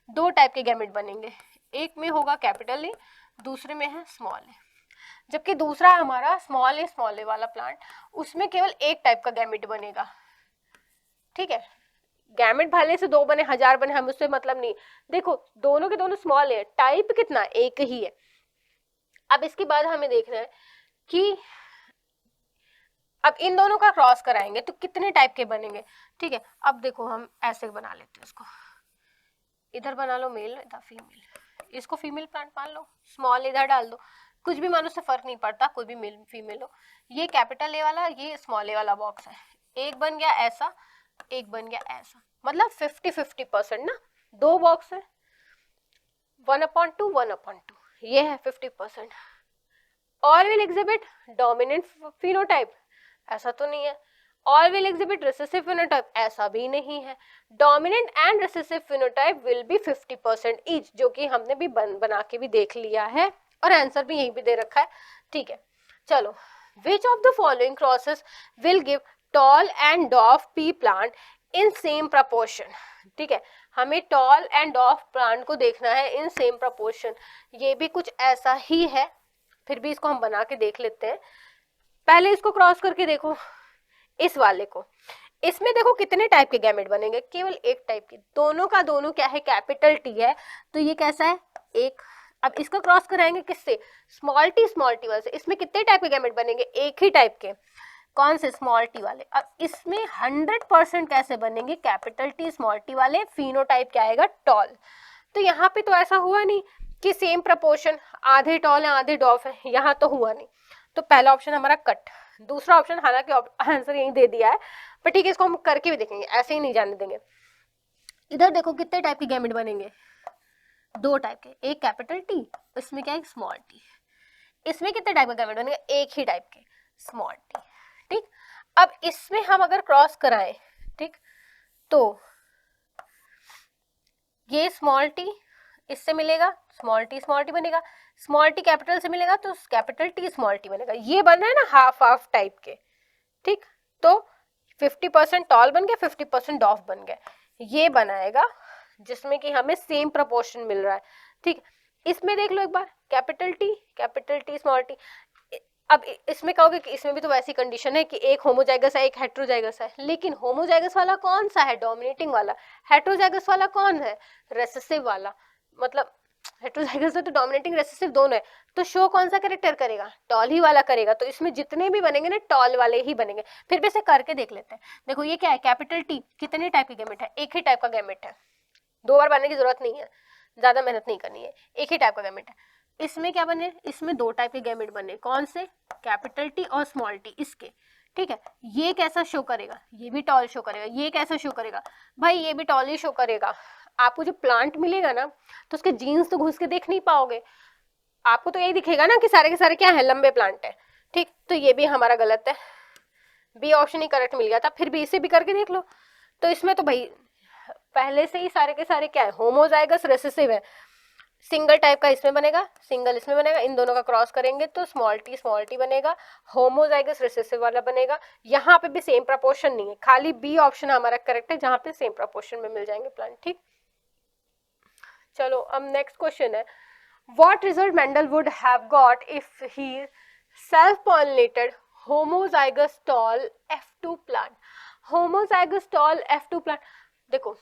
2 टाइप के गैमेट बनेंगे, एक में होगा कैपिटल ए, दूसरे में है स्मॉल ए। जबकि दूसरा हमारा स्मॉल ए वाला प्लांट, उसमें केवल एक टाइप का गैमेट बनेगा। ठीक है, गैमेट भले से 2 बने 1000 बने, हमें उससे मतलब नहीं। देखो दोनों के दोनों स्मॉल है, टाइप कितना, एक ही है। अब इसके बाद हमें देखना है कि अब इन दोनों का क्रॉस कराएंगे तो कितने टाइप के बनेंगे। ठीक है, अब देखो हम ऐसे बना लेते हैं इसको, इधर बना लो मेल, इधर फीमेल, इसको फीमेल प्लांट मान लो, स्मॉल इधर डाल दो, कुछ भी मानो से फर्क नहीं पड़ता, कोई भी मेल फीमेल हो। ये कैपिटल ए वाला, ये स्मॉल ए वाला बॉक्स है, एक बन गया ऐसा, एक बन गया ऐसा, मतलब 50-50% ना, दो बॉक्स है, 1/2 1/2, ये है 50%। All will exhibit dominant phenotype, ऐसा तो नहीं है। All will exhibit recessive phenotype, ऐसा भी नहीं है। Dominant and recessive phenotype will be 50% each, जो कि हमने भी बना के भी देख लिया है और आंसर भी यहीं पे दे रखा है। ठीक है, चलो, विच of the following crosses will give tall and dwarf pea plant in same proportion. ठीक है, हमें टॉल एंड डॉफ प्लांट को देखना है इन सेम प्रपोर्शन। ये भी कुछ ऐसा ही है, फिर भी इसको हम बना के देख लेते हैं। पहले इसको क्रॉस करके देखो, इस वाले को, इसमें देखो कितने टाइप के गैमेट बनेंगे, केवल एक टाइप के, दोनों का दोनों क्या है, कैपिटल टी है, तो ये कैसा है, एक। अब इसका क्रॉस कराएंगे किससे, स्मॉल टी वाले से, इसमें कितने टाइप के गैमेट बनेंगे, एक ही टाइप के, कौन से, स्मॉल टी वाले। अब इसमें 100% कैसे बनेंगे, कैपिटल टी स्मॉल टी वाले, फिनोटाइप क्या आएगा, टॉल। तो यहाँ पे तो ऐसा हुआ नहीं कि सेम प्रपोर्शन, आधे टॉल है आधे डॉफ है, यहाँ तो हुआ नहीं, तो पहला ऑप्शन हमारा कट। दूसरा ऑप्शन, हालांकि आंसर यही दे दिया है, पर ठीक है, इसको हम करके भी देखेंगे, ऐसे ही नहीं जाने देंगे। इधर देखो कितने टाइप के गैमेट बनेंगे, दो टाइप के, एक कैपिटल टी, इसमें क्या है, स्मॉल टी। इसमें कितने टाइप के गैमेट बनेंगे, एक ही टाइप के, स्मॉल टी। ठीक, अब इसमें हम अगर क्रॉस कराएं, ठीक, तो ये स्मॉल टी इससे मिलेगा, स्मॉल टी बनेगा, स्मॉल टी कैपिटल से मिलेगा तो कैपिटल टी स्मॉल टी बनेगा। ये बन रहा है ना हाफ हाफ टाइप के। ठीक, तो 50% टॉल बन गया, 50% डॉफ बन गया, ये बनाएगा जिसमें कि हमें सेम प्रोपोर्शन मिल रहा है। ठीक, इसमें देख लो एक बार, कैपिटल टी स्मॉल टी। अब इसमें कहोगे कि इसमें भी तो वैसी कंडीशन है कि एक होमोजाइगस है एक हेट्रोजाइगस है, लेकिन होमोजाइगस वाला कौन सा है, डोमिनेटिंग वाला। हेट्रोजाइगस वाला कौन है, रेसेसिव वाला। मतलब हेट्रोजाइगस है तो डोमिनेटिंग रेसेसिव दोनों है, तो शो कौन सा कैरेक्टर करेगा, टॉल ही वाला करेगा। तो इसमें जितने भी बनेंगे ना टॉल वाले ही बनेंगे। फिर भी इसे करके देख लेते हैं। देखो ये क्या है, कैपिटल टी कितने टाइप के गैमेट है, एक ही टाइप का गैमेट है, दो बार बनने की जरूरत नहीं है, ज्यादा मेहनत नहीं करनी है, एक ही टाइप का गैमेट है। इसमें क्या बने, इसमें दो टाइप के गैमेट बने, कौन से, कैपिटल टी और स्मॉल टी इसके। ठीक है, ये कैसा शो करेगा, ये भी टॉल शो करेगा, ये कैसा शो करेगा भाई, ये भी टॉल ही शो करेगा। आपको जो प्लांट मिलेगा ना तो उसके जीन्स तो घुस के देख नहीं पाओगे, आपको तो यही दिखेगा ना कि सारे के सारे क्या है, लंबे प्लांट है। ठीक, तो ये भी हमारा गलत है, बी ऑप्शन ही करेक्ट मिल गया था। फिर भी इसे भी करके देख लो, तो इसमें तो भाई पहले से ही सारे के सारे क्या है, होमोजाइगस रेसेसिव है। सिंगल टाइप का इसमें बनेगा, सिंगल इसमें बनेगा, इन दोनों का क्रॉस करेंगे तो स्मॉल टी बनेगा, होमोजाइगस रिसेसिव वाला बनेगा। यहाँ पे भी सेम प्रपोर्शन नहीं है, खाली बी ऑप्शन हमारा करेक्ट है जहाँ पे सेम प्रपोर्शन में मिल जाएंगे प्लांट। ठीक, चलो अब नेक्स्ट क्वेश्चन है, what result Mendel would have got if he self pollinated homozygous tall F2 plant. Homozygous tall F2 plant, देखो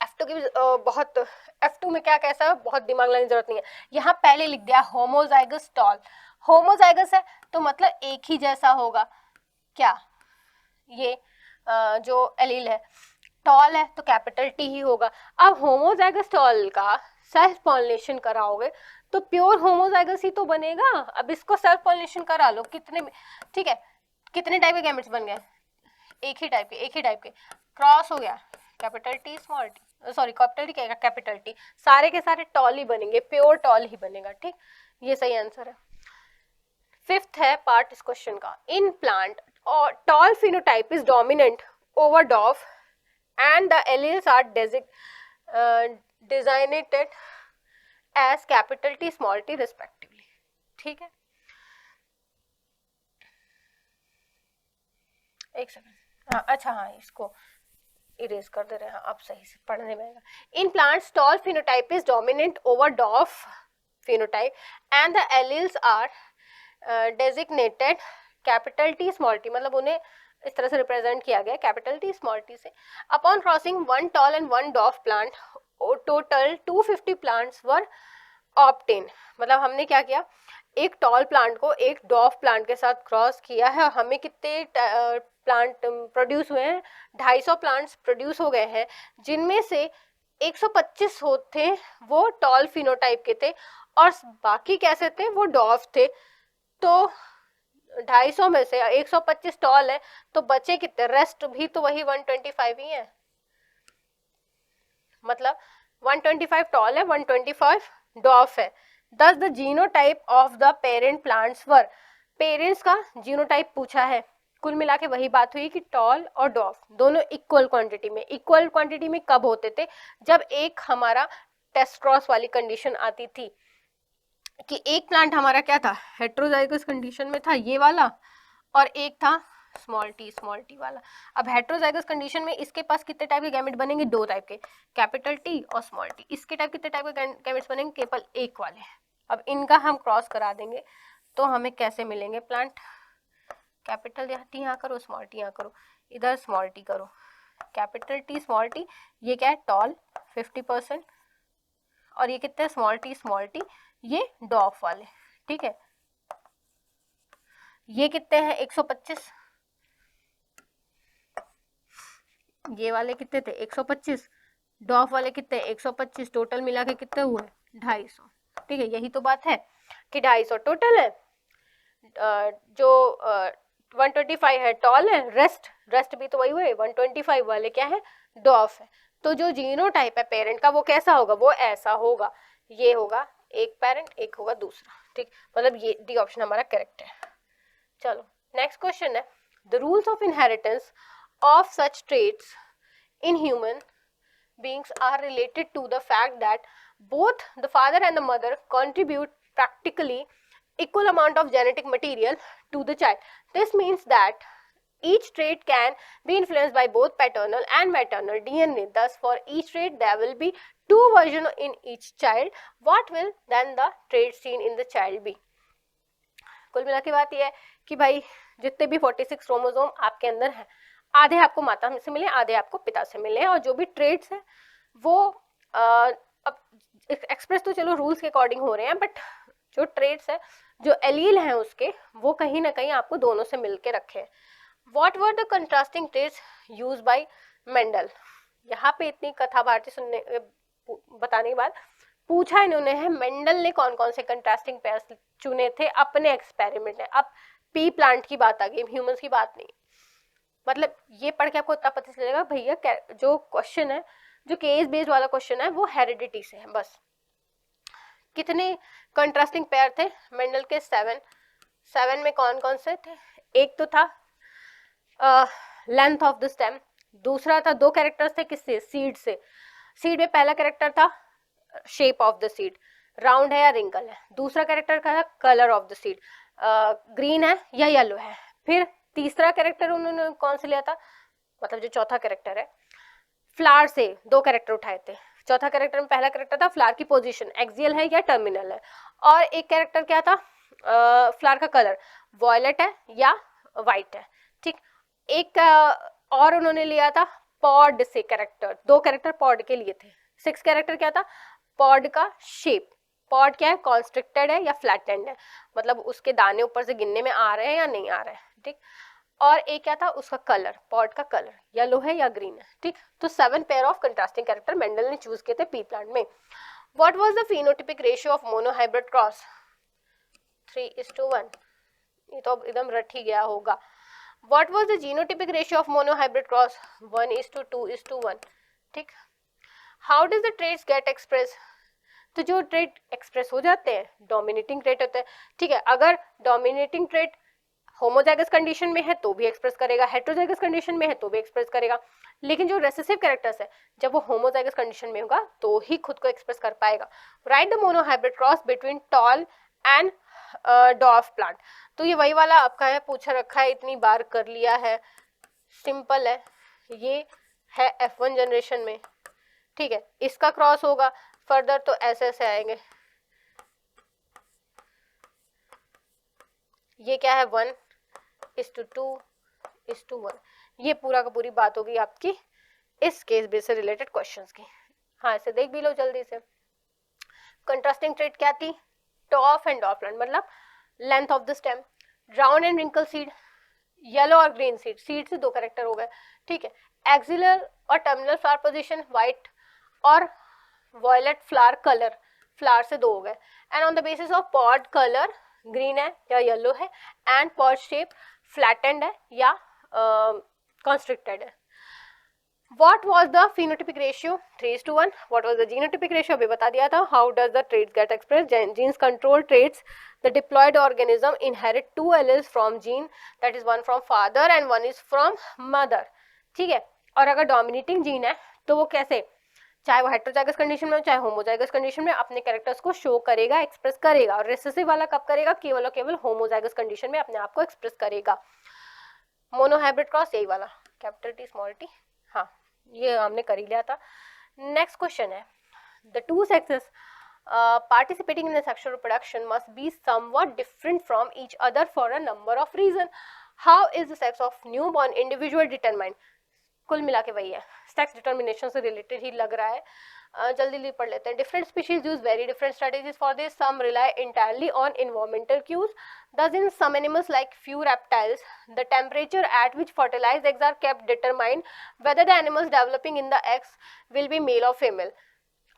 F2 की बहुत, F2 में क्या कैसा है, बहुत दिमाग लगाने की जरूरत नहीं है। यहाँ पहले लिख दिया होमोजाइगस टॉल, होमोजाइगस है तो मतलब एक ही जैसा होगा, क्या ये जो एलील है, टॉल है तो कैपिटल टी ही होगा। अब होमोजाइगस टॉल का सेल्फ पॉलिनेशन कराओगे तो प्योर होमोजाइगस ही तो बनेगा। अब इसको सेल्फ पॉलिनेशन करा लो, कितने, ठीक है, कितने टाइप के गैमेट्स बन गए, एक ही टाइप के, क्रॉस हो गया, capital T small T, sorry capital T क्या, कैपिटल टी, सारे के सारे टॉल ही बनेंगे, प्योर टॉल ही बनेगा। ठीक, ये सही आंसर है। फिफ्थ है पार्ट इस क्वेश्चन का, इन प्लांट और tall phenotype is dominant over dwarf and the alleles are designated as capital T small t respectively। ठीक है, एक सेकंड, हाँ अच्छा, हाँ इसको इरेज कर दे रहे हैं, अब सही से पढ़ने में आएगा। In plants tall phenotype is dominant over dwarf phenotype and the alleles are designated capital T small T, मतलब उन्हें इस तरह से रिप्रेजेंट किया गया कैपिटल टी स्मॉल टी से। Upon crossing 1 tall and 1 dwarf plant, total 250 plants were obtain. मतलब हमने क्या किया, एक टॉल प्लांट को एक डॉफ प्लांट के साथ क्रॉस किया है, हमें कितने प्लांट प्रोड्यूस हुए हैं, 250 प्लांट्स प्रोड्यूस हो गए हैं, जिनमें से 125 होते वो टॉल फिनोटाइप के थे और बाकी कैसे थे, वो डॉफ थे। तो 250 में से 125 टॉल है, तो बचे कितने, रेस्ट भी तो वही 125 ही है, मतलब 125 टॉल है, 125 डॉफ है। दस the genotype of the parent plants were, parents का जीनोटाइप पूछा है। कुल मिला के वही बात हुई कि टॉल और डॉफ दोनों इक्वल क्वांटिटी में, इक्वल क्वांटिटी में कब होते थे, जब एक हमारा टेस्ट क्रॉस वाली कंडीशन आती थी कि एक प्लांट हमारा क्या था, हेट्रोजाइगस कंडीशन में था ये वाला, और एक था स्मॉल टी वाला। अब हेट्रोजाइगस कंडीशन में इसके पास कितने टाइप के गैमेट बनेंगे, 2 टाइप के, कैपिटल टी और स्मॉल टी। इसके टाइप कितने टाइप के गैमेट्स बनेंगे, केवल एक वाले। अब इनका हम क्रॉस करा देंगे तो हमें कैसे मिलेंगे प्लांट, कैपिटल टी यहाँ करो, स्मॉल टी यहाँ करो, इधर स्मॉल टी करो, कैपिटल टी स्मॉल टी, ये क्या है टॉल 50%, और ये कितने स्मॉल टी ये डॉफ वाले, ठीक है। ये कितने हैं 125, ये वाले कितने थे 125, डॉफ वाले कितने 125, टोटल मिला के कितने हुए 250, ठीक है। यही तो बात है कि 250 टोटल है, जो 125 है टॉल है, रेस्ट भी तो वही हुए, 125 वाले क्या है डॉफ है। तो जो जीनोटाइप है पेरेंट का वो कैसा होगा, वो ऐसा होगा, ये होगा एक पेरेंट, एक होगा दूसरा, ठीक, मतलब ये डी ऑप्शन हमारा करेक्ट है। चलो नेक्स्ट क्वेश्चन है, the rules of inheritance of such traits in human beings are related to the fact that both the father and the mother contribute practically equal amount of genetic material to the child. This means that each trait can be influenced by both paternal and maternal DNA. Thus, for each trait, there will be 2 versions in each child. What will then the trait seen in the child be? कुल मिला के बात यह है कि भाई जितने भी 46 क्रोमोसोम आपके अंदर हैं, आधे आपको माता से मिले, आधे आपको पिता से मिले, और जो भी ट्रेड्स हैं वो अब एक्सप्रेस तो चलो रूल्स के अकॉर्डिंग हो रहे हैं, बट जो ट्रेड्स है, जो एलील हैं उसके, वो कहीं ना कहीं आपको दोनों से मिलके रखे हैं। What were the contrasting traits used by Mendel? यहाँ पे इतनी कथा भारती सुनने बताने के बाद पूछा इन्होंने है मेंडल ने कौन कौन से कंट्रास्टिंग पेयर्स चुने थे अपने एक्सपेरिमेंट में। अब पी प्लांट की बात आ गई, ह्यूमंस की बात नहीं। मतलब ये पढ़ के आपको इतना पता चलेगा भैया जो क्वेश्चन है, जो केस बेस्ड वाला क्वेश्चन है, वो हेरिडिटी से है बस। कितने कंट्रास्टिंग पेयर थे मेंडल के? 7 में कौन कौन से थे? एक तो था लेंथ ऑफ द स्टेम, दूसरा था 2 कैरेक्टर्स थे किससे, सीड से। सीड में पहला कैरेक्टर था shape of the seed, round है या रिंकल है। दूसरा कैरेक्टर का था colour of the seed, green है या येलो है। फिर तीसरा कैरेक्टर उन्होंने कौन से लिया था, मतलब जो चौथा कैरेक्टर है, फ्लावर से 2 कैरेक्टर उठाए थे। चौथा कैरेक्टर में पहला कैरेक्टर था फ्लावर की पोजीशन एक्सियल है या टर्मिनल है, और एक कैरेक्टर क्या था, फ्लावर का कलर वॉयलेट है या वाइट है, ठीक। एक और उन्होंने लिया था पॉड से कैरेक्टर, 2 कैरेक्टर पॉड के लिए थे। 6 कैरेक्टर क्या था, पॉड का शेप, पॉड क्या है, कॉन्स्ट्रिक्टेड है या फ्लैटेंड है, मतलब उसके दाने ऊपर से गिनने में आ रहे हैं या नहीं आ रहे हैं, ठीक। और एक क्या था, उसका कलर, पॉड का कलर येलो है या ग्रीन है, ठीक। तो 7 pair of contrasting character Mendel ने चूज किए थे पी प्लांट में। What was the phenotypic ratio of monohybrid cross? 3:1, ये तो एकदम रट ही गया होगा। What was the genotypic ratio of monohybrid cross? 1:2:1, ठीक। How does the traits get express? तो जो ट्रेट एक्सप्रेस हो जाते हैं, डोमिनेटिंग ट्रेट होते हैं, ठीक है। अगर डोमिनेटिंग ट्रेट होमोजाइगस कंडीशन में है तो भी एक्सप्रेस करेगा, हेट्रोजाइगस कंडीशन में है तो भी एक्सप्रेस करेगा। लेकिन जो रेसेसिव कैरेक्टर्स है, जब वो होमोजाइगस कंडीशन में होगा तो ही खुद को एक्सप्रेस कर पाएगा। Right the monohybrid cross between tall and डॉफ plant. तो ये वही वाला आपका है, पूछा रखा है, इतनी बार कर लिया है, सिंपल है। ये है F1 जनरेशन में, ठीक है। इसका क्रॉस होगा फर्दर तो ऐसे आएंगे, ये क्या है 1, 1:2:1। ये पूरा का पूरी बात होगी आपकी इस केस बेस से रिलेटेड क्वेश्चंस की। हाँ, इसे देख भी लो जल्दी से। कंट्रास्टिंग ट्रेट क्या थी? टॉप एंड डॉपलर, मतलब length of the stem. Round and wrinkle seed, yellow और ग्रीन सीड, सीड से 2 कैरेक्टर हो गए, ठीक है। एक्सिलर और टर्मिनल फ्लावर पोजीशन, व्हाइट और वॉयलेट फ्लावर कलर, फ्लावर से 2 हो गए। And on the basis of pod colour, green है या येलो है, एंड पॉड शेप फ्लैटेंड है या कंस्ट्रिक्टेड है। What was the phenotypic ratio? 3:1. What was the genotypic ratio? अभी बता दिया था. How does the traits get expressed? Genes control traits. The diploid organism inherit 2 alleles from gene, that is one from father and one is from mother. ठीक है. और अगर dominating gene है तो वो कैसे, चाहे वो हेटेरोजाइगस कंडीशन में हो चाहे होमोजाइगस कंडीशन में, अपने कैरेक्टर्स को शो करेगा, एक्सप्रेस करेगा। और रिसेसिव वाला कब करेगा? केवल और केवल होमोजाइगस कंडीशन में अपने आप को एक्सप्रेस करेगा। मोनोहाइब्रिड क्रॉस यही वाला, कैपिटल टी स्मॉल टी, हाँ ये हमने कर ही लिया था। नेक्स्ट क्वेश्चन है, the two sexes participating in the sexual reproduction must be somewhat different from each other for a number of reasons. How is the sex of newborn individual determined? कुल मिला के वही है, सेक्स डिटर्मिनेशन से related ही लग रहा है। जल्दी पढ़ लेते हैं। Different species use very different strategies for this, some rely entirely on environmental cues, thus in some animals like few reptiles the temperature at which fertilized eggs are kept determine whether the animals developing in the eggs will be male or female.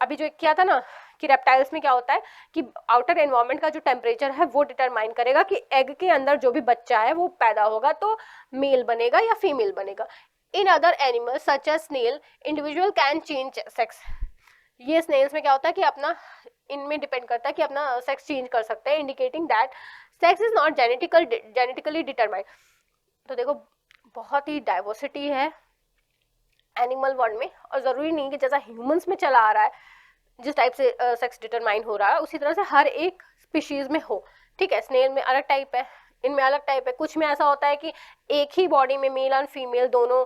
अभी जो किया था ना कि reptiles में क्या होता है कि आउटर एनवायरनमेंट का जो टेम्परेचर है वो डिटरमाइन करेगा कि एग के अंदर जो भी बच्चा है वो पैदा होगा तो मेल बनेगा या फीमेल बनेगा। In other animals such as snail individual can change sex. ये स्नेल्स में क्या होता है कि अपना, इनमें डिपेंड करता है कि अपना सेक्स चेंज कर सकते हैं, indicating that sex is not genetically determined. तो देखो बहुत ही डाइवर्सिटी है एनिमल वर्ल्ड में, और ज़रूरी नहीं कि जैसा ह्यूमंस में चला आ रहा है जिस टाइप से सेक्स डिटरमाइन हो रहा है उसी तरह से हर एक स्पीशीज में हो, ठीक है। स्नेल में अलग टाइप है, इनमें अलग टाइप है। कुछ में ऐसा होता है कि एक ही बॉडी में मेल एंड फीमेल दोनों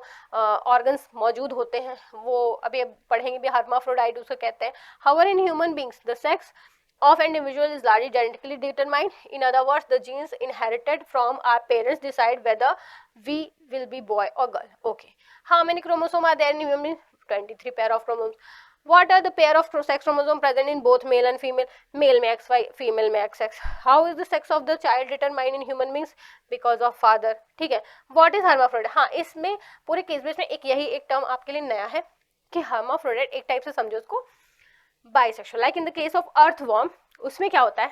ऑर्गन्स मौजूद होते हैं, वो अभी पढ़ेंगे भी, हर्माफ्रोडाइट उसको कहते हैं। However in human beings the sex of an individual is largely genetically determined. In other words, the genes inherited from our parents decide whether we will be boy or girl. Okay. How many chromosomes are there in human? 23 pair of chromosomes. What are the pair of sex chromosomes present in both male and female? Male में XY, female में XX. How is the sex of the child determined in human beings? Because of father. ठीक है. What is hermaphrodite? हाँ, इसमें पूरे case base में एक यही एक टर्म आपके लिए नया है कि hermaphrodite एक टाइप से समझो उसको bisexual. Like in the case of earthworm, उसमें क्या होता है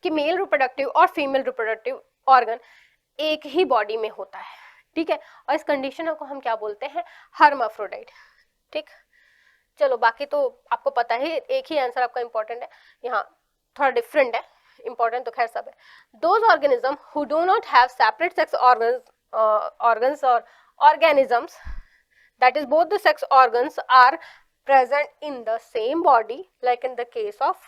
कि मेल रिप्रोडक्टिव और फीमेल रिप्रोडक्टिव ऑर्गन एक ही बॉडी में होता है, ठीक है। और इस कंडीशन को हम क्या बोलते हैं? हर्माफ्रोडाइट, ठीक। चलो बाकी तो आपको पता है, एक ही आंसर आपका इंपॉर्टेंट है, यहाँ थोड़ा डिफरेंट है, इंपॉर्टेंट तो खैर सब है। Those organism who do not have separate sex organs और organisms, that is both the sex organs are present in the same body, like in the case of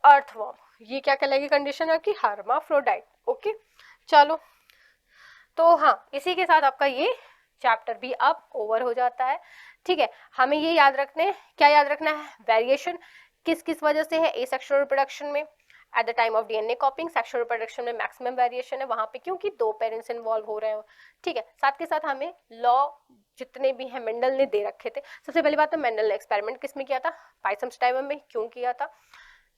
earthworm. ये क्या कहलाएगी कंडीशन आपकी? hermaphrodite. ओके, चलो तो हाँ, इसी के साथ आपका ये चैप्टर भी अब ओवर हो जाता है, ठीक है। हमें ये याद रखने, क्या याद रखना है? वेरिएशन किस किस वजह से है एसेक्सुअल रिप्रोडक्शन में। Eight the time of DNA कॉपिंग sexual reproduction में मैक्सिमम वेरिएशन है वहां पे, क्योंकि 2 पेरेंट्स इन्वॉल्व हो रहे हो, ठीक है। साथ के साथ हमें लॉ जितने भी हैं मेंडल ने दे रखे थे। सबसे पहली बात तो मेंडल ने एक्सपेरिमेंट किस में किया था? पाइसम स्टाइवम में। क्यों किया था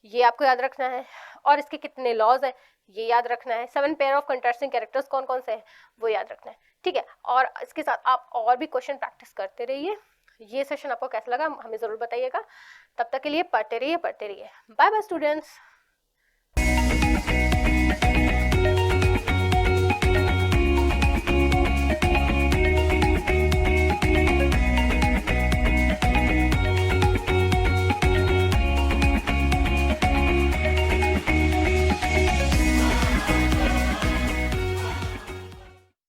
ये आपको याद रखना है, और इसके कितने लॉज हैं ये याद रखना है। 7 पेयर ऑफ कंट्रास्टिंग कैरेक्टर्स कौन कौन से हैं वो याद रखना है, ठीक है। और इसके साथ आप और भी क्वेश्चन प्रैक्टिस करते रहिए। ये सेशन आपको कैसा लगा हमें ज़रूर बताइएगा। तब तक के लिए पढ़ते रहिए। Bye bye students.